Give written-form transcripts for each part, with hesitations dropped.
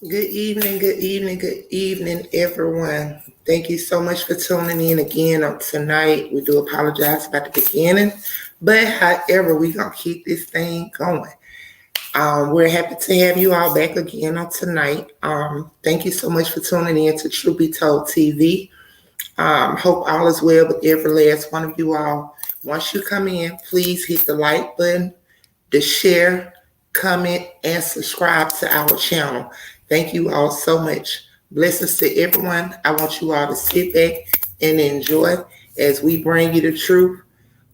Good evening, everyone. Thank you so much for tuning in again on tonight. We do apologize about the beginning, but however, we're going to keep this thing going. We're happy to have you all back again on tonight. Thank you so much for tuning in to Truth Be Told TV. Hope all is well with every last one of you all. Once you come in, please hit the like button, the share, comment, and subscribe to our channel. Thank you all so much. Blessings to everyone. I want you all to sit back and enjoy as we bring you the truth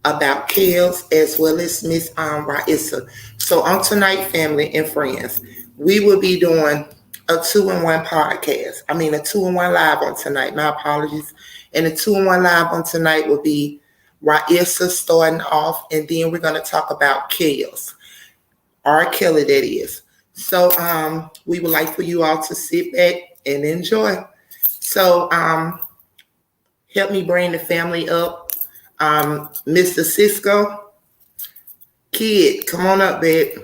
about Kels as well as Miss Ra'Issa. So on tonight, family and friends, we will be doing a 2-in-1 podcast. I mean a 2-in-1 live on tonight. My apologies. And the 2-in-1 live on tonight will be Ra'Issa starting off, and then we're going to talk about Kels. R.Kelly, that is. So we would like for you all to sit back and enjoy. So help me bring the family up. Mr. Cisco, kid, come on up, babe.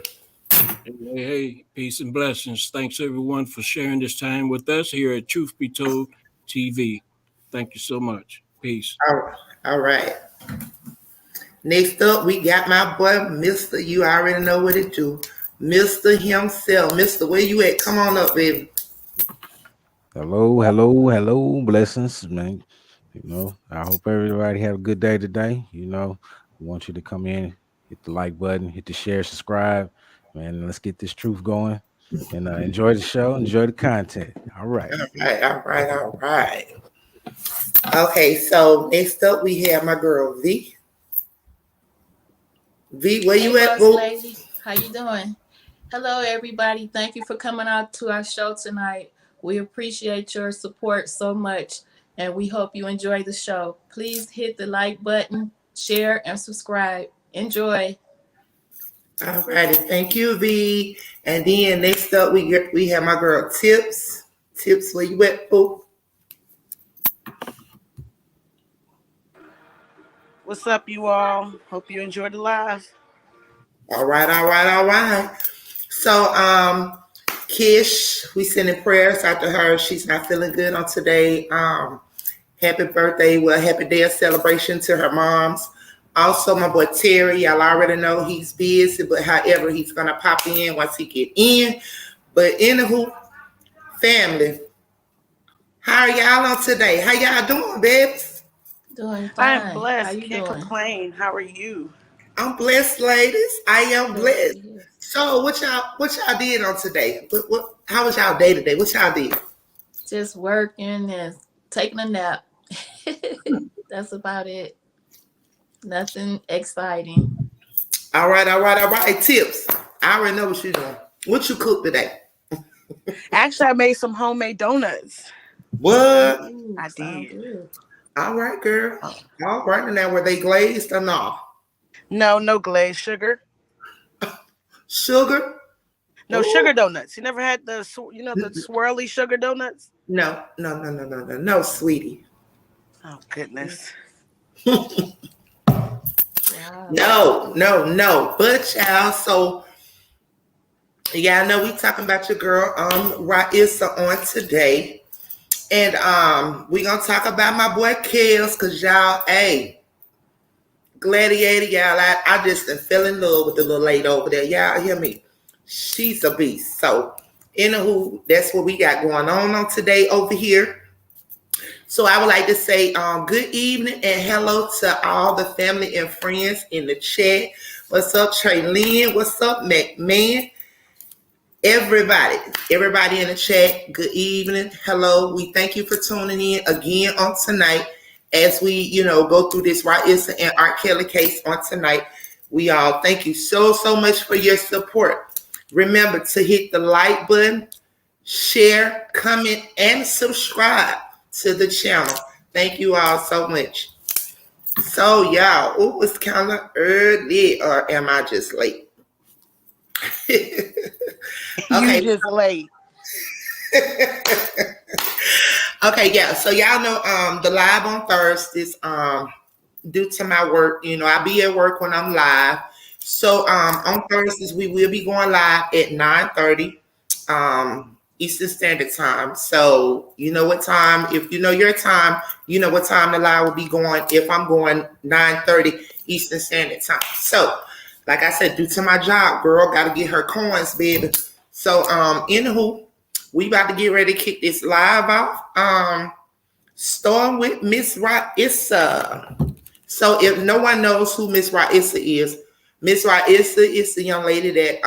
Hey, peace and blessings. Thanks everyone for sharing this time with us here at Truth Be Told TV. Thank you so much. Peace. All right. Next up, we got my boy, Mr. You already know what it do. Mr. himself. Mr. Where you at? Come on up, baby. Hello. Blessings, man. I hope everybody have a good day today. I want you to come in, hit the like button, hit the share, subscribe, man. Let's get this truth going and enjoy the show, enjoy the content. All right. All right. Okay, so next up, we have my girl, V. V, where you at, boo? Lady. How you doing? Hello, everybody. Thank you for coming out to our show tonight. We appreciate your support so much, and we hope you enjoy the show. Please hit the like button, share, and subscribe. Enjoy. All righty. Thank you, V. And then next up, we have my girl, Tips. Tips, where you at, boo? What's up, you all? Hope you enjoyed the live. All right. So, Kish, we sending prayers out to her. She's not feeling good on today. Happy birthday, happy day of celebration to her moms. Also, my boy Terry, y'all already know he's busy, but however, he's gonna pop in once he get in. But anywho, family, how are y'all on today? How y'all doing, babes? Doing fine. I'm blessed. How you Can't doing? complain. How are you? I'm blessed, ladies. I am blessed. So, what y'all did on today? How was y'all day today? What y'all did? Just working and taking a nap. That's about it. Nothing exciting. All right. Tips. I already know what you're doing. What you cooked today? Actually, I made some homemade donuts. What? Ooh, I did. Good. All right, girl. All right. Now, were they glazed or not? No glaze. Sugar. Sugar? No, sugar donuts. You never had the swirly sugar donuts? No, sweetie. Oh, goodness. Wow. No. But y'all, so y'all know we talking about your girl Ra'Issa on today. And we gonna talk about my boy Kels, because y'all, Gladiator, y'all, I just fell in love with the little lady over there. Y'all hear me? She's a beast. So, anywho, that's what we got going on today over here. So I would like to say good evening and hello to all the family and friends in the chat. What's up, Trey Lynn? What's up, McMahon? Everybody in the chat, good evening. Hello. We thank you for tuning in again on tonight as we, go through this Ra'Issa and R.Kelly case on tonight. We all thank you so much for your support. Remember to hit the like button, share, comment, and subscribe to the channel. Thank you all so much. So, y'all, it's kind of early, or am I just late? Okay. You just late. Okay, yeah. So y'all know the live on Thursdays, due to my work, I be at work when I'm live. So on Thursdays we will be going live at 9:30. Eastern Standard Time. So you know what time, if you know your time, you know what time the live will be going. If I'm going 9:30 Eastern Standard Time. So like I said, due to my job, girl, gotta get her coins, baby. So anywho, we about to get ready to kick this live off. Starting with Miss Ra'Issa. So if no one knows who Miss Ra'Issa is the young lady that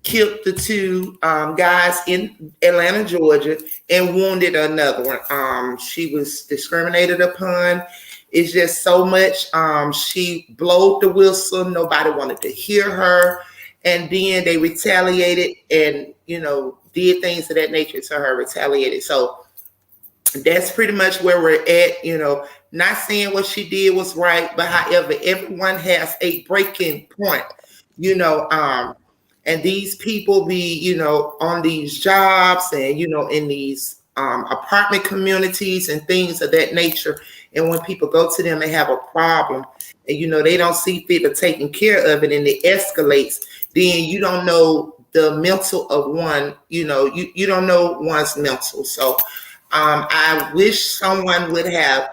killed the two guys in Atlanta, Georgia, and wounded another one. She was discriminated upon. It's just so much. She blowed the whistle. Nobody wanted to hear her. And then they retaliated and, did things of that nature to her, retaliated. So that's pretty much where we're at, not saying what she did was right, but however, everyone has a breaking point, and these people be, on these jobs and, in these apartment communities and things of that nature. And when people go to them, they have a problem and, they don't see fit of taking care of it and it escalates, then you don't know the mental of one, you don't know one's mental. So I wish someone would have,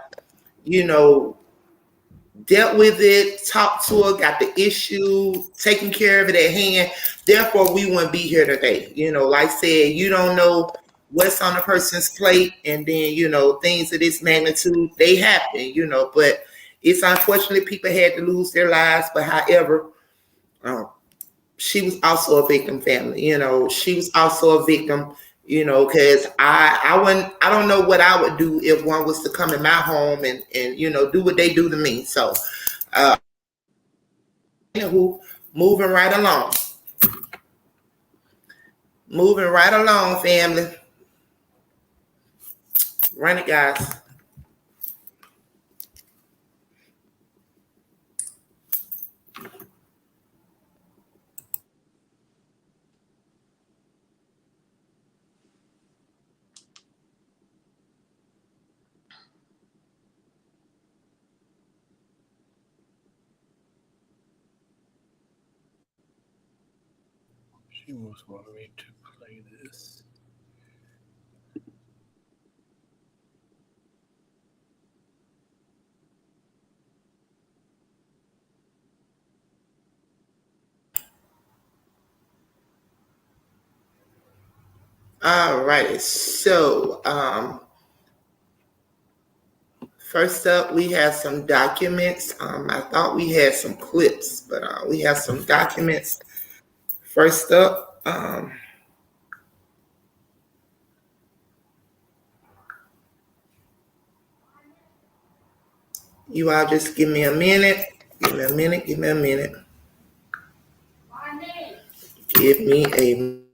dealt with it, talked to her, got the issue, taken care of it at hand. Therefore, we wouldn't be here today. Like I said, you don't know what's on a person's plate, and then, things of this magnitude, they happen, but it's unfortunate people had to lose their lives. But however, she was also a victim, family. She was also a victim. Because I don't know what I would do if one was to come in my home and do what they do to me. So, moving right along, family. Run it, guys. She must want me to play this. All righty. So, first up, we have some documents. I thought we had some clips, but we have some documents. First up, you all just give me a minute. Give me a minute. Give me a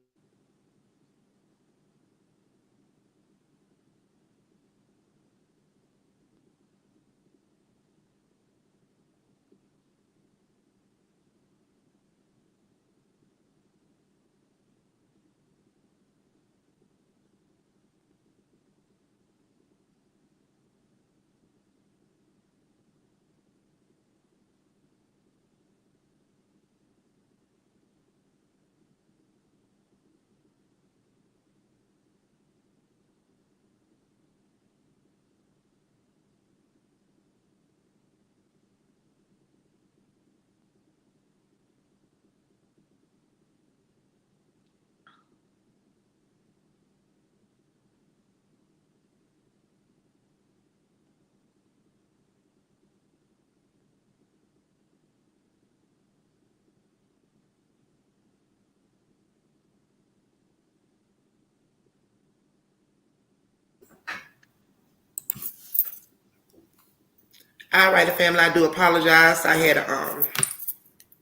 All right, family, I do apologize. I had a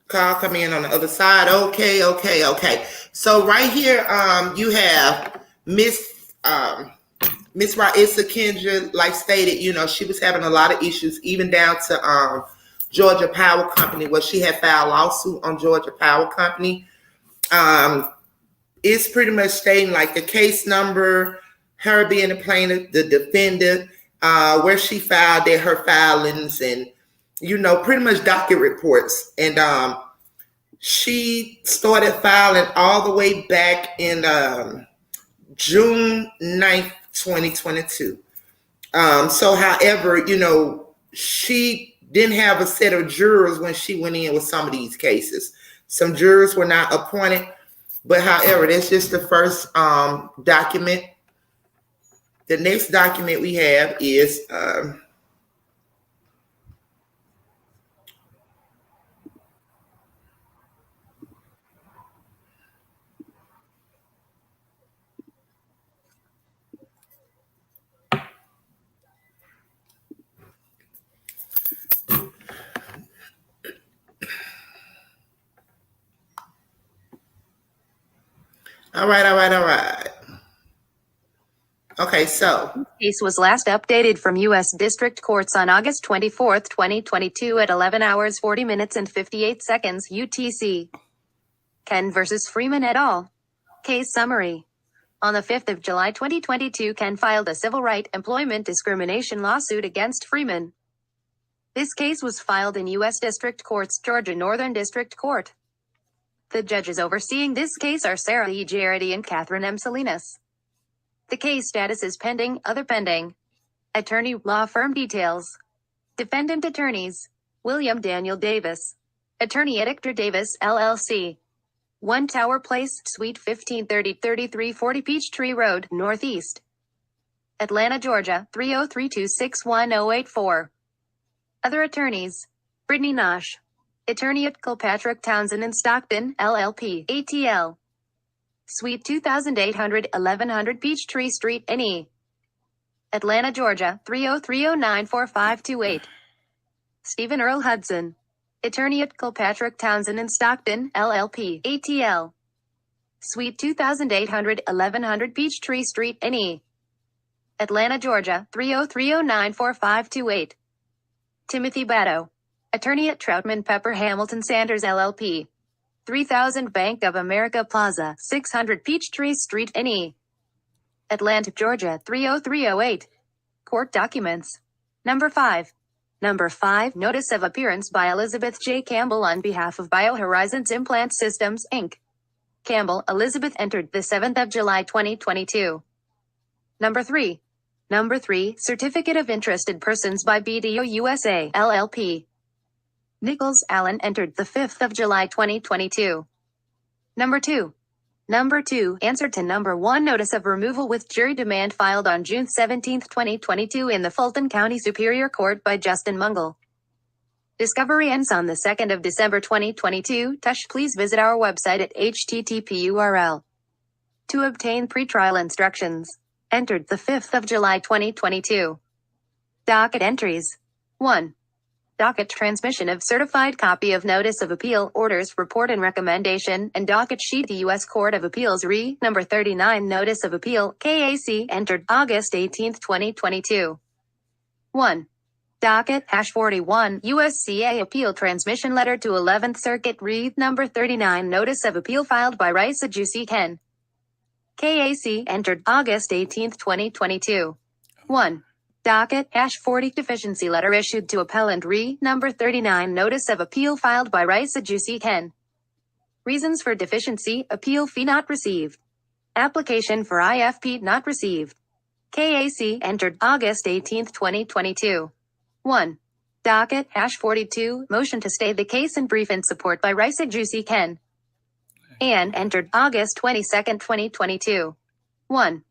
call come in on the other side. Okay. So right here, you have Miss Ra'Issa Kengne, like stated, she was having a lot of issues, even down to Georgia Power Company, where she had filed a lawsuit on Georgia Power Company. It's pretty much stating like the case number, her being the plaintiff, the defendant, where she filed at her filings, and pretty much docket reports. And she started filing all the way back in June 9th, 2022. So however, you know, she didn't have a set of jurors when she went in with some of these cases. Some jurors were not appointed, but however, that's just the first document. The next document we have is all right. Okay, so Case was last updated from U.S. District Courts on August 24, 2022 at 11 hours 40 minutes and 58 seconds UTC. Ken versus Freeman et al. Case summary. On the 5th of July 2022, Ken filed a civil right employment discrimination lawsuit against Freeman. This case was filed in U.S. District Court's Georgia Northern District Court. The judges overseeing this case are Sarah E. Jarity and Catherine M. Salinas. The case status is pending, other pending. Attorney, law firm details. Defendant attorneys. William Daniel Davis. Attorney Edictor Davis, LLC. 1 Tower Place, Suite 1530 3340 Peachtree Road, Northeast. Atlanta, Georgia, 303261084. Other attorneys. Brittany Nosh. Attorney at Kilpatrick Townsend and Stockton, LLP, ATL. Suite 2800 1100 Peachtree Street, NE. Atlanta, Georgia, 303094528. Stephen Earl Hudson. Attorney at Kilpatrick Townsend and Stockton, LLP, ATL. Suite 2800 1100 Peachtree Street, NE. Atlanta, Georgia, 303094528. Timothy Batto. Attorney at Troutman Pepper Hamilton Sanders, LLP. 3000 Bank of America Plaza, 600 Peachtree Street, NE. Atlanta, Georgia, 30308. Court documents. Number 5. Number 5, Notice of Appearance by Elizabeth J. Campbell on behalf of BioHorizons Implant Systems, Inc. Campbell, Elizabeth entered the 7th of July 2022. Number 3. Number 3, Certificate of Interested Persons by BDO USA, LLP. Nichols Allen entered the 5th of July 2022. Number 2. Number 2, Answer to Number 1 Notice of Removal with Jury Demand filed on June 17, 2022 in the Fulton County Superior Court by Justin Mungle. Discovery ends on the 2nd of December 2022. Please visit our website at http://. To obtain pretrial instructions. Entered the 5th of July 2022. Docket entries. 1. Docket transmission of certified copy of Notice of Appeal, Orders, Report and Recommendation, and Docket Sheet. The U.S. Court of Appeals Re. Number 39 Notice of Appeal, KAC, entered August 18, 2022. 1. Docket #41 USCA Appeal Transmission Letter to 11th Circuit Re. Number 39 Notice of Appeal filed by Ra'Issa Kengne. KAC, entered August 18, 2022. 1. Docket #40 Deficiency Letter issued to Appellant Re. Number 39 Notice of Appeal filed by Ra'Issa Kengne. Reasons for deficiency: appeal fee not received. Application for IFP not received. KAC, entered August 18, 2022. 1. Docket #42 Motion to stay the case in brief in support by Ra'Issa Kengne. And entered August 22, 2022. 1.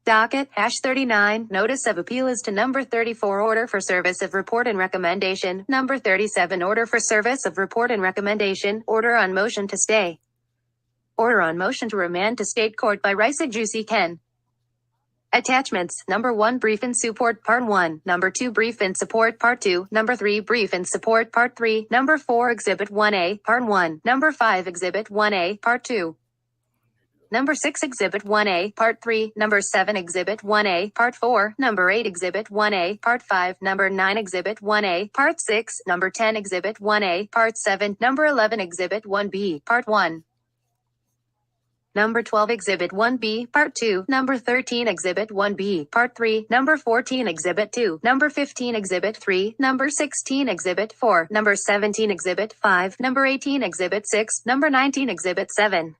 Docket #39 Notice of Appeal is to Number 34 Order for Service of Report and Recommendation, Number 37 Order for Service of Report and Recommendation, Order on Motion to Stay. Order on Motion to Remand to State Court by Ra'Issa Kengne. Attachments: Number 1 Brief in Support Part 1, Number 2 Brief in Support Part 2, Number 3 Brief in Support Part 3, Number 4 Exhibit 1A Part 1, Number 5 Exhibit 1A Part 2, Number 6 Exhibit 1A Part 3, Number 7 Exhibit 1A Part 4, Number 8 Exhibit 1A Part 5, Number 9 Exhibit 1A Part 6, Number 10 Exhibit 1A Part 7, Number 11 Exhibit 1B Part 1, Number 12 Exhibit 1B Part 2, Number 13 Exhibit 1B Part 3, Number 14 Exhibit 2, Number 15 Exhibit 3, Number 16 Exhibit 4, Number 17 Exhibit 5, Number 18 Exhibit 6, Number 19 Exhibit 7.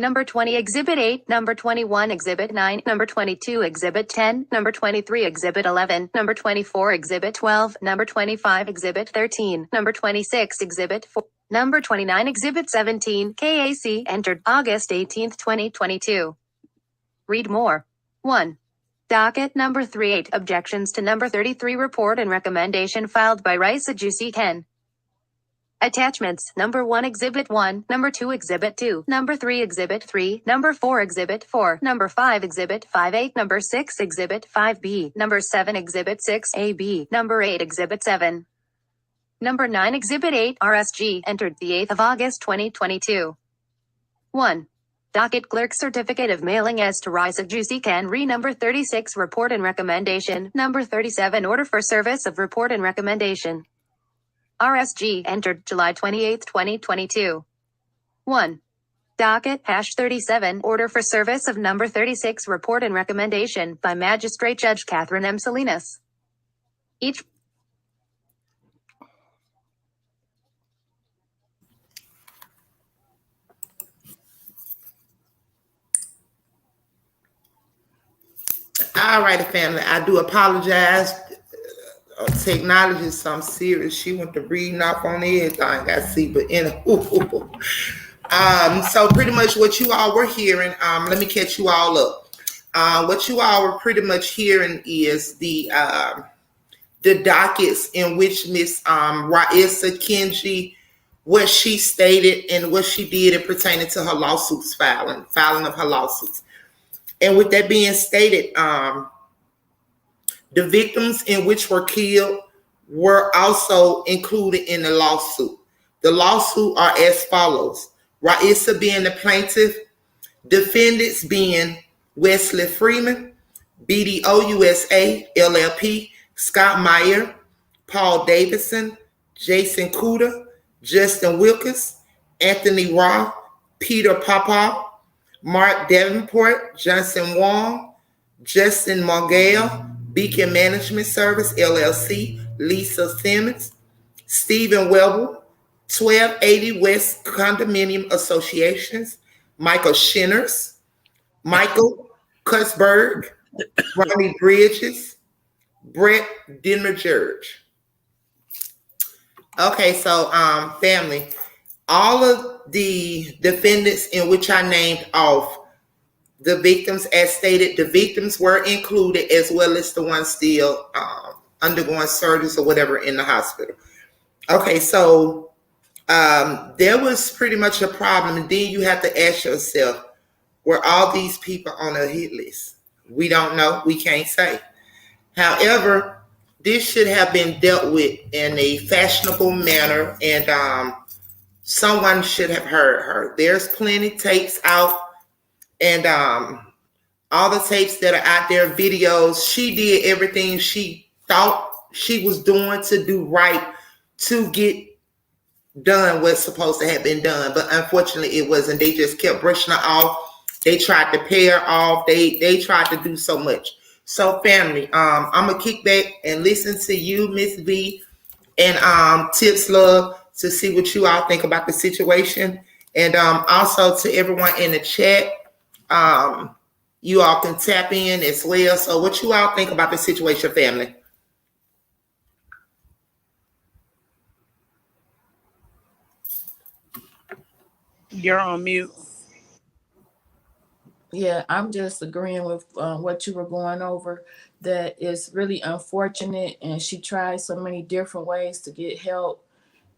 Number 20 Exhibit 8, Number 21 Exhibit 9, Number 22 Exhibit 10, Number 23 Exhibit 11, Number 24 Exhibit 12, Number 25 Exhibit 13, Number 26 Exhibit 4, Number 29 Exhibit 17, KAC entered August 18, 2022. Read more. 1. Docket Number 38 Objections to Number 33 Report and Recommendation filed by Ra'Issa Kengne. Attachments Number 1 Exhibit 1, Number 2 Exhibit 2, Number 3 Exhibit 3, Number 4 Exhibit 4, Number 5 Exhibit 5A, Number 6 Exhibit 5B, Number 7 Exhibit 6AB, Number 8 Exhibit 7. Number 9 Exhibit 8 RSG entered the 8th of August 2022. 1. Docket Clerk Certificate of Mailing as to Ra'Issa Kengne Number 36 Report and Recommendation, Number 37 Order for Service of Report and Recommendation. RSG entered July 28, 2022. 1. Docket #37 Order for Service of Number 36 Report and Recommendation by Magistrate Judge Catherine M. Salinas. Each All right, family. I do apologize. Technology is something serious. She went to reading off on everything I see, but so pretty much what you all were hearing, let me catch you all up. What you all were pretty much hearing is the dockets in which Miss Ra'Issa Kengne, what she stated and what she did in pertaining to her lawsuits filing of her lawsuits. And with that being stated, the victims in which were killed were also included in the lawsuit. The lawsuit are as follows. Ra'Issa being the plaintiff, defendants being Wesley Freeman, BDO USA, LLP, Scott Meyer, Paul Davidson, Jason Cuda, Justin Wilkes, Anthony Raw, Peter Popoff, Mark Davenport, Johnson Wong, Justin Margale, Beacon Management Service, LLC, Lisa Simmons, Stephen Webber, 1280 West Condominium Associations, Michael Shinners, Michael Cutsberg, Ronnie Bridges, Brett Denmer-George. Okay, so family, all of the defendants in which I named off, the victims, as stated, the victims were included as well as the ones still undergoing surgeries or whatever in the hospital. Okay, so there was pretty much a problem. And then you have to ask yourself, were all these people on a hit list? We don't know. We can't say. However, this should have been dealt with in a fashionable manner, and someone should have heard her. There's plenty tapes out. And all the tapes that are out there, videos, she did everything she thought she was doing to do right to get done what's supposed to have been done. But unfortunately, it wasn't. They just kept brushing her off. They tried to pay her off. They tried to do so much. So family, I'm going to kick back and listen to you, Miss V, and Tips Love to see what you all think about the situation. And also to everyone in the chat, you all can tap in as well. So what you all think about the situation, family? You're on mute. Yeah, I'm just agreeing with what you were going over. That it's really unfortunate, and she tried so many different ways to get help,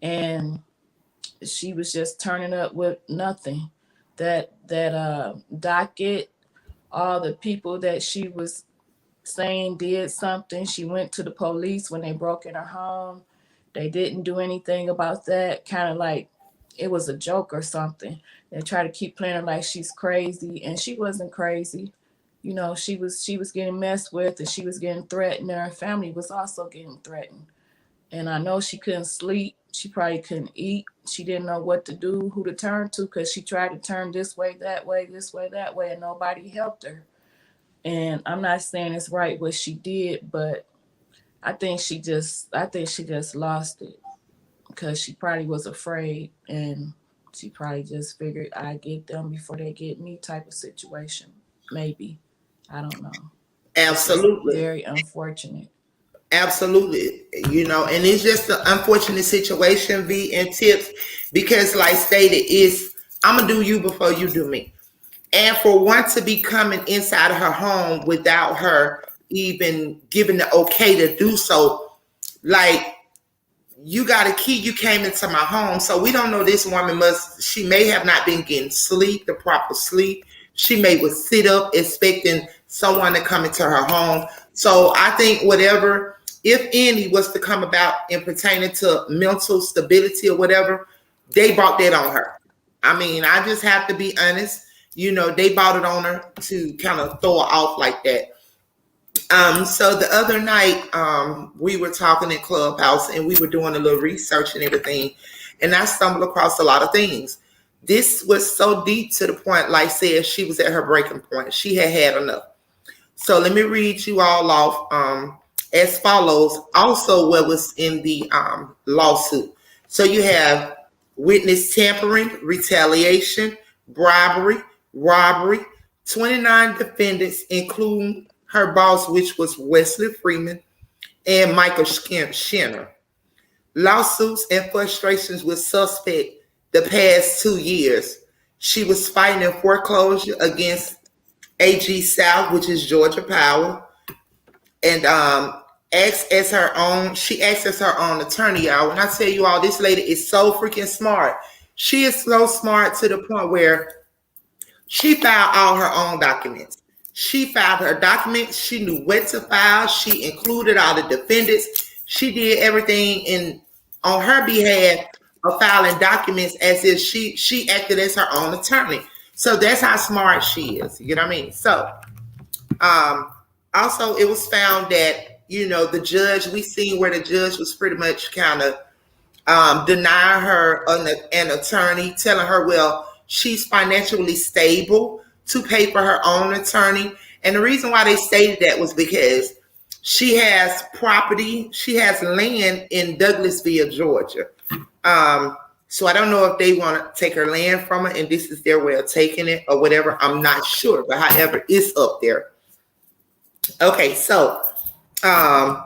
and she was just turning up with nothing. That docket, all the people that she was saying did something. She went to the police when they broke in her home. They didn't do anything about that. Kind of like it was a joke or something. They try to keep playing her like she's crazy, and she wasn't crazy. You know, she was getting messed with, and she was getting threatened, and her family was also getting threatened. And I know she couldn't sleep. She probably couldn't eat. She didn't know what to do, who to turn to, because she tried to turn this way, that way, this way, that way, and nobody helped her. And I'm not saying it's right what she did, but I think she just lost it because she probably was afraid, and She probably just figured I get them before they get me type of situation. Maybe. I don't know. It's just Absolutely. very unfortunate. Absolutely. And it's just an unfortunate situation, V and Tips, because like stated, is I'm gonna do you before you do me. And for one to be coming inside of her home without her even giving the okay to do so, like, you got a key, you came into my home. So we don't know, this woman she may have not been getting sleep, the proper sleep. She may would sit up expecting someone to come into her home. So I think whatever, if any, was to come about in pertaining to mental stability or whatever, they brought that on her. I mean, I just have to be honest. They brought it on her to kind of throw her off like that. So the other night, we were talking in Clubhouse and we were doing a little research and everything, and I stumbled across a lot of things. This was so deep to the point, like I said, she was at her breaking point. She had enough. So let me read you all off as follows. Also, what was in the lawsuit. So you have witness tampering, retaliation, bribery, robbery, 29 defendants, including her boss, which was Wesley Freeman and Michael Skinner. Lawsuits and frustrations with suspect the past 2 years. She was fighting in foreclosure against AG South, which is Georgia Power, and she acts as her own attorney, y'all. When I tell you all, this lady is so freaking smart. She is so smart to the point where she filed all her own documents. She filed her documents. She knew what to file. She included all the defendants. She did everything on her behalf of filing documents as if she acted as her own attorney. So that's how smart she is. You know what I mean? So, also it was found that, the judge, we seen where the judge was pretty much kind of denying her an attorney, telling her, well, she's financially stable to pay for her own attorney. And the reason why they stated that was because she has property, she has land in Douglasville, Georgia. So I don't know if they want to take her land from her and this is their way of taking it or whatever. I'm not sure, but however, it's up there. Okay, so I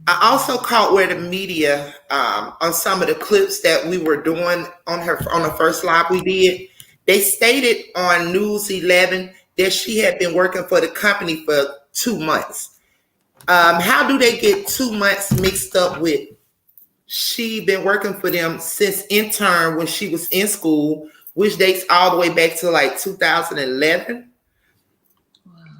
also caught where the media, on some of the clips that we were doing on the first live we did, they stated on News 11 that she had been working for the company for 2 months. How do they get 2 months mixed up with she been working for them since intern when she was in school, which dates all the way back to like 2011,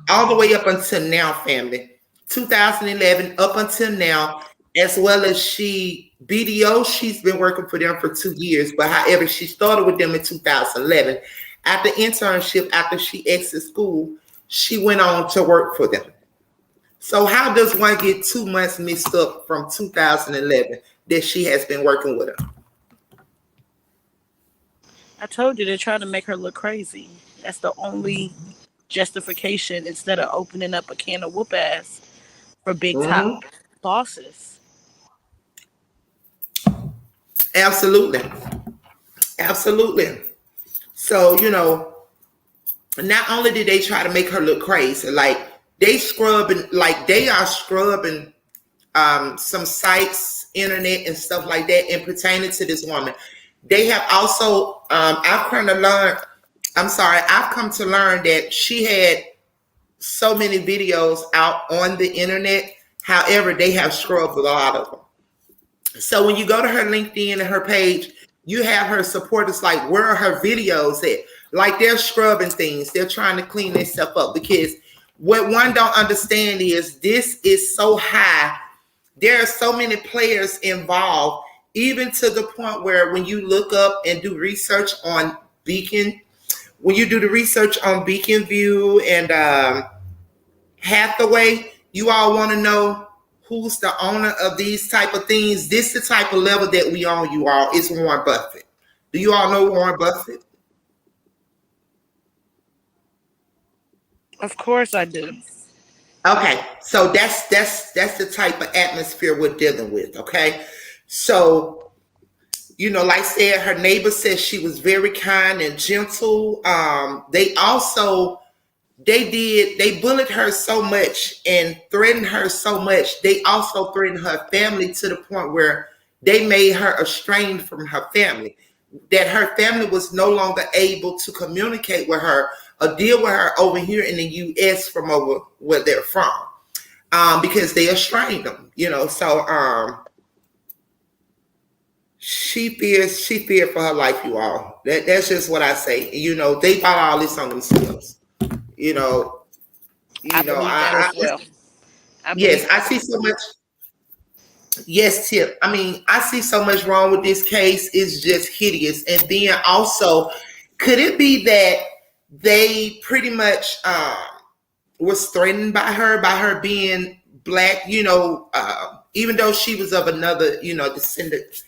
all the way up until now, family. 2011 up until now, as well as BDO, she's been working for them for 2 years. But however, she started with them in 2011. After internship, after she exited school, she went on to work for them. So how does one get 2 months mixed up from 2011 that she has been working with her? I told you they're trying to make her look crazy. That's the only justification instead of opening up a can of whoop ass for big top bosses. Absolutely. Absolutely. So, not only did they try to make her look crazy, like they are scrubbing some sites, internet and stuff like that in pertaining to this woman. They have also, I've come to learn that she had so many videos out on the internet. However, they have scrubbed a lot of them. So when you go to her LinkedIn and her page, you have her supporters like, where are her videos at? Like they're scrubbing things. They're trying to clean themselves up because what one don't understand is this is so high. There are so many players involved, even to the point where when you look up and do research on Beacon, when you do the research on Beacon View and Hathaway, you all want to know who's the owner of these type of things. This is the type of level that we on, you all. It's Warren Buffett. Do you all know Warren Buffett? Of course I do. Okay, so that's the type of atmosphere we're dealing with. Okay, so like I said, her neighbor said she was very kind and gentle. They bullied her so much and threatened her so much. They also threatened her family to the point where they made her estranged from her family, that her family was no longer able to communicate with her or deal with her over here in the U.S. from over where they're from, because they estranged them, So she feared for her life, you all. That's just what I say. They bought all this on themselves. I believe that as well. Yes, I see so much. Yes, Tip. I mean, I see so much wrong with this case. It's just hideous. And then also, could it be that they pretty much was threatened by her being black? Even though she was of another descendant,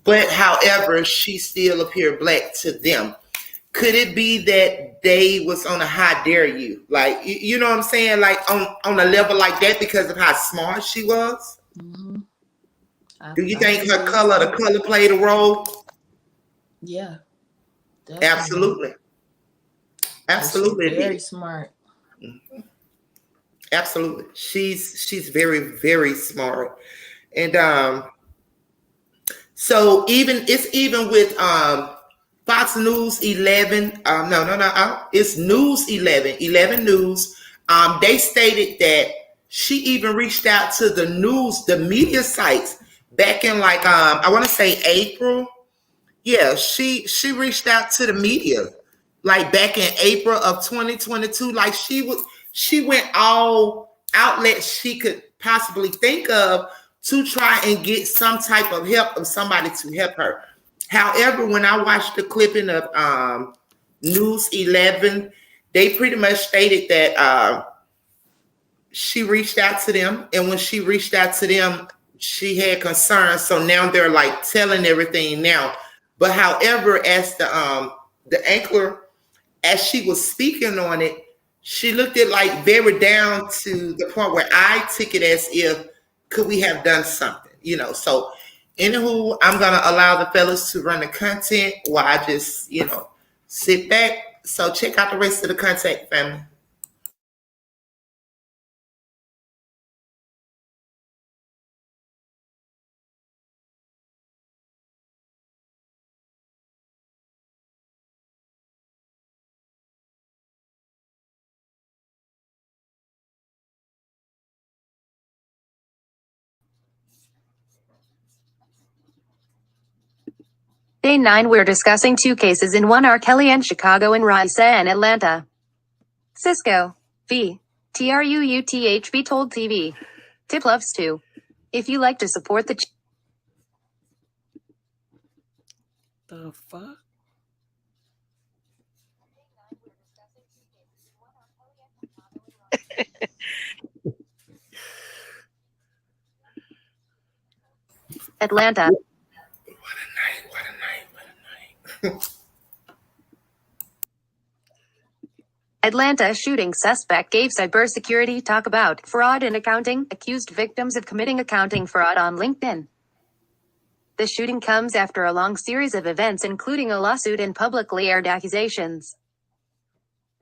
but however, she still appeared black to them. Could it be that they was on a how dare you, like you know what I'm saying, like on a level like that because of how smart she was? Mm-hmm. Do you think the color played a role? Yeah, definitely. Absolutely. She's very smart. Absolutely, she's very, very smart, and so even with Fox News 11, it's News 11 News. They stated that she even reached out to the media sites back in I want to say April. Yeah, she reached out to the media like back in April of 2022. Like she went all outlets she could possibly think of to try and get some type of help of somebody to help her. However, when I watched the clipping of News 11, they pretty much stated that she reached out to them, and when she reached out to them, she had concerns. So now they're like telling everything now. But however, as the anchor, as she was speaking on it, she looked at like very down to the point where I took it as if could we have done something, So anywho, I'm gonna allow the fellas to run the content while I just, sit back. So check out the rest of the content, family. Day 9 we're discussing 2 cases in one R.Kelly in Chicago and Ra'Issa in Atlanta. Cisco. V. TRUUTHB told TV. Tip loves to. If you like to support the The fuck? Atlanta. What a night. Atlanta shooting suspect gave cybersecurity talk about fraud in accounting, accused victims of committing accounting fraud on LinkedIn. The shooting comes after a long series of events including a lawsuit and publicly aired accusations.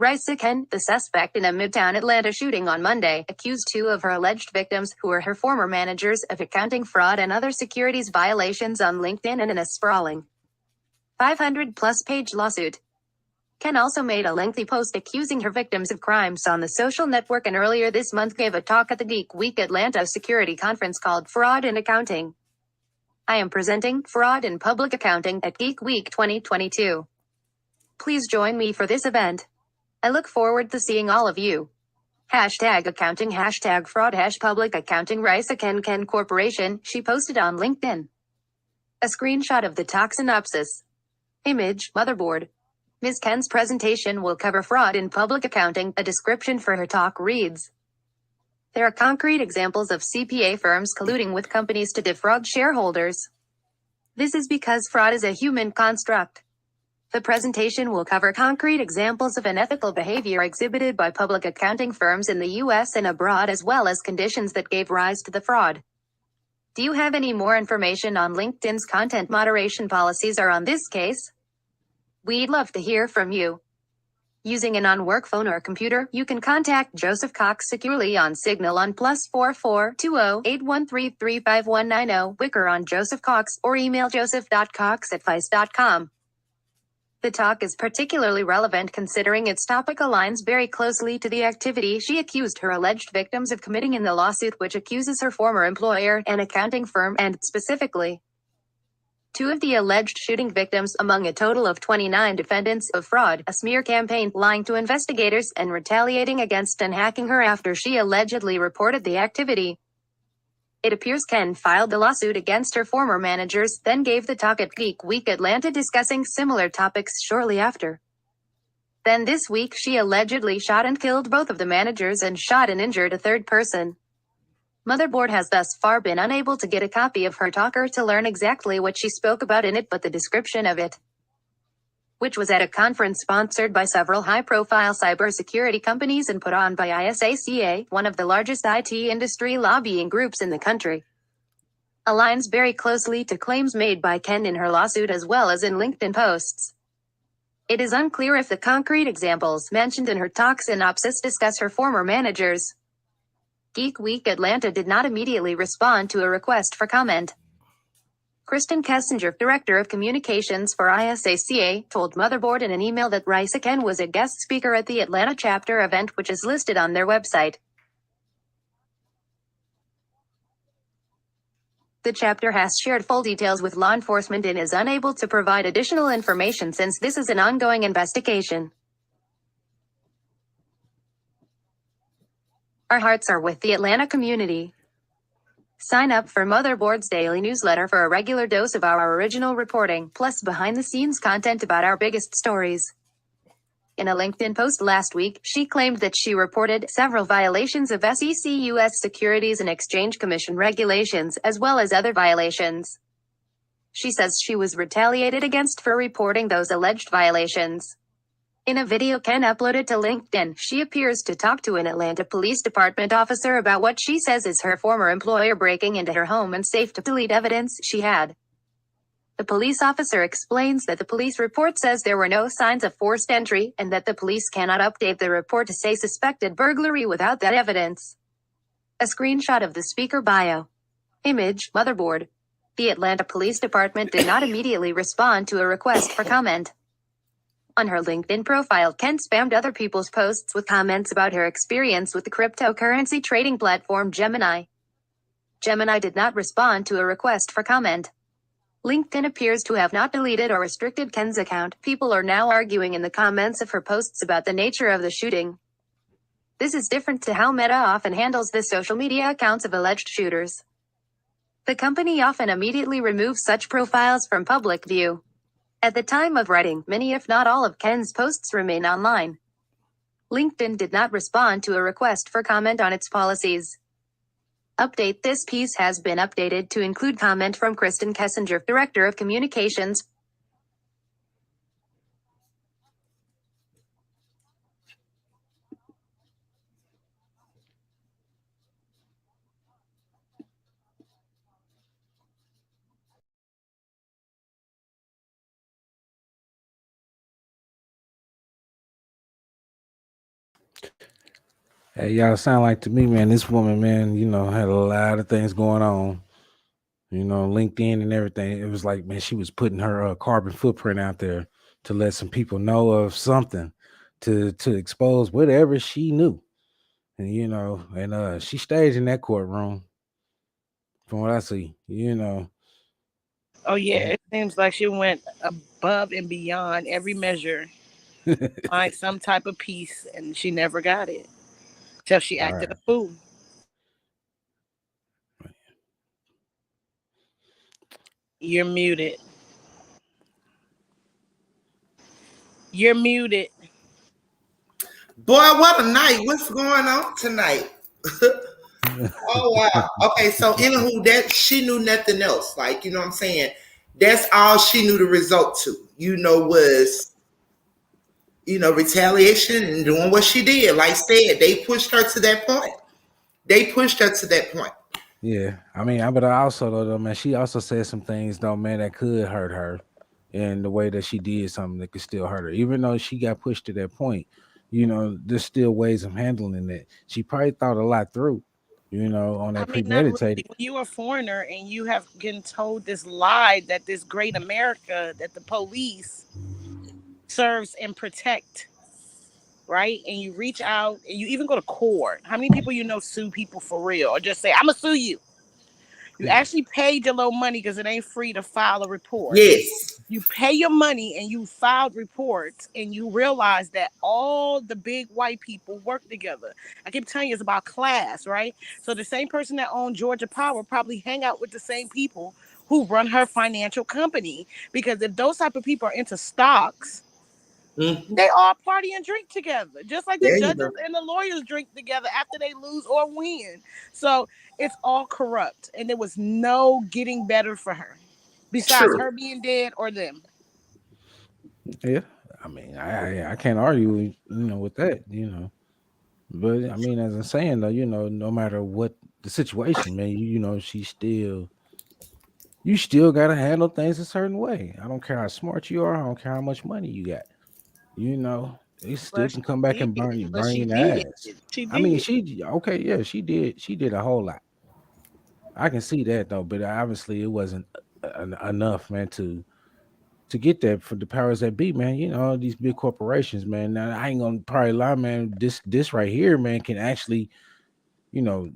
Ra'Issa Kengne, the suspect in a Midtown Atlanta shooting on Monday, accused 2 of her alleged victims, who were her former managers, of accounting fraud and other securities violations on LinkedIn and in a sprawling 500-plus page lawsuit. Kengne also made a lengthy post accusing her victims of crimes on the social network and earlier this month gave a talk at the Geek Week Atlanta security conference called Fraud in Accounting. I am presenting Fraud in Public Accounting at Geek Week 2022. Please join me for this event. I look forward to seeing all of you. #accounting, #fraud, #public accounting. Ra'Issa Kengne Corporation, she posted on LinkedIn. A screenshot of the talk synopsis. Image, motherboard. Ms. Kengne's presentation will cover fraud in public accounting. A description for her talk reads: there are concrete examples of CPA firms colluding with companies to defraud shareholders. This is because fraud is a human construct. The presentation will cover concrete examples of unethical behavior exhibited by public accounting firms in the U.S. and abroad, as well as conditions that gave rise to the fraud. Do you have any more information on LinkedIn's content moderation policies or on this case? We'd love to hear from you. Using a non-work phone or computer, you can contact Joseph Cox securely on Signal on +44 20 8133 5190, Wicker on Joseph Cox, or email joseph.cox@vice.com. The talk is particularly relevant considering its topic aligns very closely to the activity she accused her alleged victims of committing in the lawsuit, which accuses her former employer, an accounting firm, and, specifically, 2 of the alleged shooting victims, among a total of 29 defendants, of fraud, a smear campaign, lying to investigators, and retaliating against and hacking her after she allegedly reported the activity. It appears Ken filed the lawsuit against her former managers, then gave the talk at Geek Week Atlanta discussing similar topics shortly after. Then this week she allegedly shot and killed both of the managers and shot and injured a third person. Motherboard has thus far been unable to get a copy of her talk or to learn exactly what she spoke about in it, but the description of it, which was at a conference sponsored by several high-profile cybersecurity companies and put on by ISACA, one of the largest IT industry lobbying groups in the country, aligns very closely to claims made by Ken in her lawsuit as well as in LinkedIn posts. It is unclear if the concrete examples mentioned in her talk synopsis discuss her former managers. Geek Week Atlanta did not immediately respond to a request for comment. Kristen Kessinger, Director of Communications for ISACA, told Motherboard in an email that Ra'Issa Kengne was a guest speaker at the Atlanta chapter event, which is listed on their website. The chapter has shared full details with law enforcement and is unable to provide additional information since this is an ongoing investigation. Our hearts are with the Atlanta community. Sign up for Motherboard's daily newsletter for a regular dose of our original reporting, plus behind-the-scenes content about our biggest stories. In a LinkedIn post last week, she claimed that she reported several violations of SEC U.S. Securities and Exchange Commission regulations, as well as other violations. She says she was retaliated against for reporting those alleged violations. In a video Ken uploaded to LinkedIn, she appears to talk to an Atlanta Police Department officer about what she says is her former employer breaking into her home and safe to delete evidence she had. The police officer explains that the police report says there were no signs of forced entry, and that the police cannot update the report to say suspected burglary without that evidence. A screenshot of the speaker bio. Image, Motherboard. The Atlanta Police Department did not immediately respond to a request for comment. On her LinkedIn profile, Ken spammed other people's posts with comments about her experience with the cryptocurrency trading platform Gemini. Gemini did not respond to a request for comment. LinkedIn appears to have not deleted or restricted Ken's account. People are now arguing in the comments of her posts about the nature of the shooting. This is different to how Meta often handles the social media accounts of alleged shooters. The company often immediately removes such profiles from public view. At the time of writing, many if not all of Ken's posts remain online. LinkedIn did not respond to a request for comment on its policies. Update: This piece has been updated to include comment from Kristen Kessinger, Director of Communications. Hey, y'all, sound like to me, man, this woman, man, had a lot of things going on, LinkedIn and everything. It was like, man, she was putting her carbon footprint out there to let some people know of something, to expose whatever she knew. And she stayed in that courtroom from what I see, Oh yeah, it seems like she went above and beyond every measure, find some type of peace, and she never got it till she All acted right. a fool. You're muted. You're muted. Boy, what a night. What's going on tonight? Oh wow. Okay, so anywho, that she knew nothing else. Like, you know what I'm saying? That's all she knew to result to, was retaliation and doing what she did. Like I said, they pushed her to that point. They pushed her to that point. Yeah, I mean, but I also though, man, she also said some things though, man, that could hurt her, and the way that she did something that could still hurt her, even though she got pushed to that point. There's still ways of handling it. She probably thought a lot through, on I that mean, not really. premeditated. When you're a foreigner and you have been told this lie that this great America, that the police serves and protect, right? And you reach out and you even go to court. How many people sue people for real or just say, I'm gonna sue you? You Yeah, actually paid your little money because it ain't free to file a report. Yes. You pay your money and you filed reports and you realize that all the big white people work together. I keep telling you it's about class, right? So the same person that owned Georgia Power probably hang out with the same people who run her financial company. Because if those type of people are into stocks, Mm-hmm. they all party and drink together, just like the There you judges go. and the lawyers drink together after they lose or win. So it's all corrupt, and there was no getting better for her, besides True. her being dead or them. yeah. I mean, I can't argue, with that, But I mean, as I'm saying though, no matter what the situation, man, you still gotta handle things a certain way. I don't care how smart you are. I don't care how much money you got. They still But can come back she and did. But burn she you in the did. ass. She I mean, did. okay, yeah, she did. She did a whole lot. I can see that though, but obviously it wasn't enough, man, to get that for the powers that be, man. These big corporations, man. Now I ain't gonna probably lie, man. This right here, man, can actually, you know,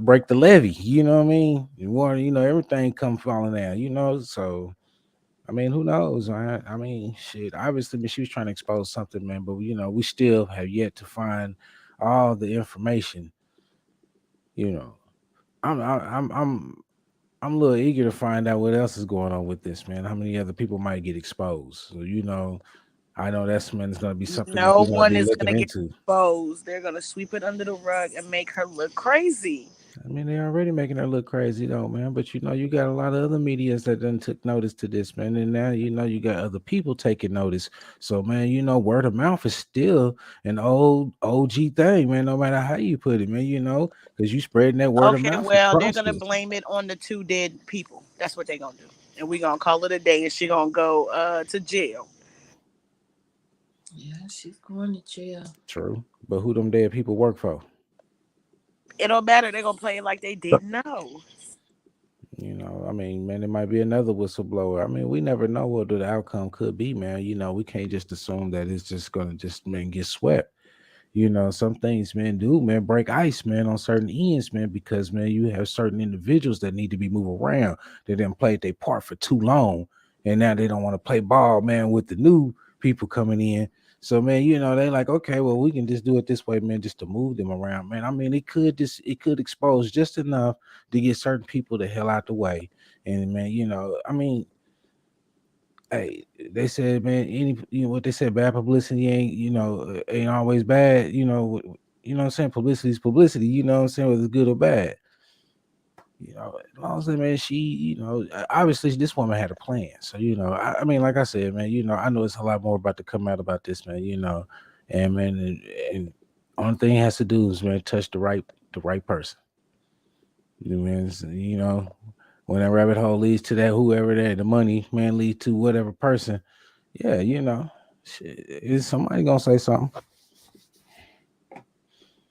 break the levee. You know what I mean? Everything come falling down. So I mean, who knows? I mean, shit. Obviously, she was trying to expose something, man. But we still have yet to find all the information. You know, I'm I- I'm a little eager to find out what else is going on with this, man. How many other people might get exposed? So I know that's man is going to be something that No we're going to one be is looking gonna get into. exposed. They're gonna sweep it under the rug and make her look crazy. I mean, they're already making her look crazy, though, man. But you got a lot of other medias that done took notice to this, man. And now you got other people taking notice. So, man, word of mouth is still an old OG thing, man. No matter how you put it, man. Because you spreading that word of Okay, mouth well, they're across gonna this. blame it on the two dead people. That's what they're gonna do. And we're gonna call it a day and she gonna go to jail. Yeah, she's going to jail. True, but who them dead people work for? It don't matter, they're gonna play it like they didn't know. I mean, man, it might be another whistleblower. I mean, we never know what the outcome could be, man. We can't just assume that it's just gonna just man get swept. Some things, man, do, man, break ice, man, on certain ends, man, because, man, you have certain individuals that need to be moved around. They didn't play their part for too long, and now they don't want to play ball, man, with the new people coming in. So, man, they like, okay, well, we can just do it this way, man, just to move them around, man. I mean, it could expose just enough to get certain people the hell out the way. And, man, I mean, hey, they said, man, what they said, bad publicity ain't always bad. What I'm saying? Publicity is publicity. You know what I'm saying? Whether it's good or bad. As long as man, she, obviously this woman had a plan. So I mean, like I said, man, I know it's a lot more about to come out about this, man. And man, and only thing it has to do is man, touch the right person. Man, when that rabbit hole leads to that, whoever that, the money man leads to whatever person. Yeah, shit, is somebody gonna say something?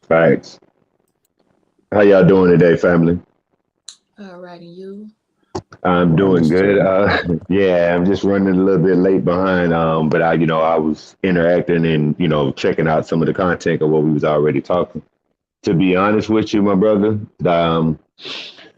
Thanks. How y'all doing today, family? All right, and you? I'm I'm doing just good. chilling. Yeah, I'm just running a little bit late behind. But I was interacting and checking out some of the content of what we was already talking. To be honest with you, my brother, um,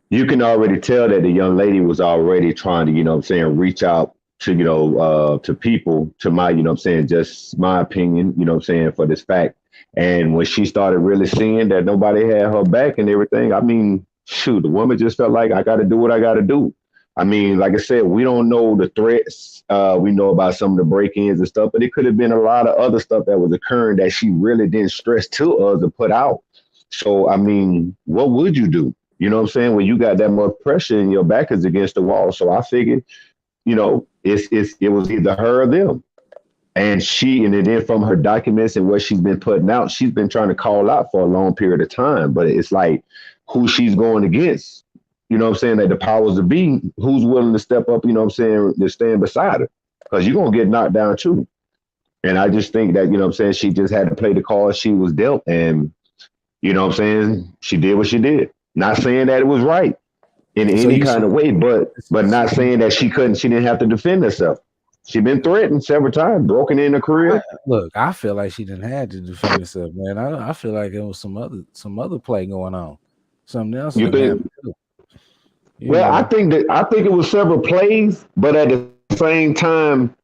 you can already tell that the young lady was already trying to, what I'm saying, reach out to, to people, to my, what I'm saying, just my opinion, what I'm saying, for this fact. And when she started really seeing that nobody had her back and everything, I mean, shoot, the woman just felt like I got to do what I got to do. I mean, like I said, we don't know the threats. We know about some of the break-ins and stuff, but it could have been a lot of other stuff that was occurring that she really didn't stress to us to put out. So, I mean, what would you do? You know what I'm saying? When you got that much pressure and your back is against the wall. So I figured, it was either her or them. And then from her documents and what she's been putting out, she's been trying to call out for a long period of time. But it's like who she's going against, you know what I'm saying, that the powers of be, who's willing to step up, you know what I'm saying, to stand beside her. Because you're going to get knocked down too. And I just think that, you know what I'm saying, she just had to play the cards she was dealt. And, you know what I'm saying, she did what she did. Not saying that it was right in any kind of way, but not saying that she didn't have to defend herself. She been threatened several times, broken in her career. Look, I feel like she didn't have to defend herself, man. I feel like there was some other play going on, something else. You think? Well, I think it was several plays, but at the same time,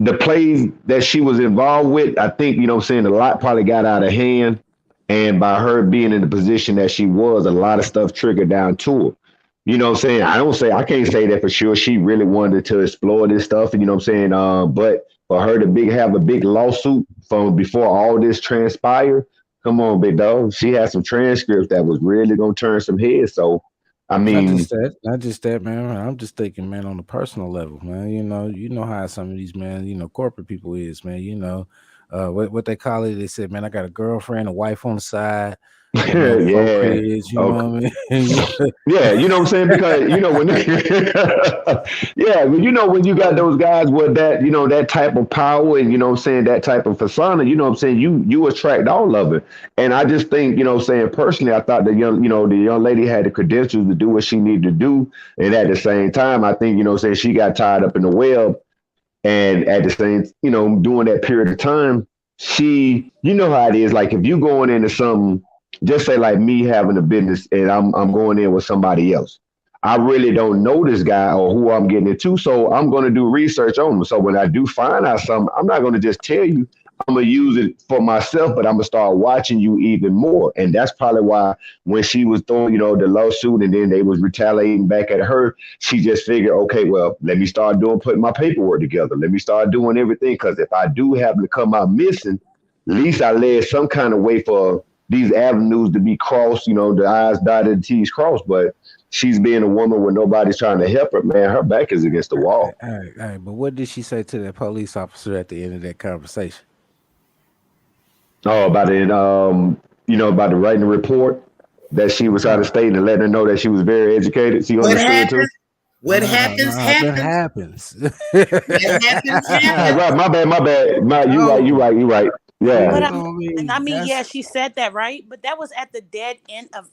the plays that she was involved with, I think, you know what I'm saying, a lot probably got out of hand. And by her being in the position that she was, a lot of stuff triggered down to her. You know what I'm saying? I can't say that for sure. She really wanted to explore this stuff, and you know what I'm saying? But for her to have a big lawsuit from before all this transpired, come on, big dog. She had some transcripts that was really gonna turn some heads. So I mean, not just that, man. I'm just thinking, man, on a personal level, man. You know how some of these, man, corporate people is, man. What they call it? They said, man, I got a girlfriend, a wife on the side. Yeah. Kids, you know what I mean? Yeah, you know what I'm saying? Because when when you got those guys with that, that type of power and you know what I'm saying, that type of persona, you know what I'm saying, you attract all of it. And I just think, you know what I'm saying, personally, I thought the young lady had the credentials to do what she needed to do. And at the same time, I think, you know what I'm saying, she got tied up in the web. And at the same, during that period of time, you know how it is. Like if you going into something, just say like me having a business and I'm going in with somebody else. I really don't know this guy or who I'm getting into. So I'm going to do research on him. So when I do find out something, I'm not going to just tell you. I'm going to use it for myself, but I'm going to start watching you even more. And that's probably why when she was throwing, the lawsuit and then they was retaliating back at her, she just figured, okay, well, let me start putting my paperwork together. Let me start doing everything. Because if I do happen to come out missing, at least I led some kind of way for these avenues to be crossed, the I's dotted, the T's crossed. But she's being a woman where nobody's trying to help her, man. Her back is against the wall. All right. But what did she say to that police officer at the end of that conversation? Oh, about it, about the writing the report that she was trying to state and letting her know that she was very educated. She understood too. What happens. That happens. Right, my bad. You right. Yeah. But I mean, yeah, she said that, right? But that was at the dead end of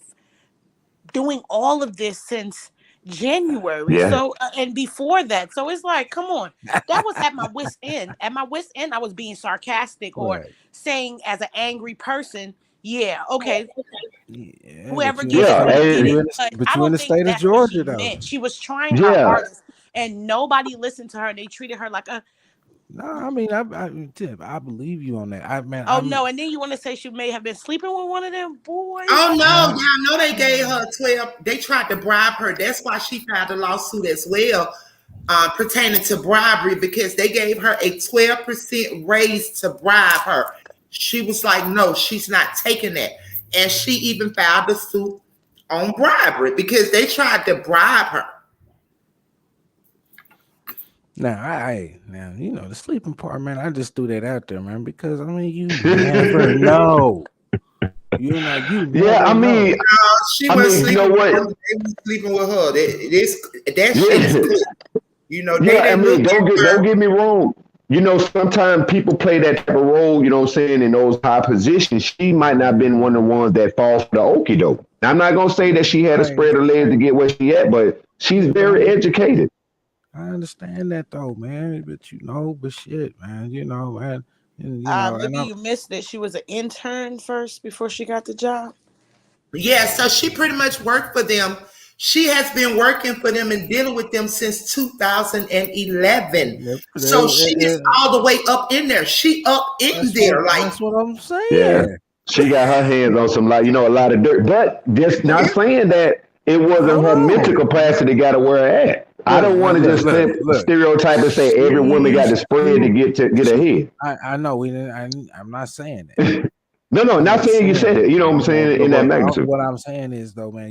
doing all of this since January. Yeah. So and before that, so it's like, come on, that was at my wit's end. At my wit's end, I was being sarcastic or saying as an angry person, yeah, okay. Yeah, whoever gets it. But you in the state of Georgia, though. She was trying her hardest, and nobody listened to her. And they treated her like a. No, I mean, I believe you on that. No, and then you want to say she may have been sleeping with one of them boys? Oh no, y'all know they gave her 12. They tried to bribe her. That's why she filed a lawsuit as well, pertaining to bribery, because they gave her a 12% raise to bribe her. She was like, no, she's not taking that. And she even filed a suit on bribery because they tried to bribe her. Now, the sleeping part, man, I just threw that out there, man, because I mean, you never know. You never know. She was sleeping. You know what? They was sleeping with her. That shit is clear. Don't get me wrong. Sometimes people play that type of role, you know what I'm saying, in those high positions. She might not have been one of the ones that falls for the okie doke. I'm not going to say that she had to spread her legs to get where she at, but she's very educated. I understand that though, man. But shit, man. Man. Maybe you missed that she was an intern first before she got the job. Yeah, so she pretty much worked for them. She has been working for them and dealing with them since 2011. Yep, so she is all the way up in there. She up in there. That's what I'm saying. Yeah. She got her hands on some, a lot of dirt. But just not saying that it wasn't her mental capacity got to where her at. I don't want to just stereotype and say every woman got to spread to get ahead. I know we didn't. I'm not saying that. No, not saying you said it. You know what I'm saying in that magnitude. What I'm saying is though, man,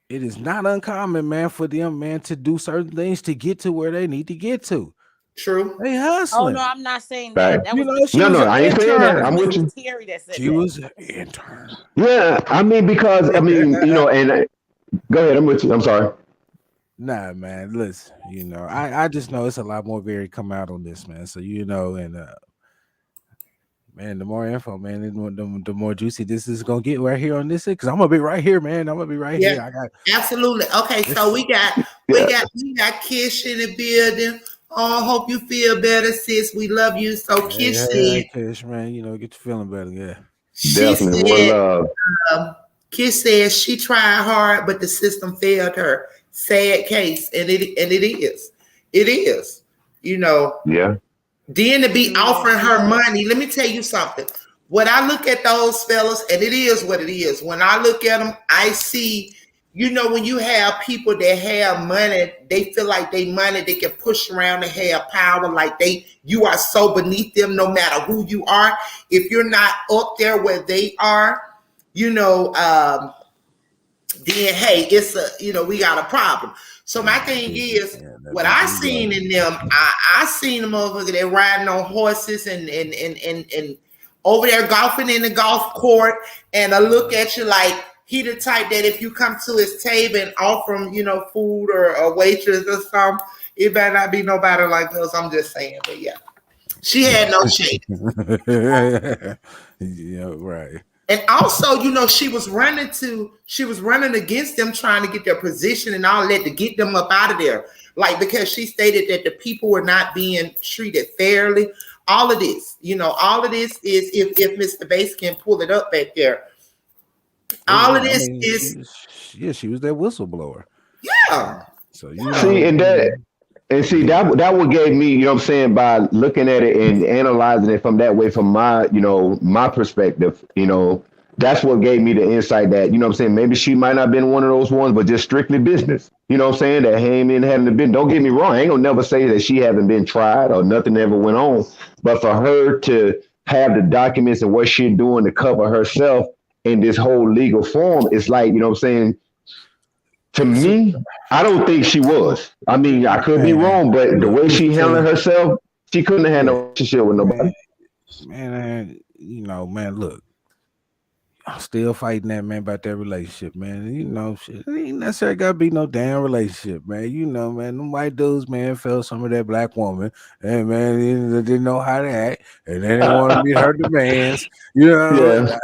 it is not uncommon, man, for them, man, to do certain things to get to where they need to get to. True. They Oh hustling. no, I'm not saying Right. that. That You was know, Miss she No, was no, an I ain't saying that. intern. I'm with you. Terry that said She that. was an intern. Yeah, I mean, because I mean, and go ahead. I'm with you. I'm sorry. Nah, man. Listen, I just know it's a lot more very come out on this, man. So and man, the more info, man, the more juicy this is gonna get right here on this, because I'm gonna be right here, man. I'm gonna be right Yeah, here. I got absolutely. Okay, so this. we got Yeah, Kish in the building. Oh, hope you feel better, sis. We love you. So Kish Hey, said, Cash, man. Get you feeling better. Yeah. she definitely. One said, love. Kish said she tried hard, but the system failed her. Sad case, and it is. It is. You know, Yeah. then to be Yeah, offering it her is. money, let me tell you something. When I look at those fellas, and it is what it is, when I look at them, I see, when you have people that have money, they feel like they money, they can push around and have power, like you are so beneath them no matter who you are. If you're not up there where they are, you know, then hey, we got a problem. So my thing is, what I seen in them, I seen them motherfucker that riding on horses and over there golfing in the golf court, and I look at you like he the type that if you come to his table and offer him, food or a waitress or something, it better not be nobody like those. I'm just saying, but yeah, she had no shame. Yeah, right. And also, she was running against them, trying to get their position and all that to get them up out of there. Like, because she stated that the people were not being treated fairly. All of this, all of this is, if Mr. Bass can pull it up back there. All of Yeah, I this mean, is, she was that whistleblower. yeah, So See, and see that what gave me, you know what I'm saying, by looking at it and analyzing it from that way, from my, my perspective, that's what gave me the insight that, what I'm saying, maybe she might not have been one of those ones, but just strictly business. You know what I'm saying? That ain't in having been. Don't get me wrong, I ain't gonna never say that she haven't been tried or nothing ever went on. But for her to have the documents and what she's doing to cover herself in this whole legal form, it's like, you know what I'm saying, to so, me, I don't think she was. I mean, I could be man, wrong, but the way she handled listen, herself, she couldn't have had yeah, no relationship with nobody. man, man, look, I'm still fighting that, man, about that relationship, man. Shit, it ain't necessarily gotta be no damn relationship, man. Man, them white dudes, man, felt some of that black woman, and man, they didn't know how to act, and they didn't want to meet her demands. Yeah.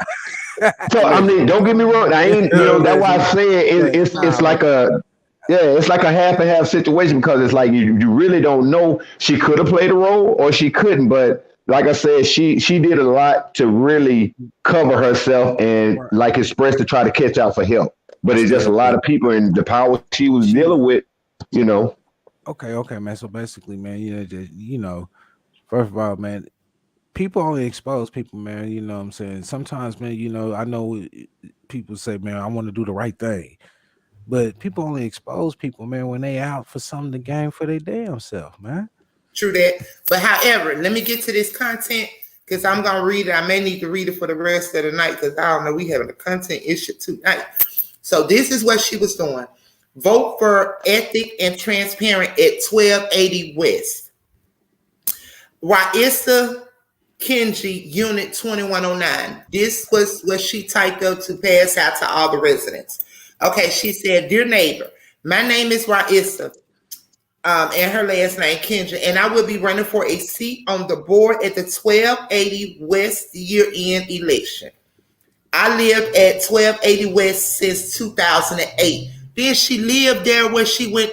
So I Listen, mean, don't get me wrong. I ain't, that's why I listen, say but it's nah, like but it's like a half and half situation, because it's like you really don't know. She could have played a role or she couldn't, but like I said, she did a lot to really cover herself and right, like express to try to catch out for help. But it's just a still lot did. of people and the power she was She dealing with, you know. okay, man. So basically, man, first of all, man, people only expose people, man. You know what I'm saying? Sometimes, man, I know people say, man, I want to do the right thing. But people only expose people, man, when they out for something to gain for their damn self, man. true that. But however, let me get to this content, because I'm gonna read it. I may need to read it for the rest of the night, because I don't know, we having a content issue tonight. So this is what she was doing. Vote for ethic and transparent at 1280 West. Ra'Issa Kengne, Unit 2109. This was what she typed up to pass out to all the residents. Okay, she said, "Dear neighbor, my name is Ra'Issa, and her last name Kengne, and I will be running for a seat on the board at the 1280 West year-end election. I lived at 1280 West since 2008. Then she lived there where she went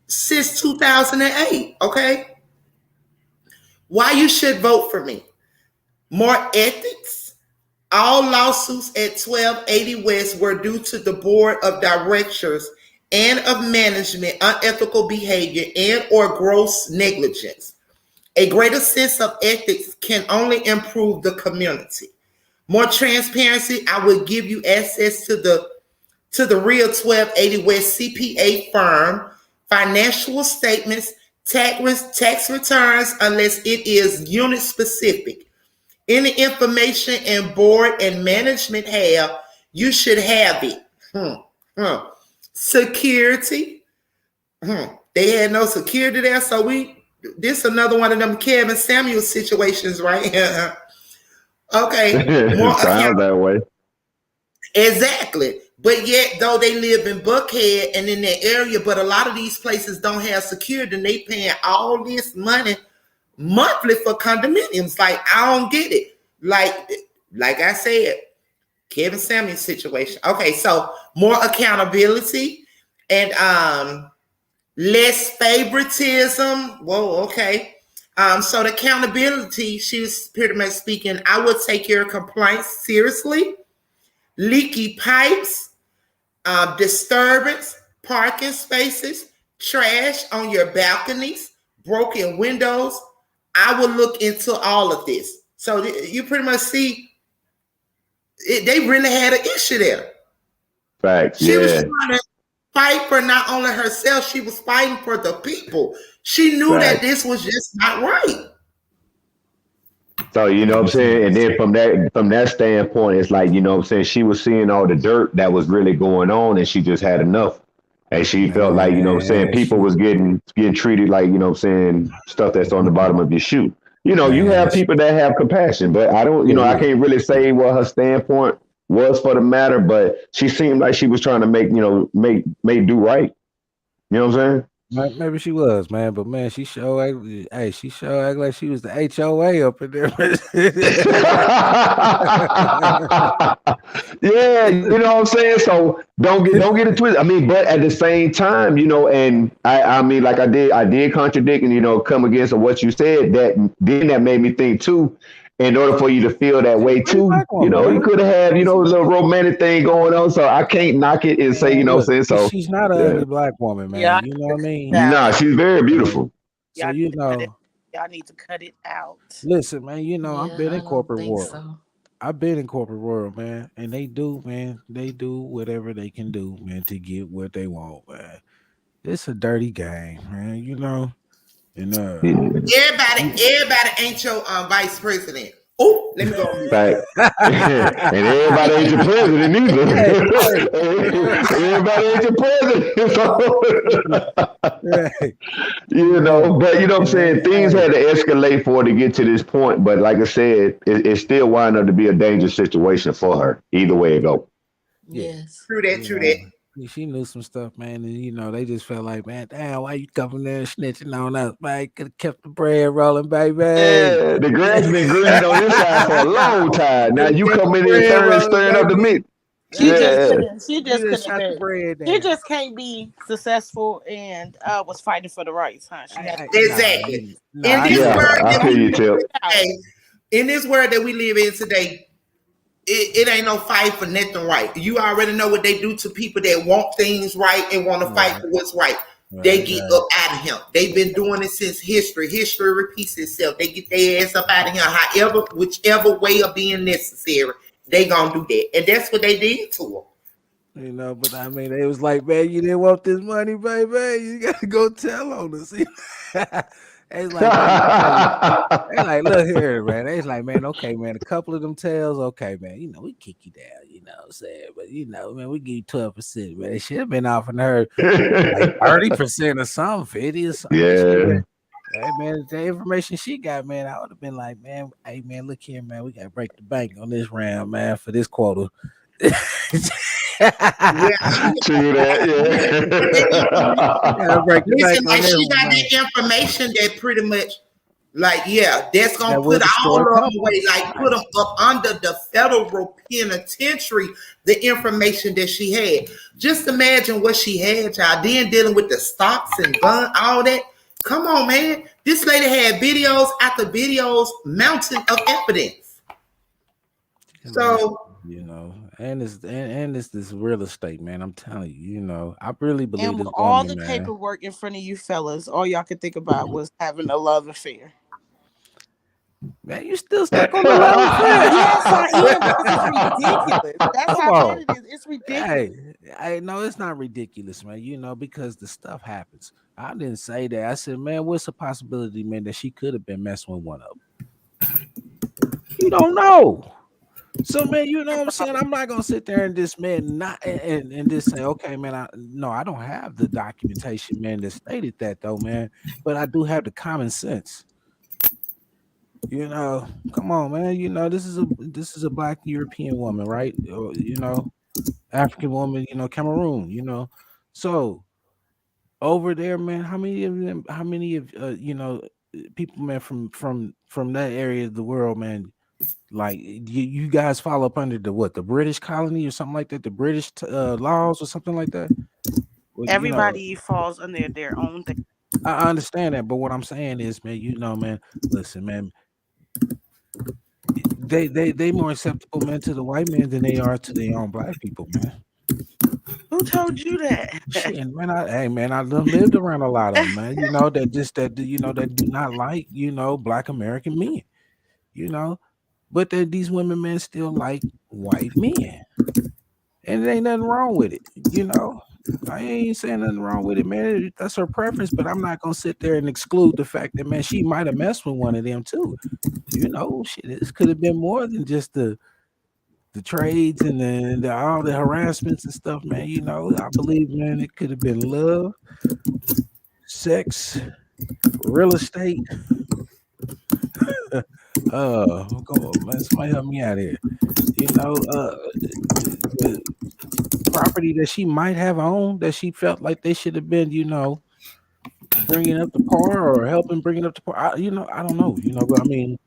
since 2008. Okay, why you should vote for me? More ethics. All lawsuits at 1280 West were due to the board of directors and of management unethical behavior and or gross negligence. A greater sense of ethics can only improve the community. More transparency, I will give you access to the real 1280 West CPA firm, financial statements, tax returns, unless it is unit specific. Any information and board and management have, you should have it. Security. They had no security there, so we This another one of them Kevin Samuel situations right here. Okay, more Sounds that way. exactly. But yet, though they live in Buckhead and in that area, but a lot of these places don't have security, and they paying all this money monthly for condominiums. Like, I don't get it. Like I said, Kevin Samuel situation. Okay, so more accountability and less favoritism. Whoa, okay. So the accountability, she's pretty much speaking, I would take your complaints seriously. Leaky pipes, disturbance, parking spaces, trash on your balconies, broken windows. I will look into all of this. So you pretty much see they really had an issue there. Facts. She was Yeah. trying to fight for not only herself, she was fighting for the people. She knew that Facts. this was just not right. So you know what I'm saying, and then from that standpoint, it's like, you know what I'm saying, she was seeing all the dirt that was really going on, and she just had enough, and she felt like, you know what I'm saying, Man, people was getting treated like, you know what I'm saying, stuff that's on the bottom of your shoe. You know, you man, have people that have compassion, but I don't, you know, I yeah. can't really say what her standpoint was for the matter, but she seemed like she was trying to make, you know, make do right. You know what I'm Maybe she was, man, but man, she she sure act like she was the HOA up in there. Yeah, you know what I'm saying? So don't get it twisted. I mean, but at the same time, you know, and I mean, like I did contradict and, you know, come against what you said, that made me think too. In order for you to feel that way Pretty too, black you woman, know, you man. could have had, you know, a little romantic thing going on. So I can't knock it and say, you Man, know what look, I'm saying? So she's not an yeah. ugly black woman, man. Yeah, You know what I mean? Nah, she's very So, beautiful. so y'all you need to cut it. know, Y'all need to cut it out. listen, man. You know, I've Yeah, been I in don't corporate think world. so. I've been in corporate world, man, and they do, man. They do whatever they can do, man, to get what they want, man. It's a dirty game, man. You know, and Yeah. Everybody ain't your vice president. Oh, let me go on mute. Fact. And everybody ain't your president hey, either. hey, Everybody ain't your president. hey, You know, but you know what I'm saying? Things hey, had to escalate for her to get to this point. But like I said, it still wound up to be a dangerous situation for her. Either way it go. yeah. Yes. True that, You true that. know, she knew some stuff, man, and you know they just felt like, man, damn, why you coming there and snitching on us, man? Could have kept the bread rolling, baby. Yeah, the grass been green on this side for a long time. Now Could have you kept the come in here bread rolling, stirring up the baby. mix. She just Yeah. couldn't. She You just just couldn't. shot the bread She down. just can't be successful and was fighting for the rights, huh? She had to Nah, Exactly. nah, In I this get Yeah, it. world I that we feel you, live Tip. in today, in this world that we live in today, it ain't no fight for nothing right. You already know what they do to people that want things right and want to fight Right, for what's right. They right, get right. up out of him. They've been doing it since history. History repeats itself. They get their ass up out of here. However, whichever way of being necessary, they gonna do that. And that's what they did to You know, but I mean, they was like, man, you didn't want this money, baby. You gotta go tell on us. It's like, man, okay. They like, look here, man. They like, man, okay, man, a couple of them tails, okay, man. You know, we kick you down, you know what I'm saying? But you know, man, we give you 12%, man. They should have been offering her like 30% or something, 50 or something. They should have Yeah. been. Hey man, the information she got, man, I would have been like, man, hey man, look here, man, we gotta break the bank on this round, man, for this quota. Yeah, True that, We gotta break the bank listen, on like this she one, got man. that information that pretty much, like, yeah, that's gonna That will put destroy all a of them couple. away, like put them up under the federal penitentiary. The information that she had, just imagine what she had, y'all. Then dealing with the stocks and gun, all that. Come on, man. This lady had videos after videos, mountain of evidence. Listen, So you know, and it's this real estate, man. I'm telling you, you know, I really believe And with this all woman, the man. paperwork in front of you fellas, all y'all could think about was having a love affair. Man, you still stuck on the love affair. Yes, I am because it's ridiculous. That's Come how bad on. it is. It's ridiculous. Hey, I know it's not ridiculous, man. You know, because the stuff happens. I didn't say that. I said, man, what's the possibility, man, that she could have been messing with one of them? You don't know. So man, you know what I'm saying? I'm not gonna sit there and just man not and just say, okay, man, I don't have the documentation, man, that stated that though, man. But I do have the common sense. You know, come on, man. You know, this is a black European woman, right? Or, you know, African woman, you know, Cameroon, you know. So over there, man, how many of them, how many of people, man, from that area of the world, man, like you guys fall up under the what, the British colony or something like that, the British laws or something like that. Well, you know, Everybody falls under their own thing. I understand that, but what I'm saying is, man, you know, man, listen, man, they more acceptable, man, to the white man than they are to their own black people, man. Who told you that? Shit, man, hey, man, I done lived around a lot of them, man. You know that just that you know that do not like black American men, you know, but that these women, man, still like white men, and there ain't nothing wrong with it, you know. I ain't saying nothing wrong with it, man. That's her preference, but I'm not gonna sit there and exclude the fact that, man, she might have messed with one of them too. You know, shit, this could have been more than just the trades and the all the harassments and stuff, man. You know, I believe, man, it could have been love, sex, real estate. Come on, man. Somebody help me out here. You know, the property that she might have owned that she felt like they should have been, you know, bringing up the par or helping bring it up to par. I don't know, you know, but I mean,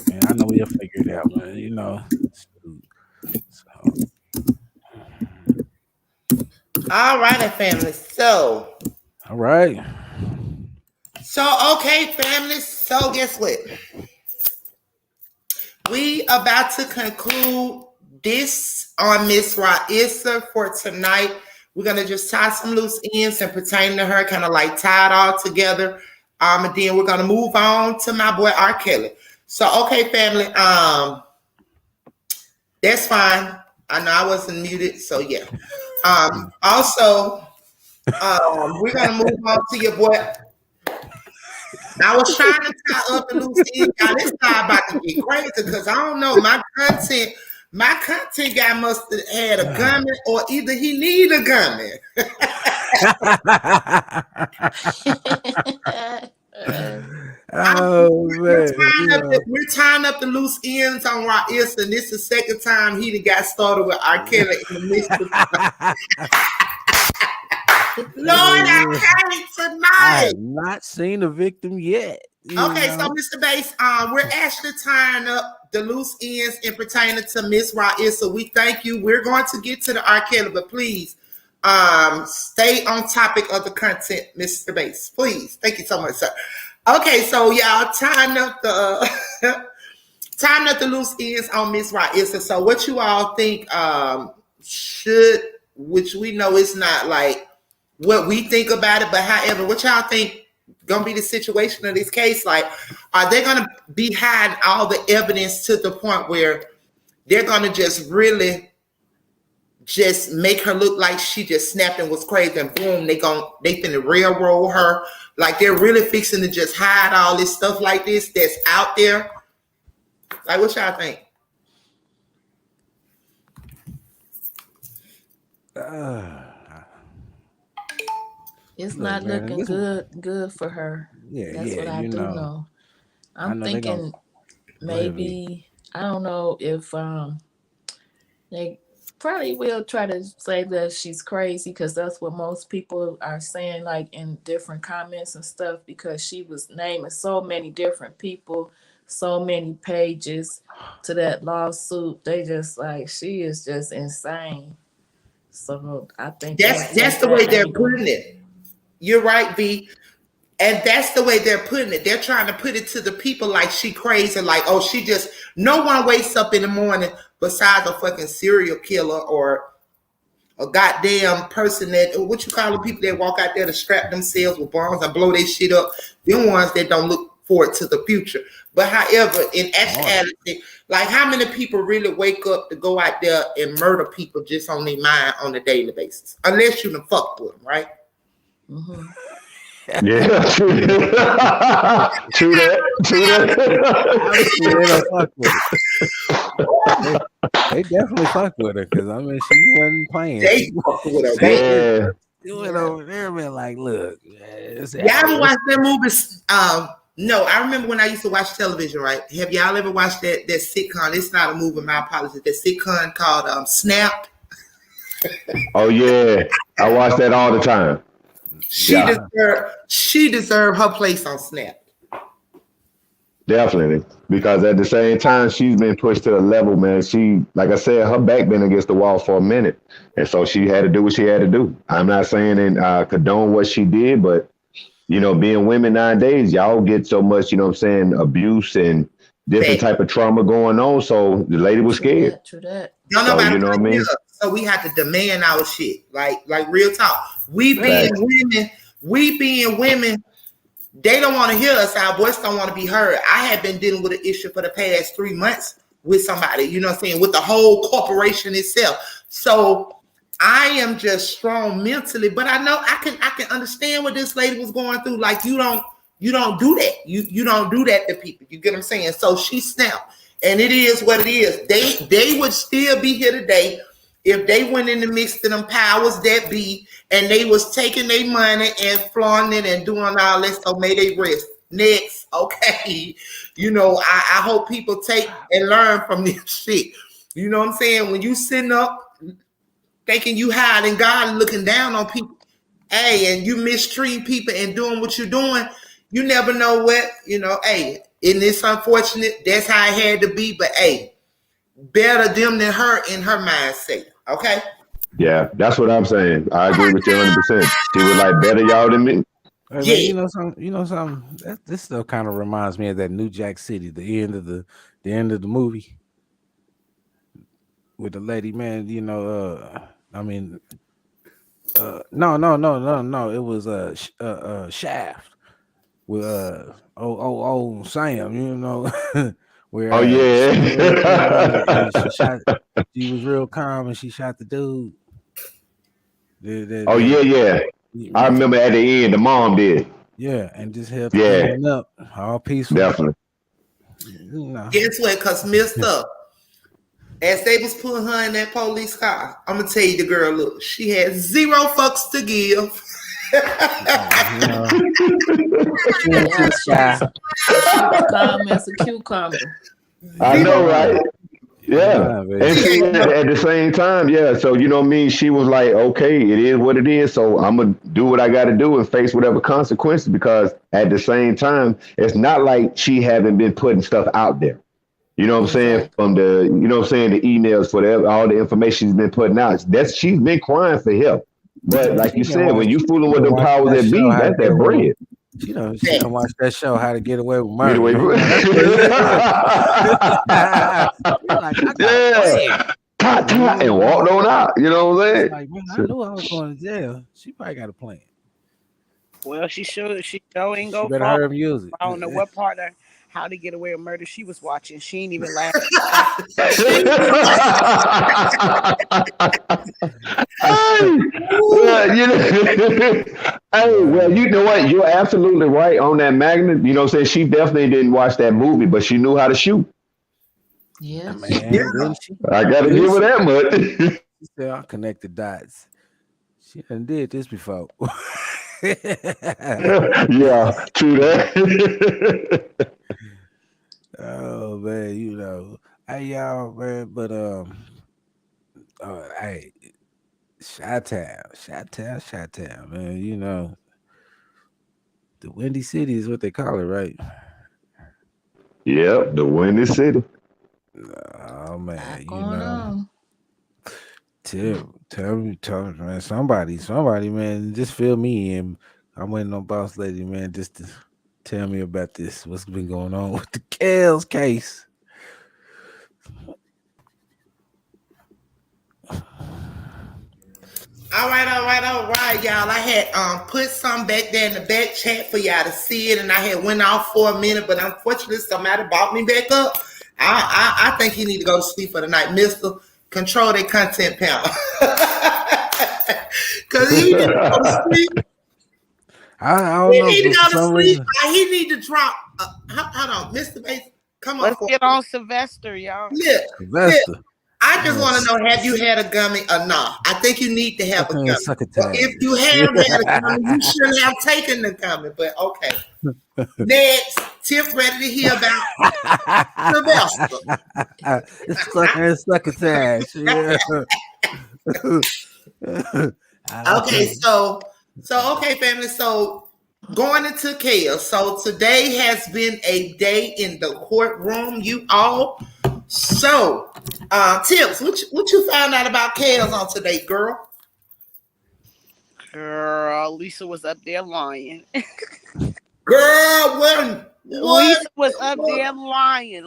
man, I know we'll figure it out, man. You know, so. All right, family. All right. Okay, family. So guess what? We about to conclude this on Miss Ra'Issa for tonight. We're gonna just tie some loose ends and pertain to her, kind of like tie it all together. And then we're gonna move on to my boy R.Kelly. So okay, family. That's fine. I know I wasn't muted, so yeah. Also, we're gonna move on to your boy. I was trying to tie up the loose ends. Y'all, this guy about to get crazy because I don't know. My content guy must have had a gunman, or either he need a gunman. We're tying up the loose ends on Ra'Issa, and this is the second time he got started with R.Kelly in the midst of Lord, I can't tonight. I have not seen a victim yet. Okay, so Mr. Bass, we're actually tying up the loose ends in pertaining to Miss Ra'Issa. We thank you. We're going to get to the R.Kelly, but please stay on topic of the content, Mr. Bass. Please. Thank you so much, sir. Okay, so y'all tying up the loose ends on Miss Ra'Issa. So what you all think which we know is not like what we think about it, but however, what y'all think gonna be the situation of this case? Like, are they gonna be hiding all the evidence to the point where they're gonna just really just make her look like she just snapped and was crazy, and boom, they finna railroad her? Like, they're really fixing to just hide all this stuff like this that's out there? Like, what y'all think? It's not looking good for her. Yeah, that's what I do know. I'm thinking maybe, I don't know if they probably will try to say that she's crazy, because that's what most people are saying, like in different comments and stuff, because she was naming so many different people, so many pages to that lawsuit. They just like, she is just insane. So I think that's the way they're putting it. You're right, V. And that's the way they're putting it. They're trying to put it to the people like she crazy, like, oh, she just, no one wakes up in the morning besides a fucking serial killer or a goddamn person that, what you call the people that walk out there to strap themselves with bombs and blow their shit up. Them ones that don't look forward to the future. But however, in actuality, like, how many people really wake up to go out there and murder people just on their mind on a daily basis? Unless you done fucked with them, right? Mm-hmm. Yeah, true. True that. True that. Obviously, they don't fuck with her. They definitely fuck with her because I mean she wasn't playing. They She fucking with her. They Yeah. went over there and been like, "Look, y'all ever watched that movie? No, I remember when I used to watch television, right? Have y'all ever watched that sitcom? It's not a movie, my apologies. That sitcom called Snapped. Oh yeah. I watch that all the time. Yeah. She deserved her place on Snapped. Definitely. Because at the same time, she's been pushed to the level, man. She, like I said, her back been against the wall for a minute. And so she had to do what she had to do. I'm not saying and condone what she did, but you know, being women nowadays, y'all get so much, you know what I'm saying, abuse and different type of trauma going on. So the lady was scared. True that. Don't So, nobody you know what I mean? So we have to demand our shit. Like real talk. We being women, they don't want to hear us. Our voice don't want to be heard. I have been dealing with an issue for the past 3 months with somebody, you know what I'm saying, with the whole corporation itself. So I am just strong mentally, but I know I can understand what this lady was going through. Like you don't do that. You don't do that to people. You get what I'm saying? So she snapped. And it is what it is. They would still be here today if they went in the midst of them powers that be and they was taking their money and flaunting it and doing all that. So may they rest. Next, okay. You know, I hope people take and learn from this shit. You know what I'm saying? When you sitting up thinking you hiding God and looking down on people, hey, and you mistreating people and doing what you're doing, you never know what, you know, hey, and it's unfortunate. That's how it had to be. But hey, better them than her in her mindset. Okay. Yeah, that's what I'm saying. I agree with you 100%. She was like, better y'all than me. Hey, Yeah. man, you know something. This stuff kind of reminds me of that New Jack City, the end of the movie with the lady, man. You know, I mean, no. It was Shaft with old Sam. You know, where Oh yeah. she was real calm and she shot the dude. Oh yeah. I remember at the end, the mom did. Yeah, and just helped Yeah. clean up, all peaceful. Definitely. You know. Guess what? Because Mr. As they was putting her in that police car, I'm gonna tell you the girl, look, she had 0 fucks to give. Calm as a cucumber. I know, right? Yeah. And she at the same time, yeah. So you know what I mean? She was like, okay, it is what it is. So I'm gonna do what I gotta do and face whatever consequences, because at the same time, it's not like she haven't been putting stuff out there. You know what I'm saying? From the, you know what I'm saying, the emails, whatever, all the information she's been putting out. She's been crying for help. But like you said, when you fooling with them powers that be, that's that bread. She don't watch that show, How to Get Away with Murder. Get away from yeah. And walked on out. You know what I'm saying? Like, man, I knew I was going to jail. She probably got a plan. Well, she should. She ain't go better far. her music. I don't know what part of How to Get Away with Murder she was watching. She ain't even laughing. Well, you know what? You're absolutely right on that, Magnet. You know what I'm saying? She definitely didn't watch that movie, but she knew how to shoot. Yeah, man. I gotta give her that much. She said, I'll connect the dots. She done did this before. Yeah, true that. Oh man, you know. Hey y'all, man, but hey, Chi-Town, man, you know. The Windy City is what they call it, right? Yep, the Windy City. Oh man, you going know. on. Tell me, man. Somebody, man, just fill me in. I'm waiting on Boss Lady, man, just to tell me about this. What's been going on with the Kells case? All right, y'all. I had put some back there in the back chat for y'all to see it, and I had went off for a minute, but unfortunately somebody brought me back up. I think you need to go to sleep for the night, Mister. Control that content panel. Because you need to go to sleep. I don't He know, need to but for go to some sleep. reason, He need to drop. Hold on, Mr. Bass, come on Let's for get on Sylvester, y'all. Look, look. Sylvester. I just want to Yes. know: have you had a gummy or not? I think you need to have a Sucker and gummy. But if succotash. you have had a gummy, you shouldn't have taken the gummy. But okay. Next, Tiff ready to hear about Sylvester. Sucker and succotash. Yeah. Okay, so okay, family. So going into chaos. So today has been a day in the courtroom, you all. So, Tips, what you found out about chaos on today, girl? Girl, Lisa was up there lying. Girl, what? Lisa was up there lying.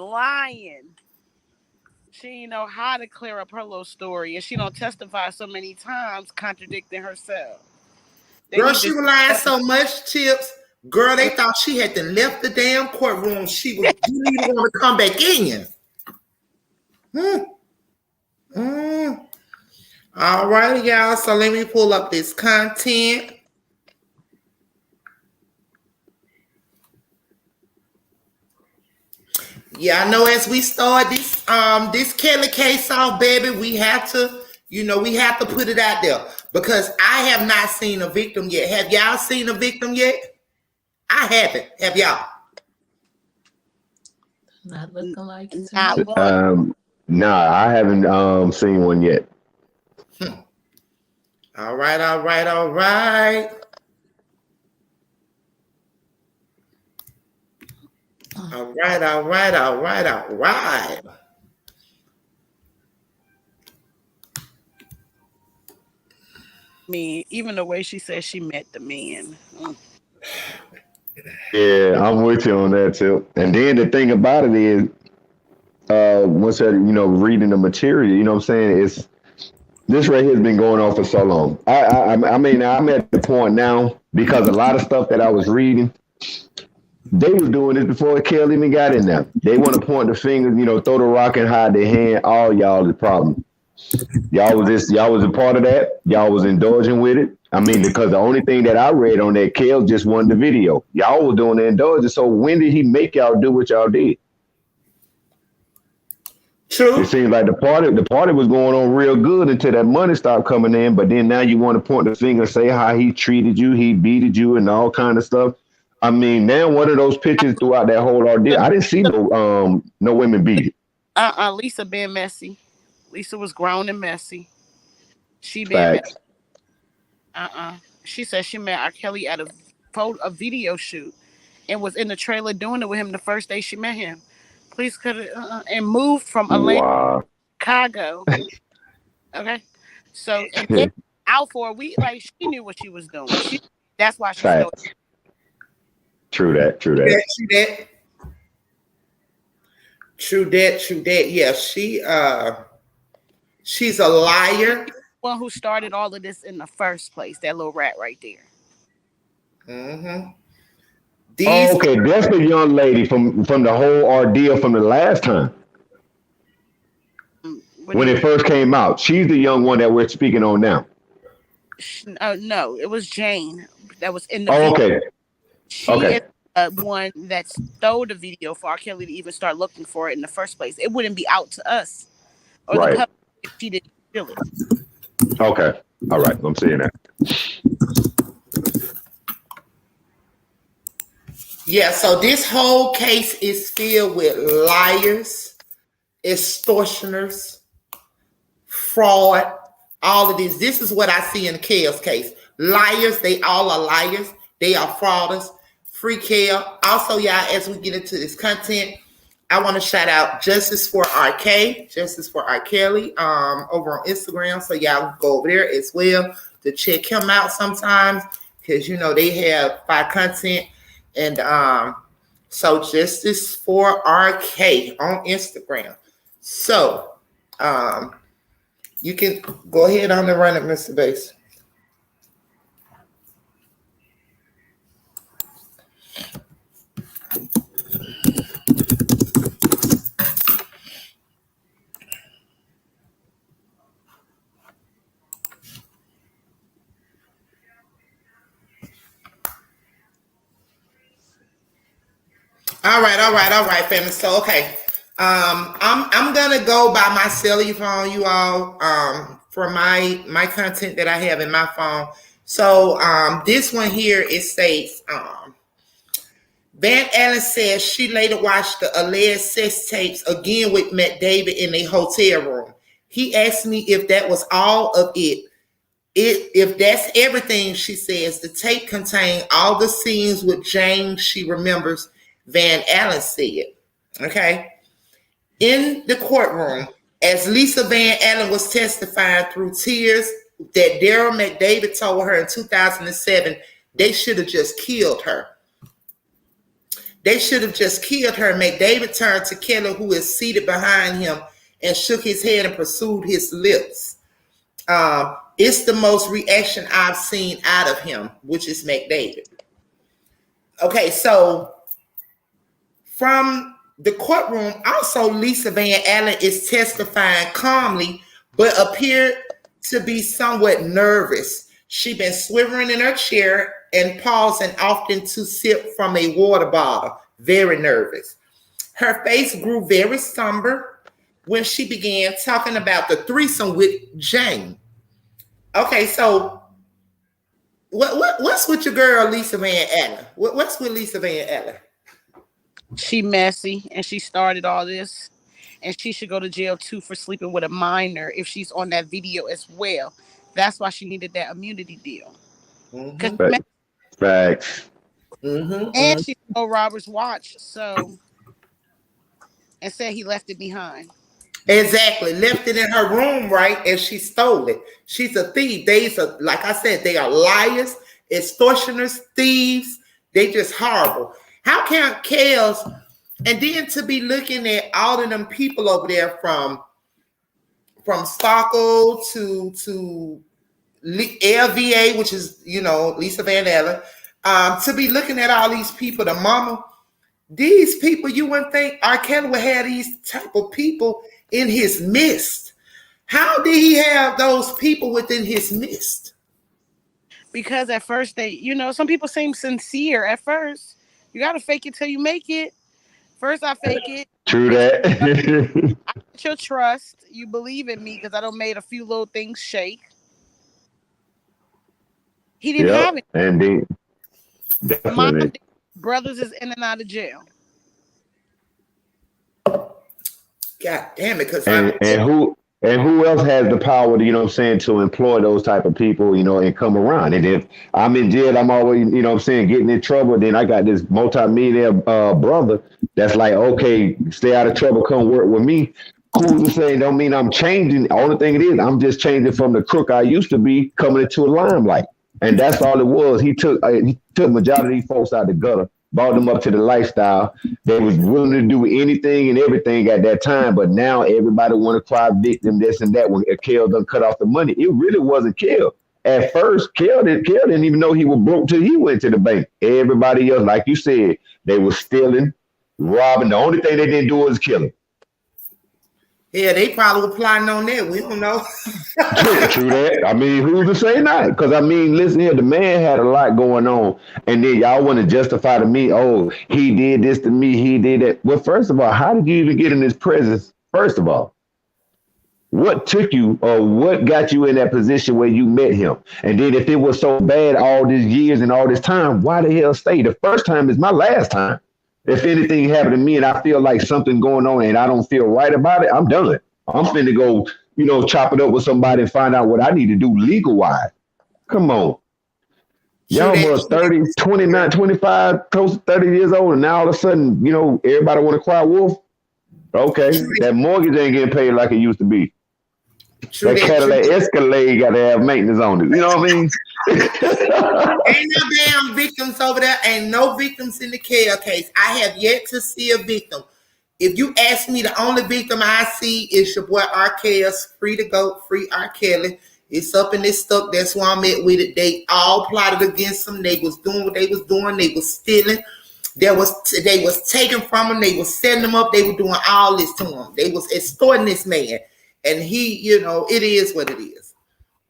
She didn't know how to clear up her little story, and she don't testify so many times, contradicting herself. They Girl, need she to. was lying so much, Tips. Girl, they thought she had to left the damn courtroom. She was didn't even want to come back in. Hmm. Hmm. All right, y'all. So let me pull up this content. Yeah, I know as we start this Kelly case off, baby, we have to, we have to put it out there because I have not seen a victim yet. Have y'all seen a victim yet? I haven't. Have y'all? Not looking like it to Not me. one. Nah, I haven't seen one yet. All right, all right, all right. All right, all right, all right, all right. I mean, even the way she said she met the man. Yeah, I'm with you on that too. And then the thing about it is, once I, reading the material, you know what I'm saying? It's this right here has been going on for so long. I mean, I'm at the point now because a lot of stuff that I was reading, they was doing this before Kelly even got in there. They want to point the fingers, throw the rock and hide their hand. All y'all the problem. Y'all was a part of that. Y'all was indulging with it. I mean, because the only thing that I read on that Kel just won the video. Y'all was doing the indulging. So when did he make y'all do what y'all did? It True. seems like the party was going on real good until that money stopped coming in. But then now you want to point the finger, say how he treated you, he beated you, and all kind of stuff. I mean, now one of those pictures throughout that whole ordeal, I didn't see no women beat it. Lisa being messy. Lisa was grown and messy. She being messy. Facts. She said she met R.Kelly at a video shoot and was in the trailer doing it with him the first day she met him. Please cut it and moved from Atlanta, Wow. Chicago. Okay, so and then out for a week, like she knew what she was doing. That's why she stole. Facts. True that. True True that. that, true that. True that, true that. Yeah, she's a liar. One who started all of this in the first place. That little rat right there. Mm-hmm. Oh, These okay, that's the young lady from the whole ordeal from the last time What do when you it mean? first came out. She's the young one that we're speaking on now. No, it was Jane that was in the Oh, video. okay, She is okay, one that stole the video for R. Kelly to even start looking for it in the first place. It wouldn't be out to us or the right, public if she didn't steal it. okay, all right. I'm seeing that. Yeah, so this whole case is filled with liars, extortioners, fraud, all of this. This is what I see in the chaos case. Liars, they all are liars. They are frauders. Free care. Also, y'all, as we get into this content, I want to shout out Justice for R.K., Justice for R.Kelly, over on Instagram. So y'all go over there as well to check him out sometimes because they have fire content. And so Justice for R.K. on Instagram. So you can go ahead on and run it, Mr. Bass. All right, family. So okay. I'm gonna go by my cellular phone, you all, for my content that I have in my phone. So this one here, it states Van Allen says she later watched the alleged sex tapes again with Matt David in a hotel room. He asked me if that was all of it. If that's everything, she says, the tape contained all the scenes with James she remembers, Van Allen said. Okay. In the courtroom, as Lisa Van Allen was testifying through tears that Daryl McDavid told her in 2007 they should have just killed her. They should have just killed her. McDavid turned to Kelly, who is seated behind him, and shook his head and pursued his lips. It's the most reaction I've seen out of him, which is McDavid. Okay, so from the courtroom, also Lisa Van Allen is testifying calmly, but appeared to be somewhat nervous. She'd been swivering in her chair and pausing often to sip from a water bottle, very nervous. Her face grew very somber when she began talking about the threesome with Jane. Okay, so what's with your girl Lisa Van Allen? What's with Lisa Van Allen? She messy and she started all this, and she should go to jail too for sleeping with a minor if she's on that video as well. That's why she needed that immunity deal. Mm-hmm. Facts. Mm-hmm. And she stole Robert's watch, so, and said he left it behind. Exactly. Left it in her room, right? And she stole it. She's a thief. Like I said, they are liars, extortioners, thieves. They just horrible. How can Kels, and then to be looking at all of them people over there from Stocko to LVA, which is, Lisa Van Allen, to be looking at all these people, the mama, these people, you wouldn't think R.Kelly would have these type of people in his midst. How did he have those people within his midst? Because at first some people seem sincere at first. You got to fake it till you make it. First I fake it. True that. I get your trust. You believe in me because I done made a few little things shake. He didn't have it. Indeed. My brothers is in and out of jail. God damn it! Because and who else has the power to, to employ those type of people, and come around? And if I'm in jail, I'm always, getting in trouble. Then I got this multi-millionaire brother that's like, okay, stay out of trouble, come work with me. Who's to say? Don't mean I'm changing. The only thing it is, I'm just changing from the crook I used to be, coming into a limelight. And that's all it was. He took majority of these folks out of the gutter, brought them up to the lifestyle. They was willing to do anything and everything at that time, but now everybody want to cry victim, this and that. When Kel done cut off the money, it really wasn't Kel. At first, Kel didn't even know he was broke till he went to the bank. Everybody else, like you said, they were stealing, robbing. The only thing they didn't do was killing. Yeah, they probably were plotting on that. We don't know. True that. I mean, who's to say not? Because, listen here, the man had a lot going on. And then y'all want to justify to me, oh, he did this to me, he did that. Well, first of all, how did you even get in his presence? First of all, what took you or what got you in that position where you met him? And then if it was so bad all these years and all this time, why the hell stay? The first time is my last time. If anything happened to me and I feel like something going on and I don't feel right about it, I'm done. I'm finna go, chop it up with somebody and find out what I need to do legal-wise. Come on. Y'all was 30, 29, 25, close to 30 years old, and now all of a sudden, everybody want to cry wolf? Okay, that mortgage ain't getting paid like it used to be. That Cadillac Escalade got to have maintenance on it. You know what I mean? Ain't no damn victims over there. Ain't no victims in the Kel case. I have yet to see a victim. If you ask me, the only victim I see is your boy R.Kelly. Free to go, free R.Kelly. It's up and it's stuck. That's why I'm at with it. They all plotted against him. They was doing what they was doing. They was stealing. They was taking from him. They was setting him up. They were doing all this to him. They was extorting this man. And he, it is what it is.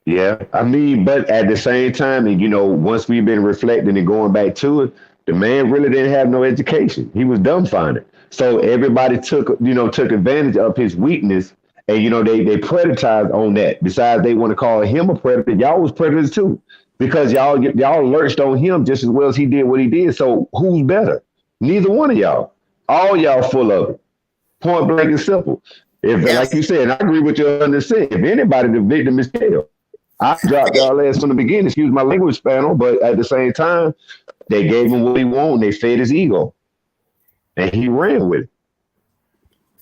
Yeah, but at the same time, and once we've been reflecting and going back to it, The man really didn't have no education. He was dumbfounded. So everybody took advantage of his weakness, and they predatized on that. Besides, they want to call him a predator. Y'all was predators too, because y'all lurched on him just as well as he did what he did. So who's better? Neither one of y'all. All y'all full of it. Point blank and simple. If, like you said, and I agree with you 100%. If anybody, the victim is Tail. I dropped y'all ass from the beginning. Excuse my language, panel, but at the same time, they gave him what he wanted. They fed his ego, and he ran with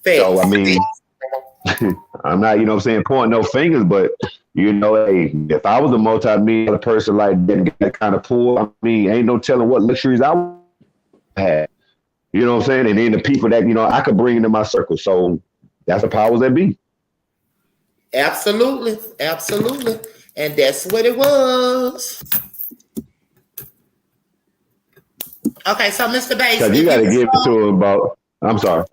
it. So I mean, I'm not, pointing no fingers, but hey, if I was a multi-million person like that kind of poor, I mean, ain't no telling what luxuries I would have. You know what I'm saying? And then the people that I could bring into my circle. So that's the powers that be. Absolutely, and that's what it was. Okay, so Mr. Bass, because you got to give it to him about. I'm sorry.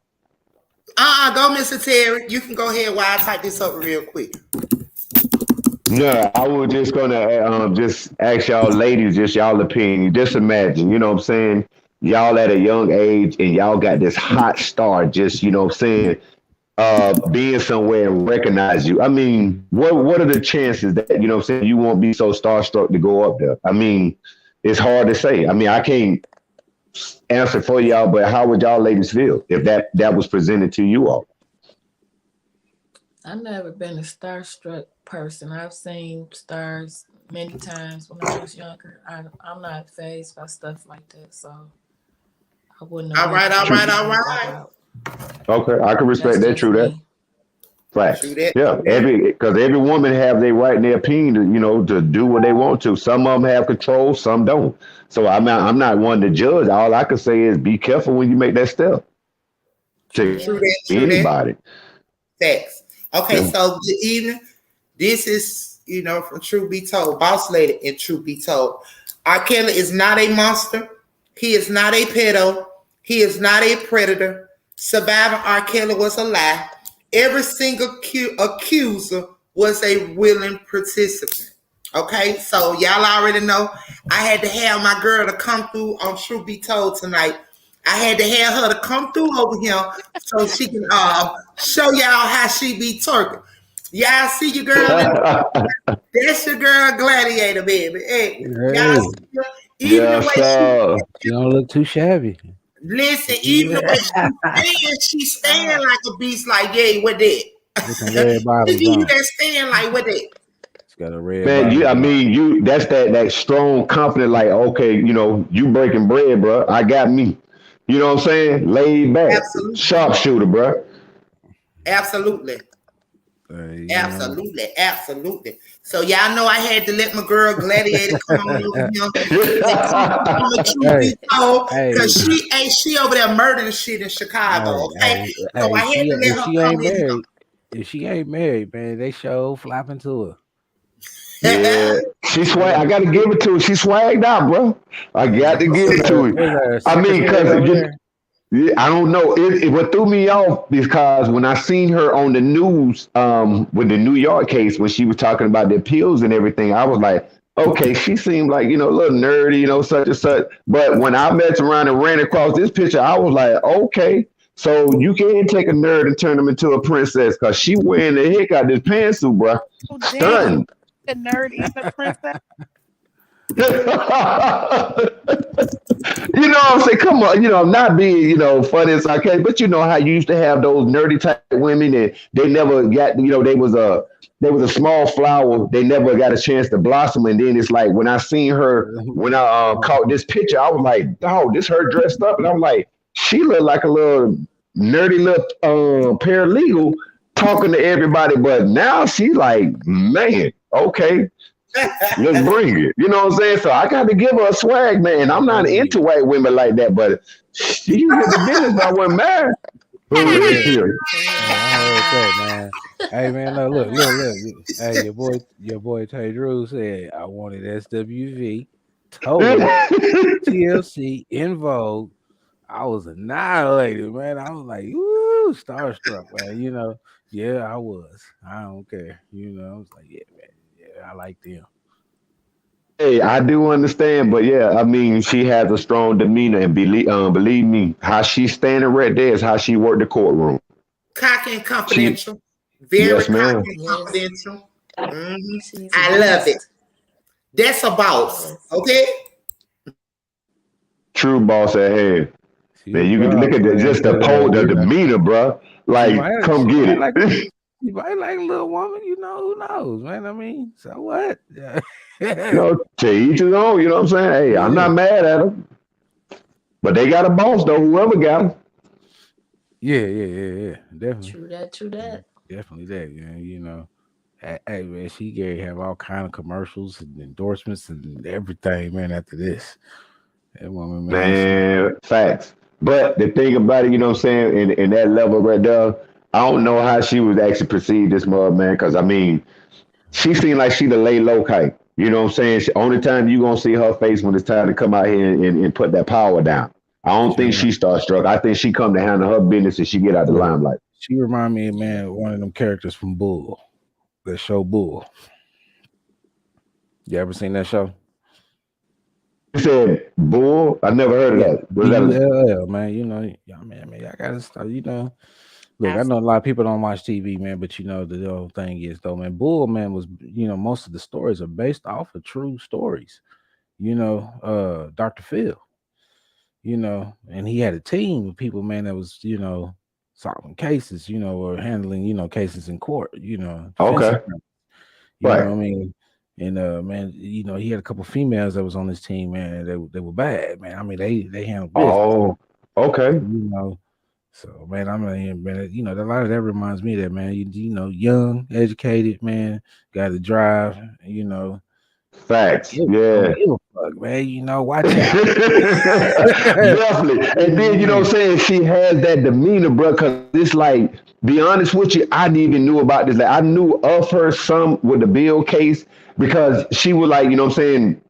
Go, Mr. Terry. You can go ahead while I type this up real quick. No, I was just gonna just ask y'all ladies, just y'all opinion. Just imagine, you know what I'm saying? Y'all at a young age and y'all got this hot star, just being somewhere and recognize you. I mean, what are the chances that you won't be so starstruck to go up there? I mean, it's hard to say. I mean, I can't answer for y'all, but how would y'all ladies feel if that was presented to you all? I've never been a starstruck person. I've seen stars many times when I was younger. I'm not fazed by stuff like that, so I wouldn't have. All right. Okay, I can respect that. True that. Facts. Yeah, because every woman have their right and their opinion to do what they want to. Some of them have control, some don't. So I'm not one to judge. All I can say is be careful when you make that step to anybody. Facts. Okay, so good evening. This is from Truth Be Told, Boss Lady in Truth Be Told. R.Kelly is not a monster. He is not a pedo. He is not a predator. Surviving R.Kelly was a lie. Every single accuser was a willing participant. Okay, so y'all already know I had to have my girl to come through on Truth Be Told tonight. I had to have her to come through over here so she can show y'all how she be twerking. Y'all see your girl? That's your girl Gladiator, baby. Hey, y'all see her? Even the way she don't look too shabby. Listen, even the way she stand like a beast, like, yeah, with that. Red bottoms you that stand like with that. It's got a red man, that's that strong confidence, like, okay, you breaking bread, bro. I got me. You know what I'm saying? Laid back. Absolutely. Sharpshooter, bro. Absolutely. Absolutely. So y'all know I had to let my girl Gladiator come on over here because she over there murdering shit in Chicago. Okay, so I had to let her come in. If she ain't married, man, they show flopping to her. Yeah, she swag. I got to give it to her. She swagged out, bro. I got to give it to her. I mean, because I don't know. What threw me off because when I seen her on the news with the New York case, when she was talking about the appeals and everything, I was like, okay, she seemed like, a little nerdy, such and such. But when I met around and ran across this picture, I was like, okay, so you can take a nerd and turn him into a princess because she wearing the heck out this pantsuit, bro. Stunning. A nerd is a princess. I'm saying? Come on, I'm not being, funny as I can, but how you used to have those nerdy type women and they never got, they was a small flower. They never got a chance to blossom. And then it's like, when I seen her, when I caught this picture, I was like, dog, this her dressed up. And I'm like, she looked like a little nerdy little paralegal talking to everybody. But now she's like, man, okay. Let's bring it. You know what I'm saying? So I got to give her a swag, man. I'm not into white women like that, but she can get the business if I wasn't married. I heard that, man. Hey, man, look. Hey, your boy Tay Drew said I wanted SWV, Total, TLC, In Vogue. I was annihilated, man. I was like, woo, starstruck, man. Yeah, I was. I don't care. I was like, yeah, man. Yeah, I like them. Hey, I do understand, but yeah, I mean, she has a strong demeanor, and believe me, how she's standing right there is how she worked the courtroom. Cocky and She, confidential. Very yes, cocky ma'am, and Yes, confidential. Mhm. she's a I love it. beast. That's a boss. Yes. Okay? true boss at hand. She a Man, you can boss, look at man. just the But the you know, demeanor, bro. she Like, might, come she get might like, it. she might like a little woman. You know, who knows, man? I mean, so what? Yeah, You yeah, know, to each his own. You know what I'm saying? Hey, I'm not mad at her, but they got a boss though. Whoever got him. yeah. Definitely, True that, true that. definitely that. Yeah, you know. Hey man, she gave have all kind of commercials and endorsements and everything, man. After this, that woman, man, Man, facts. But the thing about it, you know what I'm saying, in that level right there, I don't know how she was actually perceived this mother, man, because I mean, she seemed like she the lay low kite. You know what I'm saying? Only time you gonna see her face when it's time to come out here and put that power down. I don't she think remind, she starstruck. I think she come to handle her business and she get out the look, limelight. she remind me, Yeah. man, of one of them characters from Bull, the show Bull. You ever seen that show? You said bull? I never heard of Yeah, that. Was that a Bull, man. You know, yeah, man, I gotta start. You know, look, I I've know a lot of people don't watch TV, man, but you know the whole thing is though, man. Bull, man, was most of the stories are based off of true stories. Dr. Phil. And he had a team of people, man, that was, solving cases, or handling, cases in court, defense okay? attorney, you know Right. what I mean? And man, he had a couple females that was on his team, man. They were bad, man. I mean, they handled business, Oh, okay. you know. So man, I mean, man, a lot of that reminds me of that, man. Young, educated, man, got to drive, Facts. don't Yeah. give a fuck, man. Watch out. Definitely. And then, you know what I'm saying? She has that demeanor, bro, because it's like, be honest with you, I didn't even knew about this. Like, I knew of her some with the Bill case because she was like, you know what I'm saying,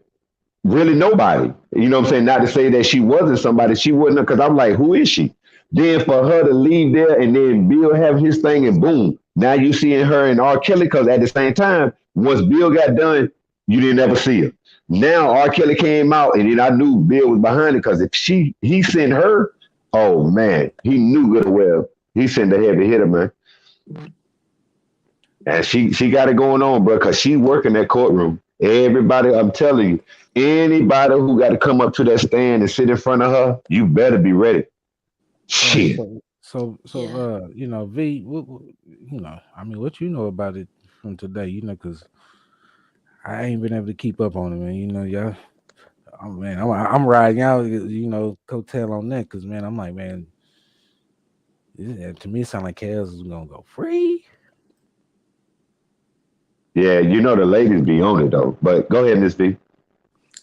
really nobody. You know what I'm saying? Not to say that she wasn't somebody, she wouldn't, because I'm like, who is she? Then for her to leave there and then Bill have his thing and boom, now you seeing her and R. Kelly, because at the same time, once Bill got done, you didn't ever see her. Now R. Kelly came out and then I knew Bill was behind it because if he sent her, oh man, he knew good and well. He sent the heavy hitter, man. And she got it going on, bro, because she working that courtroom. Everybody, I'm telling you, anybody who got to come up to that stand and sit in front of her, you better be ready. Right. Shit. So, Yeah. V, I mean, what you know about it from today, because I ain't been able to keep up on it, man. Y'all, man, I'm riding y'all, coattail on that, because man, I'm like, man, to me, it sound like Kels is gonna go free. Yeah, the ladies be on it though. But go ahead, Miss D.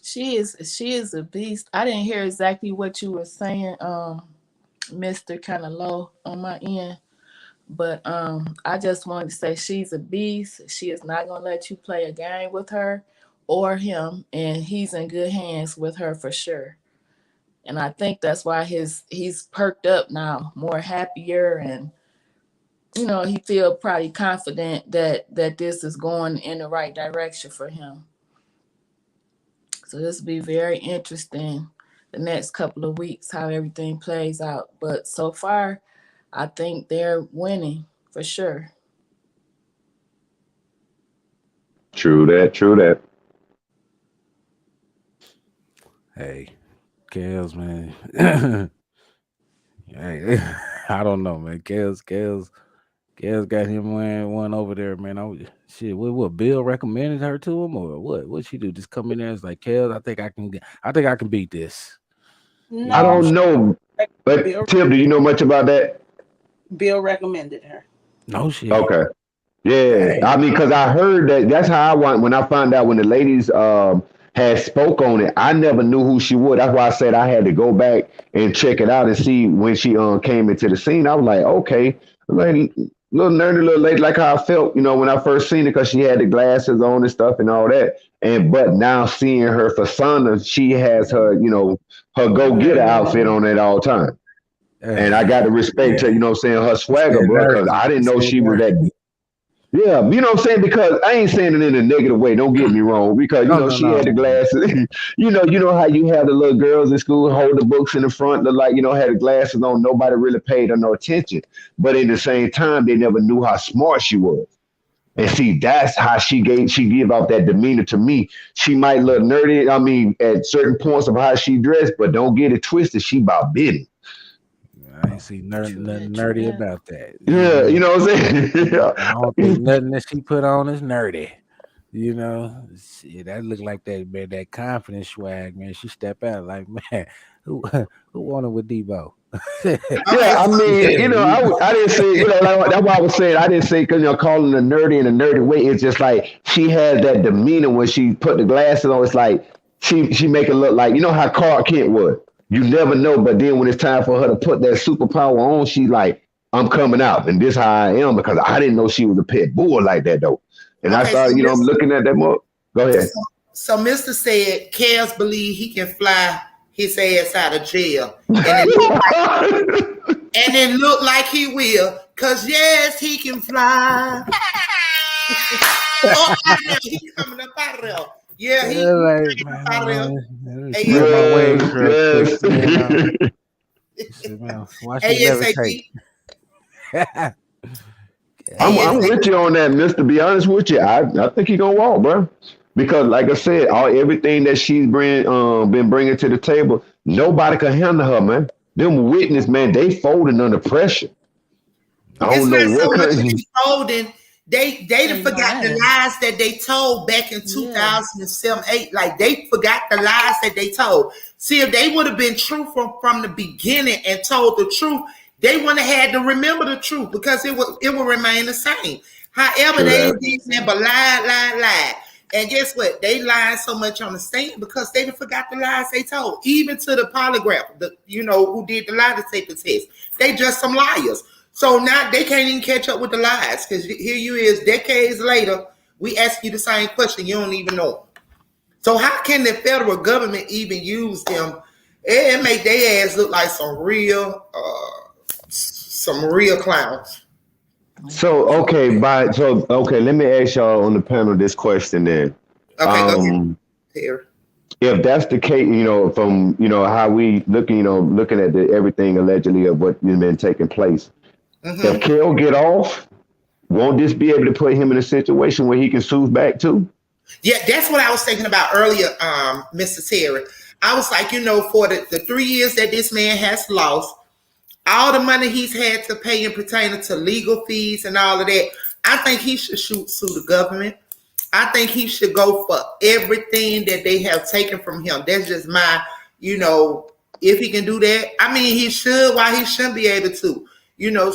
She is a beast. I didn't hear exactly what you were saying, Mr. Kind of low on my end. But I just wanted to say she's a beast. She is not gonna let you play a game with her or him, and he's in good hands with her for sure. And I think that's why he's perked up now, more happier, and he feel probably confident that this is going in the right direction for him. So this will be very interesting the next couple of weeks how everything plays out. But so far, I think they're winning for sure. True that, true that. Hey, Kels, man. Hey, I don't know, man. Kels got him one over there, man. Shit. What Bill recommended her to him, or what? What she do? Just come in there and it's like, Kels, I think I can beat this. You I know, No, don't know, but Bill Tim, do you know much about that? Bill recommended her. no shit. Okay. Yeah, I Dang. mean, because I heard that. That's how I want. When I found out when the ladies had spoke on it, I never knew who she was. That's why I said I had to go back and check it out and see when she came into the scene. I was like, okay, like little nerdy little lady, like how I felt, when I first seen it, because she had the glasses on and stuff and all that. And but now seeing her persona, she has her, her go getter outfit on at all time. And I got Hey, to respect her, yeah. saying her You swagger, said bro, because nerdy. I You didn't know said she was that. nerdy. Yeah, you know what I'm saying? Because I ain't saying it in a negative way. Don't get me wrong. Because No, no, she had the no. glasses. You know how you have the little girls in school hold the books in the front, look like had the glasses on. Nobody really paid her no attention. But in the same time, they never knew how smart she was. And see, that's how she give off that demeanor to me. She might look nerdy. I mean, at certain points of how she dressed, but don't get it twisted. She about business. I ain't see True nothing that, true nerdy that. about that. Yeah, you know what I'm saying? I don't think nothing that she put on is nerdy. Shit, that look like that, man. That confidence swag, man. She step out like, man, who wanted with Debo? Okay, Yeah, I so mean, I didn't say, like, that's why I was saying I didn't say because calling her nerdy in a nerdy way. It's just like she has that demeanor when she put the glasses on. It's like she make it look like how Clark Kent was. You never know, but then when it's time for her to put that superpower on, she like, I'm coming out, and this how I am because I didn't know she was a pit bull like that though. And I okay, so started, I'm looking at that more. Go ahead. so Mr. said Kels believe he can fly his ass out of jail. And it look like he will. Cause yes, he can fly. Oh, I know he coming up out of there. Yeah, he Like, coming man, up out of there. let me Hey, spread my wings real quick. Yes, Watch me levitate. ASAP. I'm ASAP. with you on that, Mister. To be honest with you, I think he gonna walk, bro. Because like I said, everything that she's been bringing to the table, nobody can handle her, man. Them witness, man, they folding under pressure. I It's don't know not so what much kind. they holding. They done They forgot the lying. lies that they told back in Yeah. 2007, 8. Like they forgot the lies that they told. See, if they would have been true from the beginning and told the truth, they wouldn't have had to remember the truth because it would remain the same. However, True they that. did that, but lied. And guess what? They lied so much on the stand because they forgot the lies they told, even to the polygraph, who did the lie detector test. They just some liars. So now they can't even catch up with the lies because here you is decades later. We ask you the same question, you don't even know. So how can the federal government even use them? It make their ass look like some real clowns. So okay, let me ask y'all on the panel this question then. Okay, go ahead, Um, Terry. if that's the case, from how we looking, looking at everything allegedly of what has been taking place. If Mm-hmm. Kel get off, won't this be able to put him in a situation where he can sue back too? Yeah, that's what I was thinking about earlier, Mr. Terry. I was like, for the 3 years that this man has lost, all the money he's had to pay in pertaining to legal fees and all of that, I think he should sue the government. I think he should go for everything that they have taken from him. That's just my, if he can do that. I mean, he should. Why he shouldn't be able to?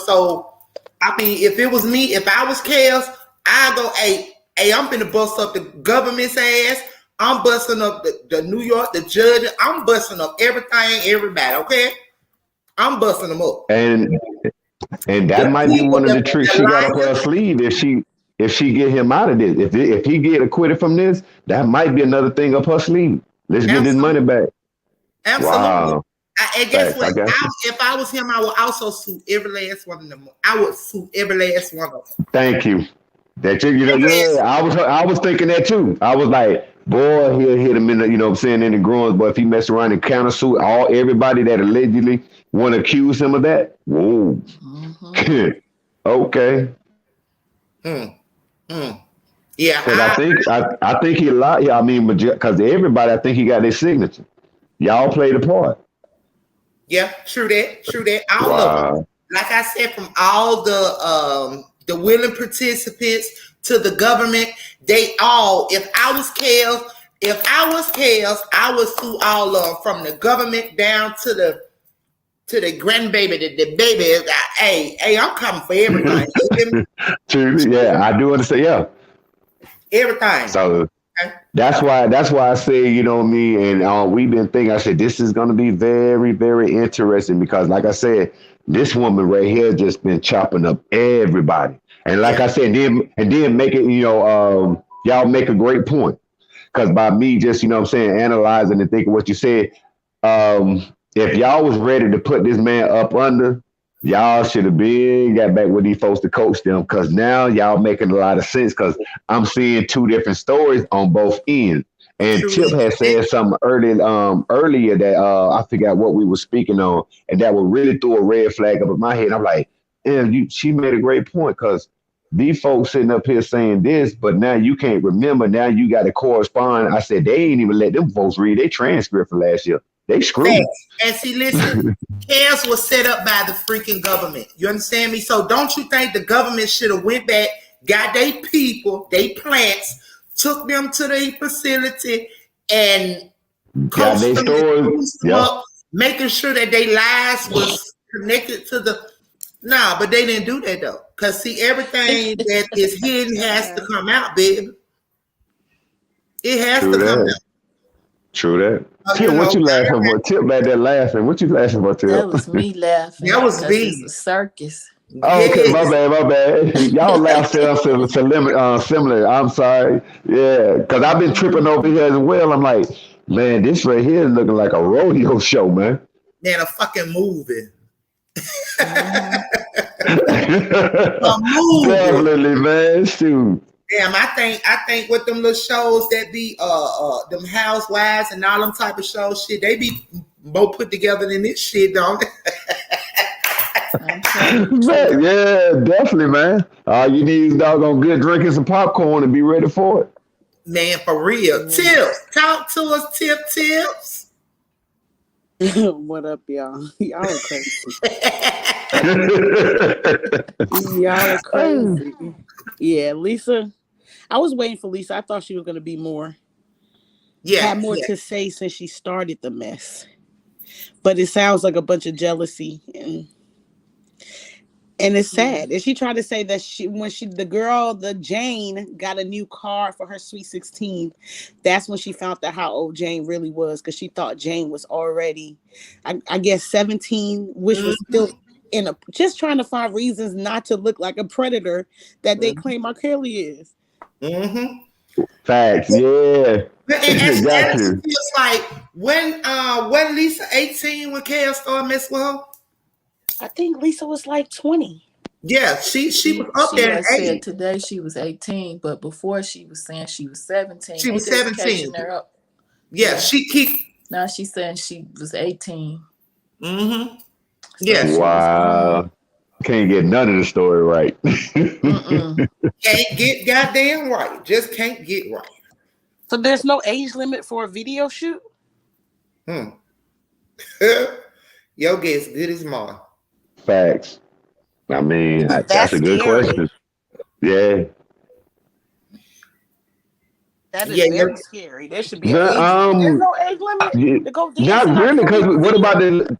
So I mean, if it was me, if I was Chaos, I go, hey, I'm finna bust up the government's ass. I'm busting up the New York, the judge. I'm busting up everything, everybody. Okay, I'm busting them up. And The that might be people, one of the tricks the she got up her liars. sleeve if she get him out of this. If he get acquitted from this, that might be another thing up her sleeve. Let's get this money Absolutely. back. Absolutely. Wow. And guess Facts. I what? got you. If I was him, I would also sue every last one of them. I would sue every last one of them. Thank you. That Every last yeah. I was thinking that too. I was like, boy, he'll hit him in the, what I'm saying, in the groins. But if he mess around and counter sue everybody that allegedly want to accuse him of that, whoa. Mm-hmm. Okay. one. Mm. Yeah, Because I think he lied. Yeah, I mean, because everybody, I think he got their signature. Y'all played a part. yeah, true that. All of them. Wow. Like I said, from all the willing participants to the government, they all. If I was Chaos, I would sue all of them, from the government down to the grandbaby. The baby is, hey, I'm coming for everything. True. Yeah, I do understand. Yeah. Everything. So Okay? that's why I say, me, and we've been thinking. I said this is going to be very, very interesting because, like I said, this woman right here just been chopping up everybody. And like Yeah. I said, then make it, y'all make a great point. Because by me just, what I'm saying, analyzing and thinking what you said, if y'all was ready to put this man up under, y'all should have been got back with these folks to coach them because now y'all making a lot of sense because I'm seeing two different stories on both ends. And True Tip had that. said something earlier that I forgot what we were speaking on, and that would really throw a red flag up in my head. I'm like, yeah, she made a great point because these folks sitting up here saying this, but now you can't remember. Now you got to correspond. I said they ain't even let them folks read their transcript for last year. They screwed. Facts. And see, listen, CARES was set up by the freaking government. You understand me? So don't you think the government should have went back, got their people, they plants, took them to the facility and Got coached their them and stories. boost them Yep. up, making sure that their lives was connected to the. Nah, but they didn't do that though. Cause see, everything that is hidden has to come out, baby. It has True to come that. out. True that. You Tip, what know, you laughing for? Tip back there laughing. What you laughing for, Tip? That was me laughing that was because it's a big. circus. Oh, okay, Yes. my bad. Y'all laugh similar. I'm sorry. Yeah, because I've been tripping over here as well. I'm like, man, this right here is looking like a rodeo show, man. Man, a fucking movie. Mhm. A movie. Definitely, man. Shoot. Damn, I think with them little shows that be them housewives and all them type of shows, shit, they be more put together than this shit, don't they? I'm telling you the truth. Man, yeah, definitely, man. All you need is doggone good drinking some popcorn and be ready for it. Man, for real. Yes. Tips. Talk to us, tips. What up, y'all? Y'all are crazy. Y'all are crazy. Yeah, Lisa. I was waiting for Lisa. I thought she was gonna be more, Yeah, had more yeah. to say since she started the mess. But it sounds like a bunch of jealousy and it's sad. And she tried to say that the Jane got a new car for her sweet 16. That's when she found out how old Jane really was because she thought Jane was already, I guess, 17, which was Mm-hmm. still just trying to find reasons not to look like a predator that they claim R.Kelly is. Mm-hmm. Facts, yeah. Got And she you. feels like when Lisa 18 when Kale started messing with her. I think Lisa was like 20. Yeah, she was up She there in had said age. today she was 18, but before she was saying she was 17. She They was just 17. catching her up. Yeah, Yeah. she keep. Now she's saying she was 18. Mm-hmm. So Yeah, she was grown. Wow. Can't get none of the story right. Mm-mm. can't get goddamn right. Just can't get right. So there's no age limit for a video shoot? Hmm. Your guess good as mine. Facts. I mean, that's That's a good scary. question. Yeah. That is Yeah, very scary. There should be an The, age limit. There's no age limit yeah, to go not dancing on really, because camera what video. about the?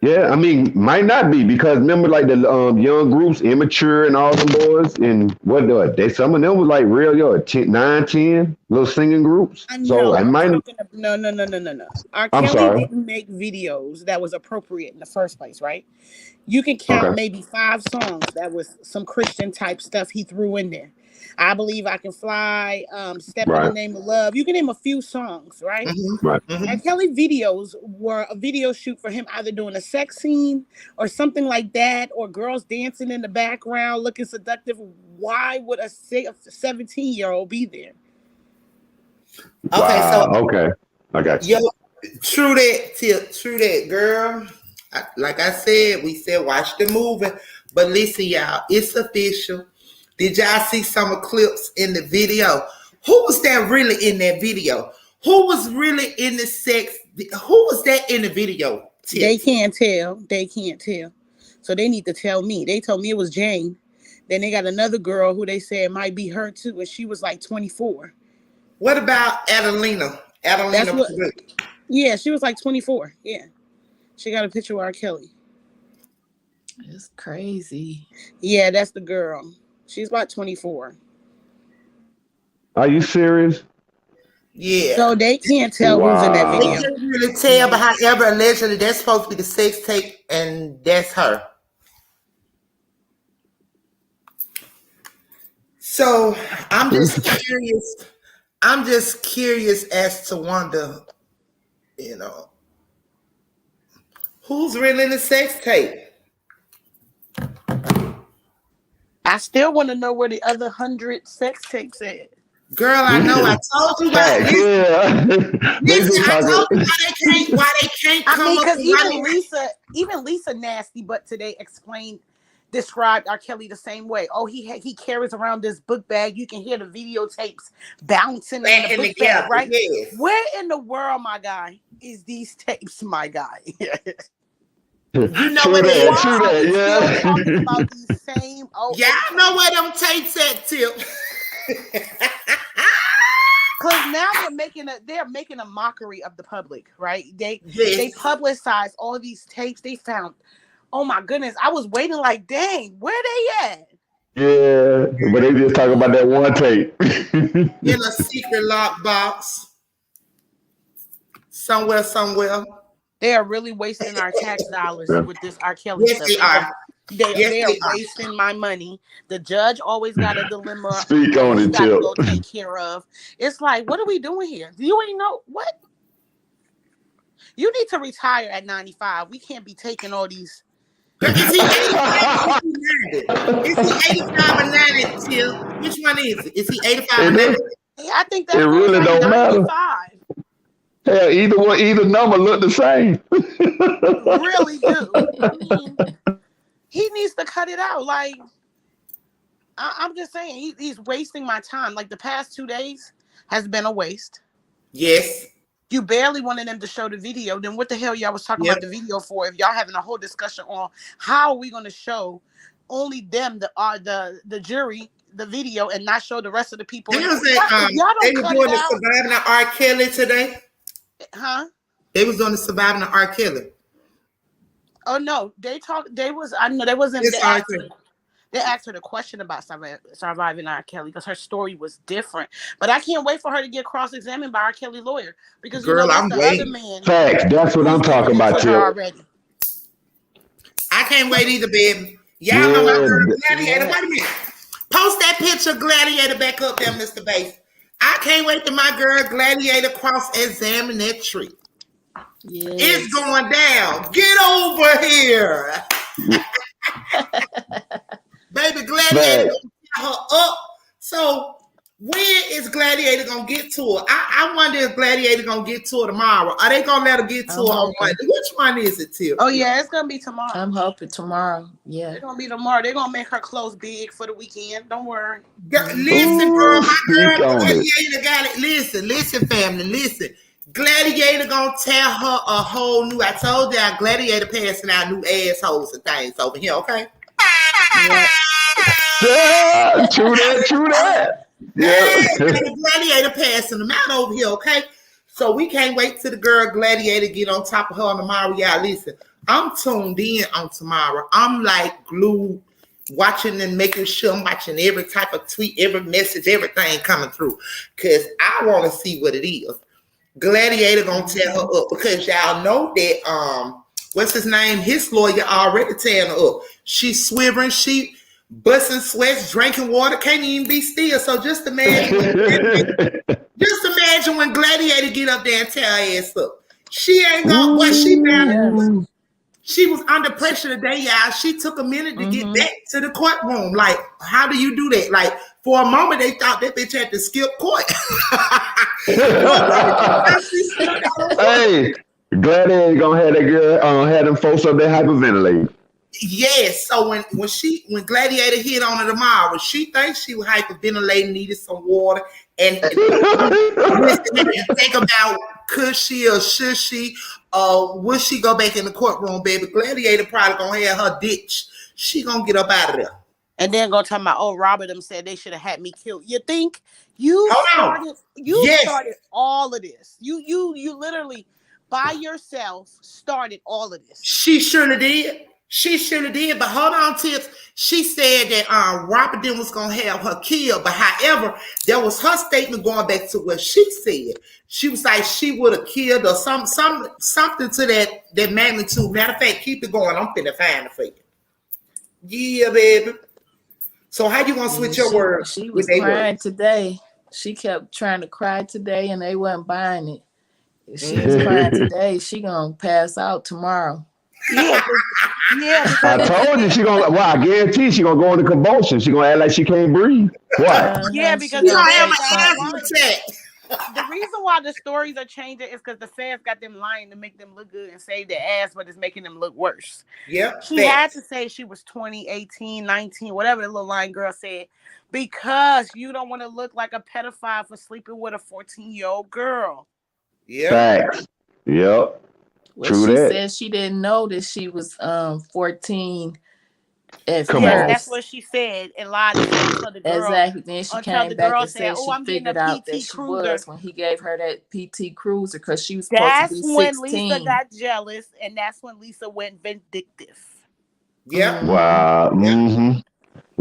Yeah, I mean, might not be because remember, like the young groups, immature and all them boys, and they some of them was like real, 10, 9, 10 little singing groups. So No, I I'm might. talking about no. R. I'm Kelly sorry. didn't make videos that was appropriate in the first place, right? You can count Okay. maybe 5 songs that was some Christian type stuff he threw in there. I Believe I Can Fly, Step in the Right. Name of Love. You can name a few songs, right? Right. Mm-hmm. Mm-hmm. R. Kelly videos were a video shoot for him either doing a sex scene or something like that, or girls dancing in the background looking seductive. Why would a 17-year-old be there? Okay, so Wow. Okay. I got yo, you. true that, Tip. True that, girl. Like I said, we said watch the movie, but listen, y'all, it's official. Did y'all see some clips in the video? Who was that really in that video? Who was really in the sex? Who was that in the video? They Tip. can't tell. They can't tell. So they need to tell me. They told me it was Jane. Then they got another girl who they said might be her too, and she was like 24. What about Adelina? That's Adelina what. Purdue. Yeah, she was like 24. Yeah, she got a picture with R. Kelly. It's crazy. Yeah, that's the girl. She's about 24. Are you serious? Yeah. So they can't tell who's in that They video. Wow. can't really tell, but however, allegedly that's supposed to be the sex tape, and that's her. So I'm just curious. I'm just curious as to wonder, you know, who's really in the sex tape? I still want to know where the other 100 sex tapes at. Girl, I know. I told you why. Facts, yeah. They Listen, just I told talking. you why they can't I come mean, up because with why even Lisa Nasty, but today described R. Kelly the same way. Oh, he carries around this book bag. You can hear the videotapes bouncing in the backing book together. bag, right? Yes. Where in the world, my guy, is these tapes, my guy? You know True what it that, is. true Why are we still that, talking yeah. about these same old Y'all know where them tapes at, Tip. Because now they're making a mockery of the public, right? They Yes. publicize all these tapes they found. Oh my goodness, I was waiting like, dang, where they at? Yeah, but they just talking about that one tape. In a secret lockbox. Somewhere. They are really wasting our tax dollars Yeah. with this R. Kelly Yes, stuff. they are. Yes, They are they are. wasting my money. The judge always got a dilemma Speak on he it, got to Tip. go take care of. It's like, what are we doing here? You ain't know what? You need to retire at 95. We can't be taking all these. Is he 85 or is he 90? Is he 85 or 90, Tip? Which one is it? Is he 85 or 90? I think It that feels really like don't matter. 95. Hell, either number look the same. Really do. I mean, he needs to cut it out. Like, I'm just saying, he's wasting my time. Like, the past 2 days has been a waste. Yes. You barely wanted them to show the video. Then what the hell y'all was talking about the video for? If y'all having a whole discussion on how are we going to show only them, the jury, the video, and not show the rest of the people? They was Y'all they don't were cut doing it the out. surviving of R. Kelly today. Huh? They was doing the surviving of R. Kelly. Oh no, I know they wasn't. They asked her the question about surviving R. Kelly because her story was different. But I can't wait for her to get cross-examined by R. Kelly lawyer because Girl, that's I'm the waiting. other man Facts, that's what I'm who's talking giving it about, to her Tip. already. I can't wait either, baby. Y'all know my girl Yeah, Gladiator. Wait a minute. Post that picture of Gladiator back up there, Mr. Bass. I can't wait till my girl Gladiator cross-examine that tree. Yes. It's going down. Get over here. Baby, Gladiator gonna get her up. So when is Gladiator gonna get to her? I wonder if Gladiator gonna get to her tomorrow. Are they gonna let her get to her on Monday? Which one is it, Tip? Oh yeah, it's gonna be tomorrow. I'm hoping tomorrow. Yeah. It's gonna be tomorrow. They're gonna make her clothes big for the weekend. Don't worry. Listen, girl, my speak girl on it. Gladiator got it. Listen, family, listen. Gladiator gonna tell her a whole new. I told y'all, Gladiator passing out new assholes and things over here. Okay. Yep. Yeah, true that. Yeah. Gladiator passing them out over here. Okay. So we can't wait till the girl Gladiator get on top of her on tomorrow. Y'all listen. I'm tuned in on tomorrow. I'm like glued, watching and making sure I'm watching every type of tweet, every message, everything coming through. Cause I want to see what it is. Gladiator gonna tell her up because y'all know that what's his name? His lawyer already telling her up. She's swivering, she busting sweats, drinking water, can't even be still. So just imagine when Gladiator get up there and tell her ass up. She ain't gonna what she found. She was under pressure today, y'all. She took a minute to get back to the courtroom. Like, how do you do that? Like, for a moment, they thought that bitch had to skip court. Hey, Gladiator gonna have that girl have them folks up there hyperventilating. Yes. So when Gladiator hit on her tomorrow, she thinks she was hyperventilating, needed some water, and think about could she or should she would she go back in the courtroom, baby? Gladiator probably gonna have her ditch. She gonna get up out of there. And then go talk about, oh, Robert them said they should have had me killed. You think you started all of this? You literally by yourself started all of this. She surely did. But hold on, Tips. She said that Robert then was gonna have her killed, but however, there was her statement going back to what she said. She was like she would have killed or something to that magnitude. Matter of fact, keep it going. I'm finna find it for you. Yeah, baby. So how you gonna switch your words? She was crying today. She kept trying to cry today, and they wasn't buying it. If she was crying today, she gonna pass out tomorrow. Yeah, yeah, I because told you she gonna. Well, I guarantee she gonna go into convulsion. She gonna act like she can't breathe. What? yeah, She because You the gonna don't have feds say an got them something. asthma lying. attack. The reason why the stories are changing is because the feds got them lying to make them look good and save their ass, but it's making them look worse. Yep, She had facts. to say she was 20, 18, 19, whatever the little lying girl said, because you don't want to look like a pedophile for sleeping with a 14-year-old girl. Yep. Facts. Yep. Well, True she that. said she didn't know that she was 14 at Come Yes, on. that's first. what she said and lied and said Exactly. Then she until came the back girl and said, said "Oh, she I'm getting a figured out that PT she Cruiser." was when he gave her that PT Cruiser because she was supposed to That's be when Lisa 16. got jealous, and that's when Lisa went vindictive. Yep. Hmm. Wow. Yep. Mm-hmm.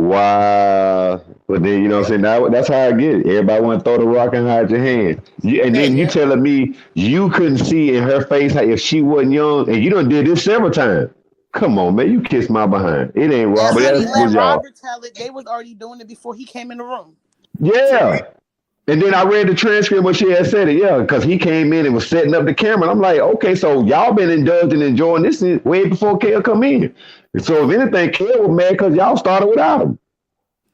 Wow. But then you know what I'm saying? That's how I get it. Everybody want to throw the rock and hide your hand. And then you Facts. Yep. telling me you couldn't see in her face how if she wasn't young, and you done did this several times. Come on, man. You kissed my behind. It ain't And Robert. honey, That let was Exactly. y'all. Robert tell it. They was already doing it before he came in the room. Correct. Yeah. And then I read the transcript when she had said it, yeah, because he came in and was setting up the camera. And I'm like, okay, so y'all been indulged and enjoying this way before Kale come in. And so if anything, Kale was mad because y'all started without him.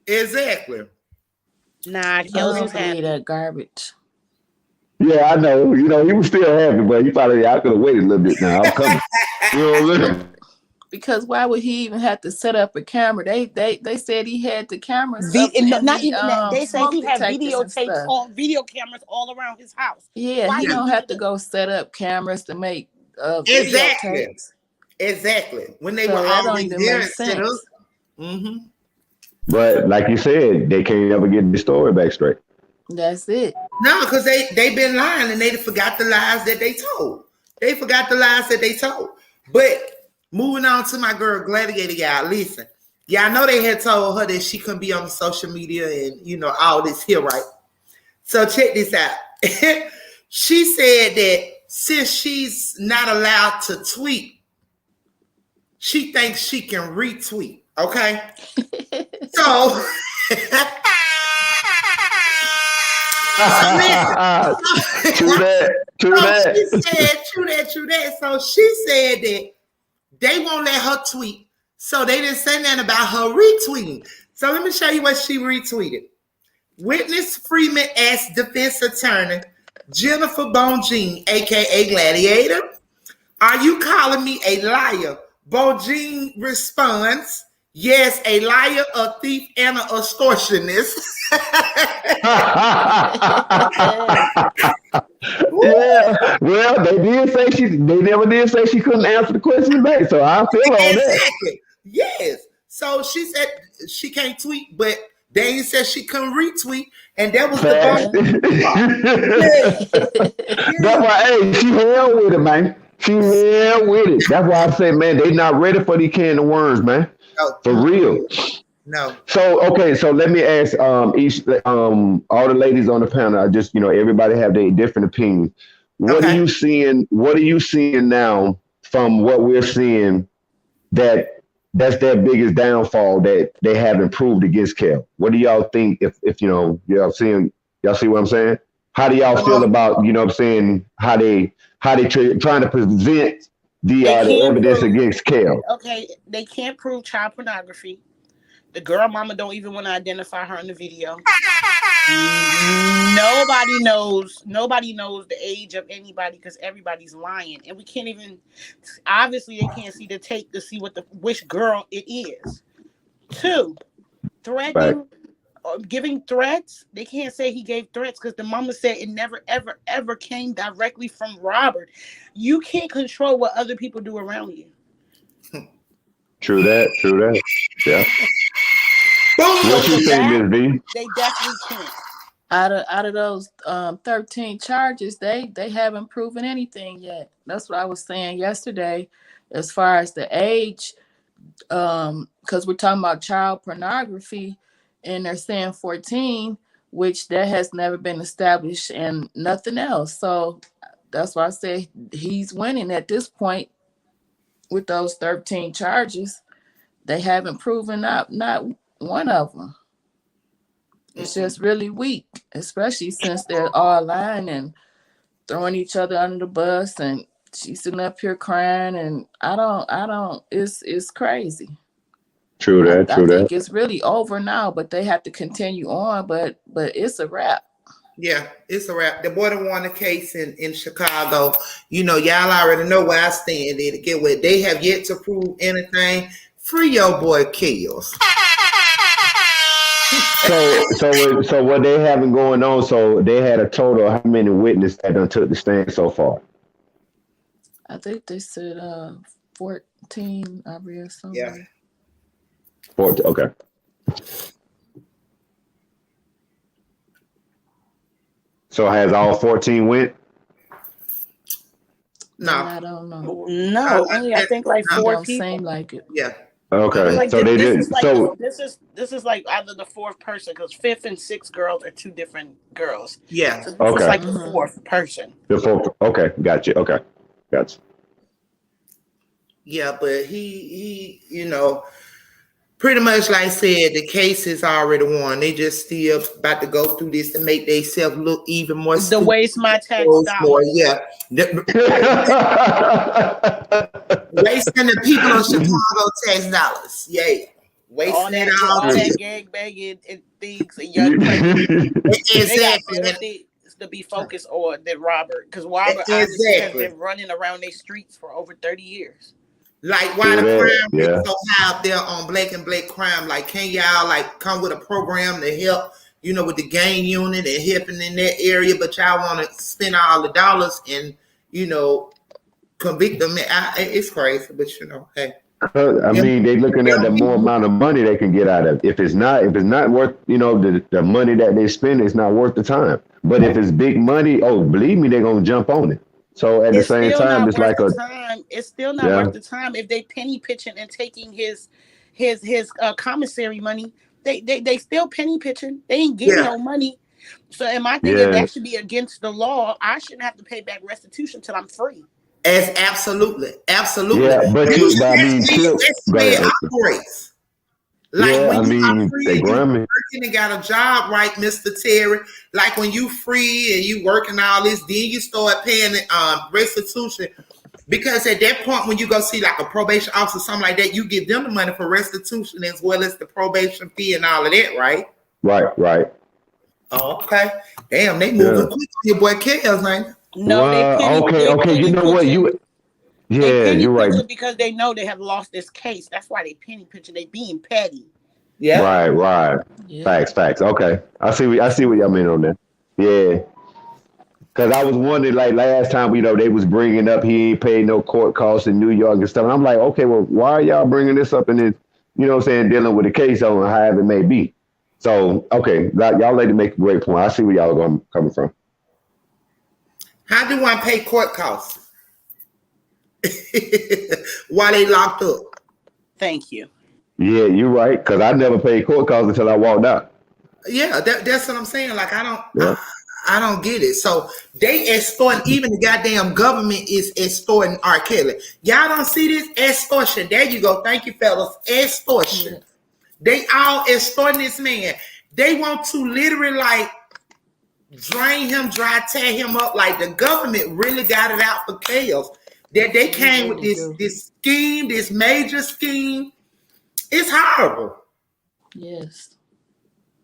Exactly. Nah, I Kelly was don't believe happy. that garbage. Yeah, I know. You know, he was still happy, but he probably, I could have waited a little bit now. I'm coming. You know what I'm saying? Because why would he even have to set up a camera? They said he had the cameras up And in not the even that. They say smoke he had detectors and stuff. video cameras all around his house. Yeah, Why he he don't have needed to to? go set up cameras to make Exactly. videotapes. Exactly. When they were So that don't already even there make and set up. sense. Mm-hmm. But like you said, they can't ever get the story back straight. That's it. No, because they been lying and they forgot the lies that they told. They forgot the lies that they told. But moving on to my girl Gladiator, y'all. Listen, y'all know they had told her that she couldn't be on the social media and all this here, right? So check this out. She said that since she's not allowed to tweet, she thinks she can retweet. Okay, so so listen. True that. True So she that. said, true that, true that. So she said that they won't let her tweet. So they didn't say nothing about her retweeting. So let me show you what she retweeted. Witness Freeman asked defense attorney Jennifer Bonjean, aka Gladiator, "Are you calling me a liar?" Bonjean responds, "Yes, a liar, a thief, and an extortionist." Yeah. Well, they did say they never did say she couldn't answer the question back. So I feel on that. Exactly. Yes. So she said she can't tweet, but Dane said she couldn't retweet, and that was the Facts. bone. Yeah. Yeah, That's yeah. why, hey, she held with it, man. She held with it. That's why I say, man, they not ready for these can of worms, man. No, For real. no. So okay, so let me ask each all the ladies on the panel. I just everybody have their different opinions. What are Okay. you seeing? What are you seeing now from what we're seeing that that's their biggest downfall that they haven't proved against Kel? What do y'all think? If y'all see what I'm saying? How do y'all feel Um, about what I'm saying? How they trying to present They the can't evidence prove. against Kel? Okay, they can't prove child pornography. The girl mama don't even want to identify her in the video. Nobody knows. Nobody knows the age of anybody because everybody's lying, and we can't even. Obviously, they can't see the tape to see which girl it is. Two, Right. threatening or giving threats. They can't say he gave threats because the mama said it never, ever, ever came directly from Robert. You can't control what other people do around you. True that. True that. Yeah. boom. What So you for think, that, Miss V? they definitely can't. Out of those 13 charges, they haven't proven anything yet. That's what I was saying yesterday, as far as the age, because we're talking about child pornography, and they're saying 14, which that has never been established, and nothing else. So that's why I say he's winning at this point with those 13 charges. They haven't proven not one of them. It's Mm-mm. just really weak, especially since they're all lying and throwing each other under the bus and she's sitting up here crying, and I don't. It's crazy. True that. I True think that. it's really over now, but they have to continue on. But it's a wrap. Yeah, it's a wrap. The boy that won the case in Chicago, y'all already know where I stand in to get with. They have yet to prove anything. Free your boy Kills. So what they having going on? So they had a total of how many witnesses that done took the stand so far? I think they said 14. I read Yeah. somewhere. 40, okay. So has all 14 went? No, No. I don't know. No, only I think like It No. 4 don't people. seem like it. Yeah. Okay. Like So they this did. is like So this is like either the fourth person because fifth and sixth girls are two different girls. Yeah. So this is okay. like the fourth person. The fourth. Okay. Gotcha. Okay. Gotcha. Yeah, but he pretty much like I said, the case is already won. They just still about to go through this to make themselves look even more The stupid. waste my tax More, dollars. yeah. Wasting the people of Chicago tax dollars. Yeah. Wasting it all. All that gang banging and things and young pregnant. They got Exactly. better things to be focused on than Robert, because Robert obviously has been running around these streets for over 30 years. Like why the crime Yeah. is so high up there on Blake and Blake crime? Like, can y'all like come with a program to help, with the gang unit and helping in that area, but y'all want to spend all the dollars and convict them? It's crazy, but hey. I mean, they looking at the more amount of money they can get out of it. If it's not worth, the money that they spend, it's not worth the time. But if it's big money, oh, believe me, they're gonna jump on it. So at the same time, it's like time. It's still not worth the time if they penny pitching and taking his commissary money. They still penny pitching. They ain't getting no money. So am I thinking that should be against the law? I shouldn't have to pay back restitution till I'm free. As absolutely. Yeah, but I mean, operates. Like when you are free they and you grab me. working and got a job, right, Mr. Terry? Like when you free and you working all this, then you start paying restitution. Because at that point, when you go see like a probation officer, something like that, you give them the money for restitution as well as the probation fee and all of that, right? Right. Oh, okay. Damn, they moving quick on your boy Kels, man. No, okay. You know what? You're right. Because they know they have lost this case. That's why they penny pitching. They being petty. Yeah. Right. Yeah. Facts. Okay. I see what y'all mean on that. Yeah. Cause I was wondering, like last time, they was bringing up he ain't paid no court costs in New York and stuff. And I'm like, okay, well, why are y'all bringing this up and then, dealing with the case on however it may be. So, okay, y'all lady make a great point. I see where y'all are coming from. How do one pay court costs while they locked up? Thank you. Yeah, you're right. Cause I never paid court costs until I walked out. Yeah, that's what I'm saying. Like I don't get it. So they extorting, even the goddamn government is extorting R.Kelly. Y'all don't see this? Extortion. There you go. Thank you, fellas. Extortion. Yeah. They all extorting this man. They want to literally like drain him dry, tear him up. Like the government really got it out for chaos. That they came with this scheme, this major scheme. It's horrible. Yes.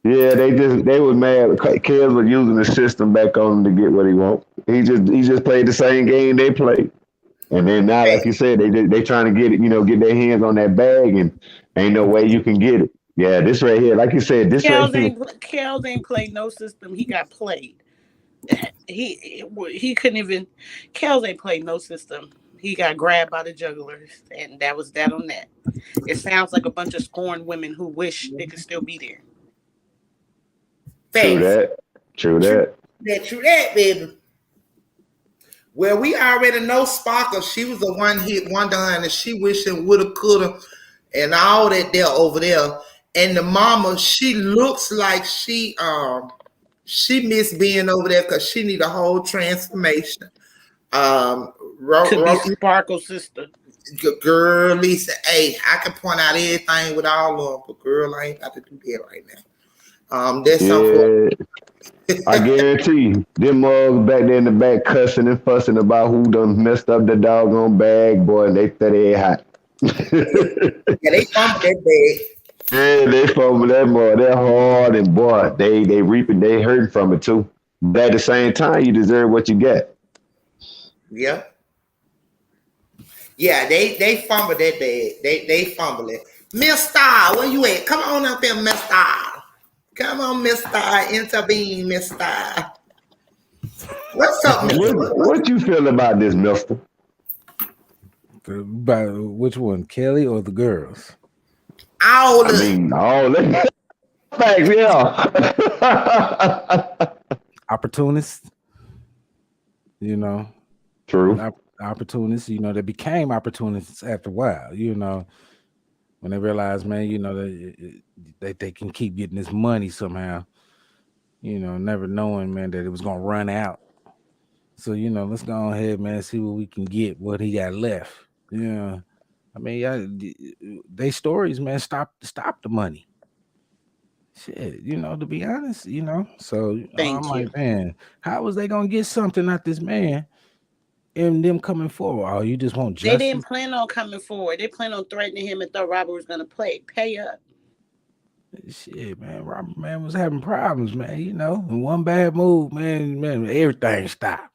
Yeah, they was mad. Kels was using the system back on him to get what he want. He just played the same game they played, and then now, like you said, they trying to get it, get their hands on that bag, and ain't no way you can get it. Yeah, this right here, like you said, Kels ain't played no system. He got played. He couldn't even. Kels ain't played no system. He got grabbed by the jugglers, and that was that on that. It sounds like a bunch of scorned women who wish they could still be there. True that, baby. Well, we already know Sparkle. She was a one-hit wonder, and she wishing woulda, coulda, and all that there over there. And the mama, she looks like she missed being over there because she need a whole transformation. Could be Sparkle's sister. Girl, Lisa, hey, I can point out everything with all of them, but girl, I ain't got to do that right now. That's something. I guarantee you, them mugs back there in the back cussing and fussing about who done messed up the doggone bag, boy, and they said they hot. Yeah, they fumbled that bag. Yeah, they fumble that boy. They're hard and boy, they reaping, they hurting from it too. But at the same time, you deserve what you get. Yeah. Yeah, they fumbled that bag. They fumbled it. Mister, where you at? Come on up there, Mister. Come on, Mister. Intervene, Mister. What's up, What Mister? what you feel about this, Mister? By which one, Kelly or the girls? All of I it. mean, all that facts, yeah. Opportunists, you know, True. opportunists, they became opportunists after a while, when they realized, man, that they can keep getting this money somehow, never knowing, man, that it was gonna run out. So, let's go ahead, man, see what we can get, what he got left. Yeah. I mean, they stories, man, stop the money. Shit, to be honest, So I'm Thank you. like, man, how was they gonna get something out this man and them coming forward? Oh, you just want They justice? didn't plan on coming forward. They plan on threatening him and thought Robert was going to pay up. Shit, man, Robert, man, was having problems, man. And one bad move, man, everything stopped.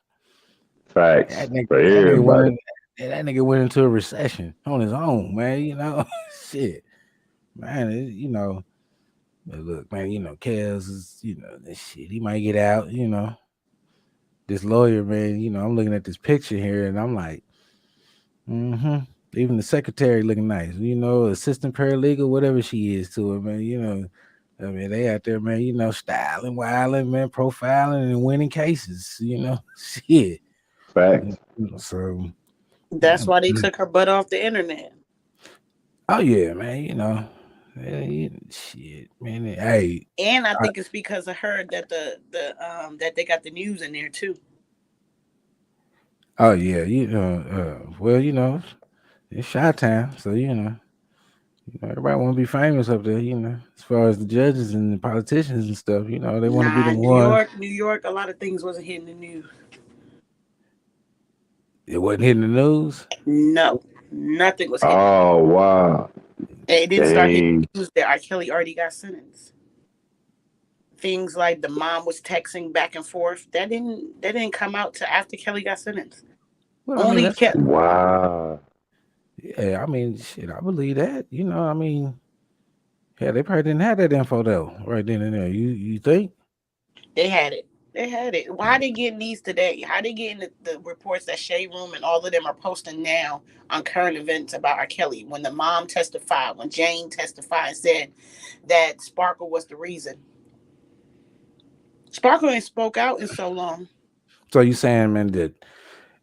Facts That nigga, for that nigga went, everybody. that nigga went into a recession on his own, man. Shit, man, but look, man, Kels is, that shit, he might get out, This lawyer, man, I'm looking at this picture here and I'm like, even the secretary looking nice, assistant paralegal, whatever she is to it, man, I mean, they out there, man, styling, wilding, man, profiling and winning cases, shit. Facts. So, That's why they took her butt off the internet. oh yeah, man, shit, man. Hey, And I think it's because of her that that they got the news in there too. oh yeah, well, it's Chi Town, so everybody want to be famous up there, as far as the judges and the politicians and stuff, they want to be the New one. York, a lot of things wasn't hitting the news. It wasn't hitting the news. No, nothing was hitting. Oh wow. It didn't start hitting Dang. the news that R. Kelly already got sentenced. Things like the mom was texting back and forth. That didn't come out till after Kelly got sentenced. Well, I mean, that's Wow. yeah. I mean, shit, I believe that. I mean, yeah, they probably didn't have that info though, right then and there. You think? They had it. They had it. Why they getting these today? How they getting the reports that Shade Room and all of them are posting now on current events about R. Kelly? When the mom testified, when Jane testified and said that Sparkle was the reason. Sparkle ain't spoke out in so long. So you saying, man, that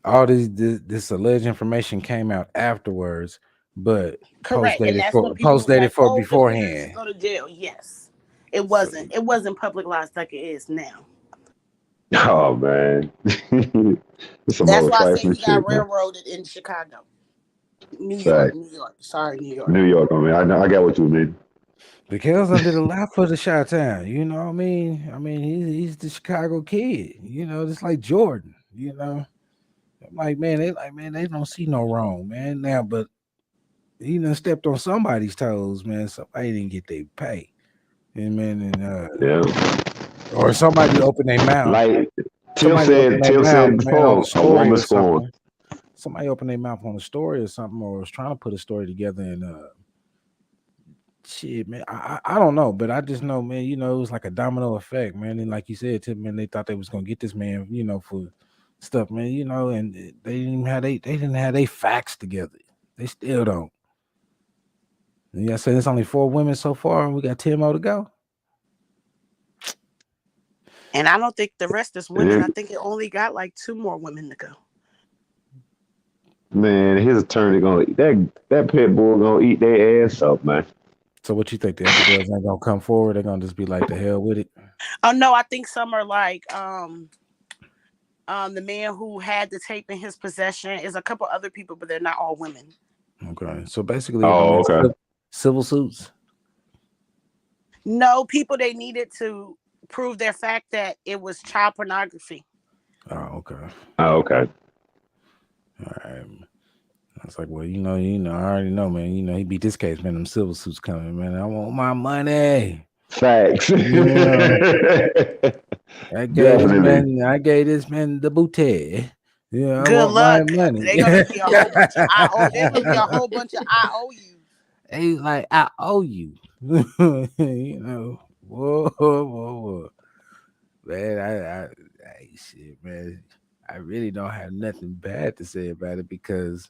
all this alleged information came out afterwards, but Correct, and that's when people post was like, dated for "Oh, the parents beforehand. go to jail." Yes, it So, wasn't. It wasn't publicized like it is now. Oh man. It's some That's old why I say trifling he got shit, man. railroaded in Chicago, New York, Fact. New York. Sorry, New York. New York, I mean, I got what you mean. the Kels done did a lot for the Chi Town. You know what I mean? I mean, he's the Chicago kid. Just like Jordan. I'm like, man, they don't see no wrong, man. Now, but he done stepped on somebody's toes, man. Somebody didn't get their pay, and man, Yeah. or somebody opened their mouth. Like Somebody opened their Tim mouth, said man, on the before, a story or woman scorned. something. Somebody opened their mouth on a story or something, or was trying to put a story together, and shit, man, I don't know, but I just know, man, it was like a domino effect, man. And like you said, Tim, man, they thought they was gonna get this man, for stuff, man, and they didn't have their facts together. They still don't. And I said there's only 4 women so far, and we got 10 more to go. And I don't think the rest is women. I think it only got like 2 more women to go. Man, his attorney gonna that pit bull gonna eat their ass up, man. So what you think? The other girls ain't gonna come forward? They're gonna just be like, the hell with it? Oh no, I think some are like the man who had the tape in his possession. Is a couple other people, but they're not all women. Okay, so basically, Oh, okay. civil suits. No, people they needed to prove their fact that it was child pornography. Oh, okay. Oh, okay. All right. I was like, well, I already know, man. He beat this case, man. Them civil suits coming, man. I want my money. Facts. I Definitely. gave this man the booty. Yeah, I Good want my luck. money. They're gonna be a whole bunch of IO. There's gonna be a whole bunch of IOUs. He's like, I owe you. Whoa. Man, I shit, man. I really don't have nothing bad to say about it because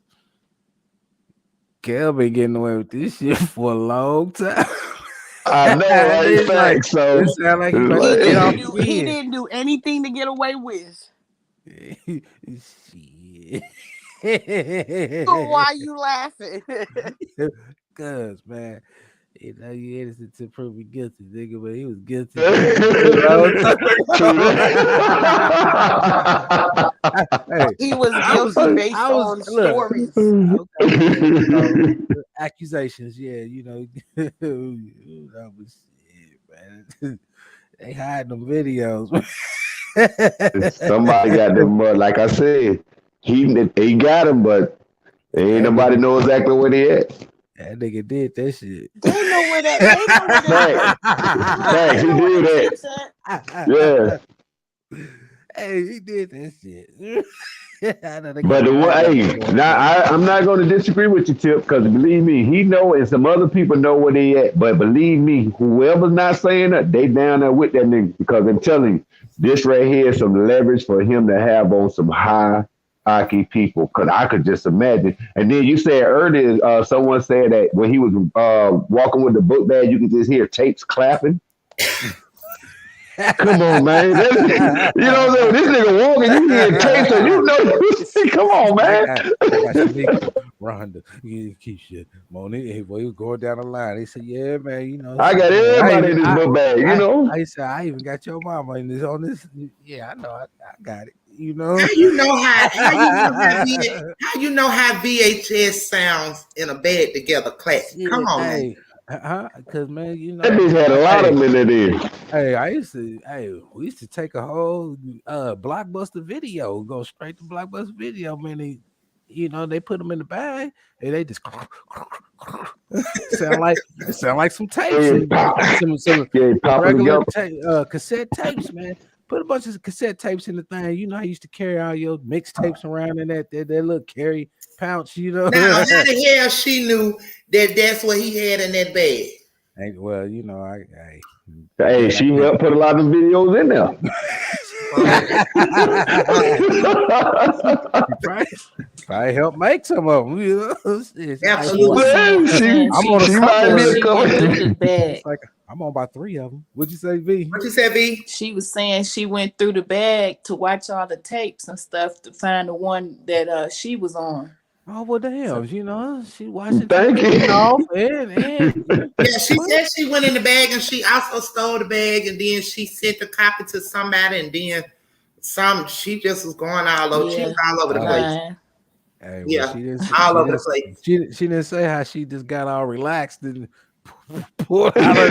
Kel been getting away with this shit for a long time. I know, right? It's like, Facts. So it sound like he He about to get off didn't do. He again. didn't do anything to get away with. Shit. So why you laughing? Cause man, you innocent to prove me guilty, nigga, but he was guilty. True Hey, He was guilty based on stories. okay, accusations, yeah, that was shit, man. They hide them videos. Somebody got them, like I said, he got him, but ain't nobody know exactly where they at. That nigga did that shit. They know where that. They know where that. Facts, he did that. Yeah. Hey, he did that shit. But I'm not going to disagree with you, Tip, because believe me, he know, and some other people know where they at. But believe me, whoever's not saying that, they down there with that nigga, because I'm telling you, this right here is some leverage for him to have on some hierarchy people. Because I could just imagine. And then you said earlier, someone said that when he was walking with the book bag, you could just hear tapes clapping. Come on, man. You know what I'm saying? This nigga walking, you hear tapes, so you know. Come on, man. Rhonda, Keisha, Monique, hey, boy, he was going down the line. He said, yeah, man, I got everybody in this book bag, I said, I even got your mama in this on this. Yeah, I know, I got it. How you know how VHS sounds in a bed together clap? Come on, man. Because man, that bitch had a lot of them in there. Hey, we used to take a whole Blockbuster video, go straight to Blockbuster video, man. They put them in the bag and they just sound like some tapes, some regular cassette tapes, man. Put a bunch of cassette tapes in the thing. I used to carry all your mixtapes around in that little carry pouch. Now, how the hell she knew that's what he had in that bag? Well, she helped put a lot of them videos in there. Probably help make some of them. Absolutely. I'm on about 3 of them. What'd you say, V? What you said, V? She was saying she went through the bag to watch all the tapes and stuff to find the one that she was on. Oh, well, damn, she watched it. Thank you. Yeah, she said she went in the bag and she also stole the bag and then she sent the copy to somebody and then she just was going all over. She was all over the place. Hey, yeah, all over the place. She didn't say how she just got all relaxed and pulled out her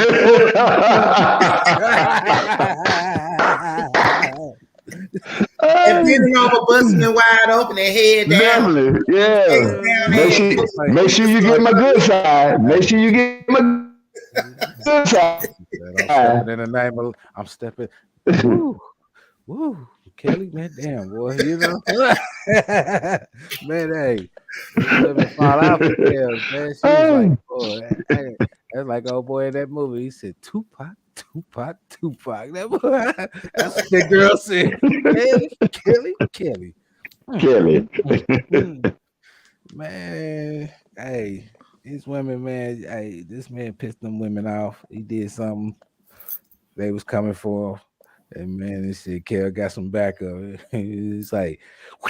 and bending over, busting it wide open and head down. Definitely, yeah. Make sure you get my good side. Make sure you get my good side. I'm stepping. Woo, Kelly, man, damn boy, man, hey, let me fall out for Kelly, man. She was like, boy, that's like old boy in that movie. He said, Tupac. That boy, that's what the girl said. Kelly. Man, hey, these women, man, hey, this man pissed them women off. He did something they was coming for. And man, this shit, Kel got some backup. It's like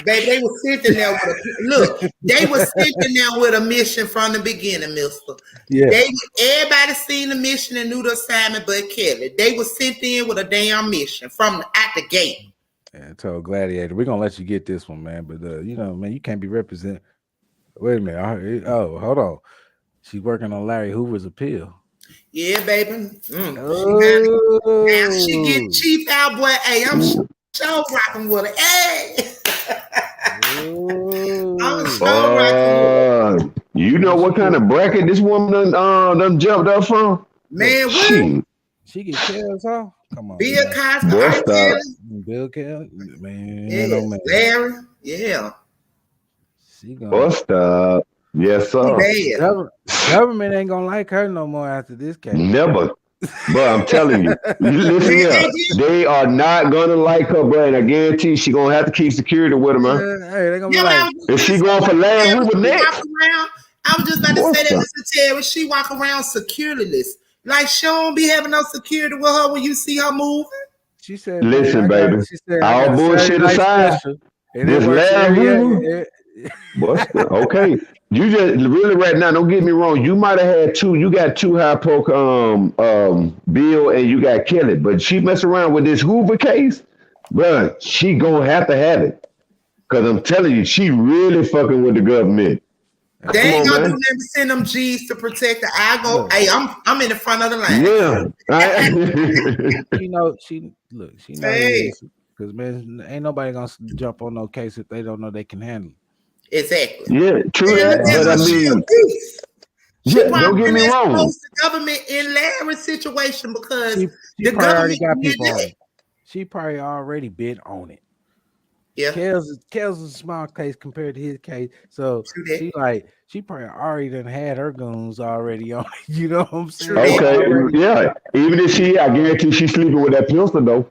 they were sitting there with a mission from the beginning, mister. Yeah. Everybody seen the mission and knew the assignment, but Kelly. They were sent in with a damn mission from out the gate. Yeah, I told Gladiator, we're gonna let you get this one, man. But man, you can't be representing. Wait a minute. Oh, hold on. She's working on Larry Hoover's appeal. Yeah, baby. Oh, Now she get Chief out, boy. Hey, I'm show rocking with her. Hey, I'm oh. show rocking with her. You know Man, what kind of bracket this woman done jumped up from? look, Man, what? She she get kills off. Come on, Bill man. Cosby, bust up. R.Kelly, Bill Kell, man, oh yes, man. Larry, yeah, She gonna Bust up. Yes, she sir. bad. government ain't gonna like her no more after this case. Never. But I'm telling you, you listen Man, here. they did. They are not gonna like her, bro. And I guarantee she gonna have to keep security with her, man. Hey, they gonna be Yeah, but I like, was If just she gonna going say, for last, Terry, who was she walk next? around. I was just about to say Bust that, up. Mr. Terry. She walk around securityless. Like she don't be having no security with her when you see her moving. she said, man, Listen, baby. she said, I got All a Saturday bullshit night aside, special, and it this works last every movie, bust up. Okay. You just really right now, don't get me wrong. You might have had two. You got two high poke Bill and you got Kelly. But she mess around with this Hoover case, bruh, she gonna have to have it. Cause I'm telling you, she really fucking with the government. They Come ain't on, gonna do man. nothing to send them G's to protect her. I go, look, hey, I'm in the front of the line. Yeah. she know Hey, this because man, ain't nobody gonna jump on no case if they don't know they can handle it. exactly. Yeah, true Man, look that. You know at But what I her. I'm She saying? a mean, beast. She yeah, probably don't get been me wrong. exposed to government in Larry's situation because She the probably already government got did people on that. it. She probably already been on it. Yeah, Kels is a small case compared to his case, so true that. she probably already done had her goons already on it. You know what I'm True saying? that. Okay, Already. yeah. Even if I guarantee she's sleeping with that pistol though.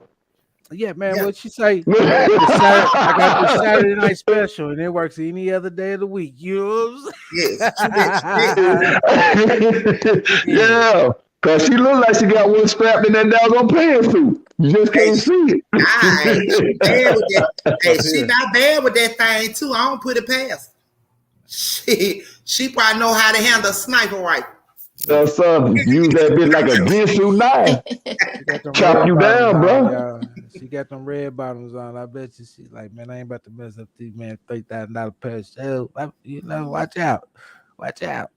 Yeah, man. Yeah. What she say? I got this Saturday night special, and it works any other day of the week. You know Yes, true what that. True that. I'm saying? Yeah. Yeah, cause she looked like she got one strapped in that doggone pantsuit. You just Hey, can't see she bad with that. Hey, Look she here. not bad with that thing too. I don't put it past her. She probably know how to handle a sniper rifle. Look, Son, use that bitch like a Ginsu knife. she got them Chop red you bottoms down, on, bro. y'all. She got them red bottoms on. I bet you she's like, man, I ain't about to mess up these man $3,000 pair of shoes. You know, watch out. Watch out.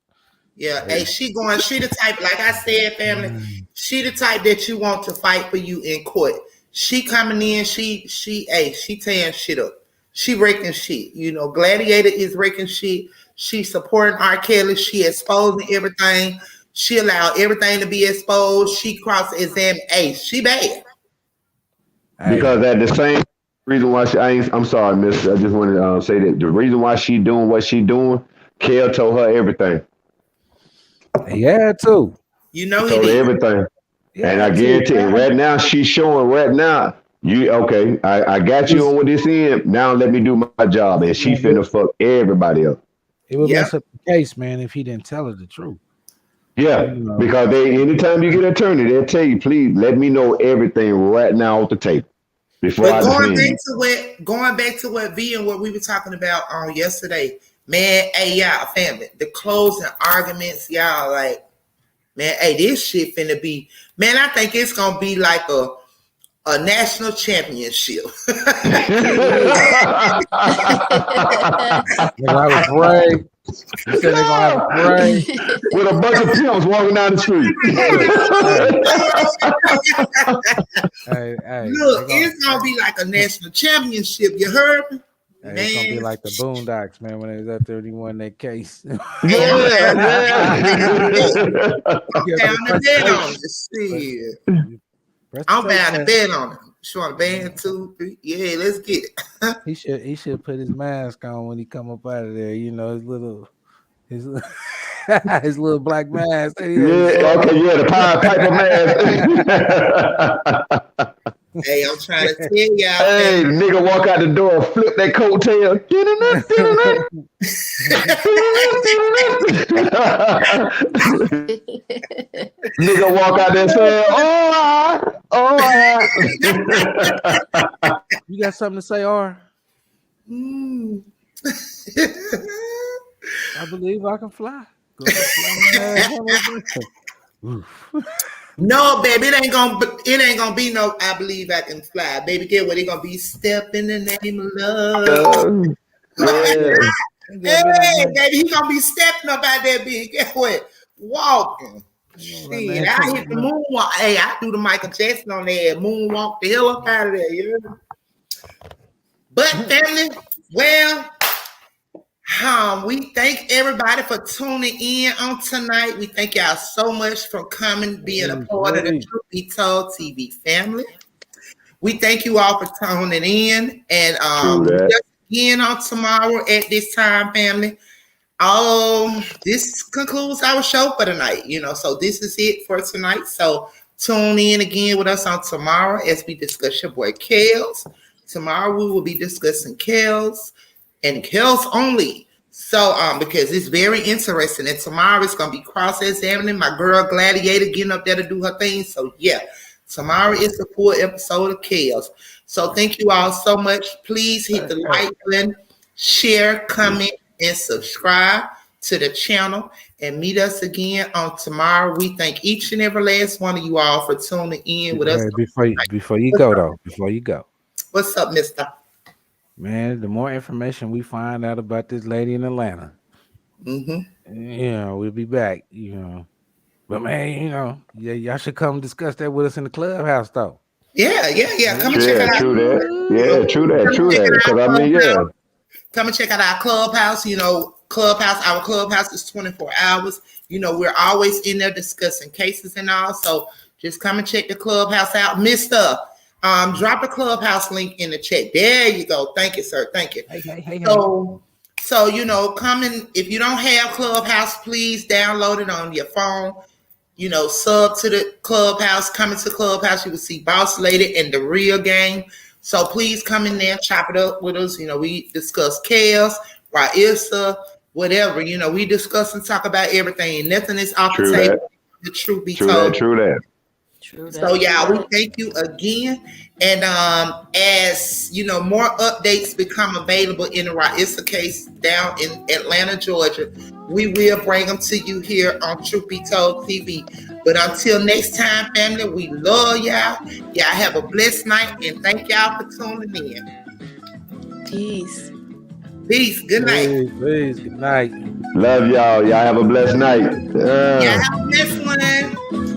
Yeah, Hey. hey, she the type, like I said, family, she the type that you want to fight for you in court. She coming in, she tearing shit up. She wrecking shit. You know, Gladiator is wrecking shit. She supporting R. Kelly. She exposing everything. She allowed everything to be exposed. She cross-examined. Hey, she bad. Hey. Because at the same reason why I'm sorry, miss. I just want to say that the reason why she doing what she doing, Kel told her everything. Yeah, too. You know he Told her did. everything. And Yeah, I too, guarantee man. right now she's showing right now. You okay? I got you It's- on with this end. Now let me do my job. And she finna fuck everybody up. It would Yeah. mess up the case, man, if he didn't tell her the truth. Yeah. You know. Because anytime you get an attorney, they'll tell you, please let me know everything right now off the tape before But I defend you. going back to what V and what we were talking about on yesterday, man, hey y'all family, the closing arguments, y'all like, man, hey, this shit finna be, man, I think it's gonna be like a national championship. They're gonna have a parade. You said they're gonna have a parade. With a bunch of pimps walking down the street. Look, hey, Look, it's gonna be like a national championship. You heard me? hey, it's gonna be Man, like the Boondocks, man, when they was out there and he won that case. hey, I'm Yeah, down man. to bet on it. Shit. I'm bound to bet on it. You want to band 2, 3? Yeah, let's get it. He should put his mask on when he come up out of there. You know his his little black mask. Yeah, okay, yeah, the Pied Piper mask. Hey, I'm trying to tell y'all, Hey, the nigga walk out the door, flip that coattail. Nigga walk out there saying, all right. You got something to say, R? Mm. I believe I can fly. Go fly No, baby, it ain't gonna be no. I believe I can fly, baby. Get what it gonna be? Step in the name of love. Yeah. Hey, baby, he gonna be stepping up out that big. Get what? Walking. Shit, I hit the moonwalk. Hey, I do the Michael Jackson on there. Moonwalk the hell up out of there. You know? But family, well, we thank everybody for tuning in on tonight. We thank y'all so much for coming, being a part of the Truth Be Told TV family. We thank you all for tuning in, and just again on tomorrow at this time, family. This concludes our show for tonight. So this is it for tonight. So tune in again with us on tomorrow as we discuss your boy Kels. Tomorrow we will be discussing Kels and Kels only. So because it's very interesting, and tomorrow it's gonna be cross-examining my girl Gladiator getting up there to do her thing. So yeah, tomorrow is the full episode of Kels. So thank you all so much. Please hit the like button, share, comment, and subscribe to the channel, and meet us again on tomorrow. We thank each and every last one of you all for tuning in with us. Before you go, what's up, mister? Man, the more information we find out about this lady in Atlanta, we'll be back, But man, y'all should come discuss that with us in the clubhouse, though. Yeah. Come and check it out. True that. True that. Because I mean, come and check out our clubhouse. Our clubhouse is 24 hours. We're always in there discussing cases and all. So just come and check the clubhouse out, mister. Drop the clubhouse link in the chat. There you go. Thank you, sir. Thank you. Hey. So come in. If you don't have Clubhouse, please download it on your phone. Sub to the clubhouse. Come into Clubhouse. You will see Boss Lady and the Real Gang. So please come in there, chop it up with us. We discuss chaos, Ra'Issa, whatever. We discuss and talk about everything. Nothing is off the table. The truth be told. True that. So yeah, we thank you again, and as more updates become available in the Ra'Issa case down in Atlanta, Georgia, we will bring them to you here on Truth Be Told TV. But until next time, family, we love y'all. Y'all have a blessed night, and thank y'all for tuning in. Peace. Good night. Peace. Good night. Love y'all. Y'all have a blessed night. Y'all have a blessed one.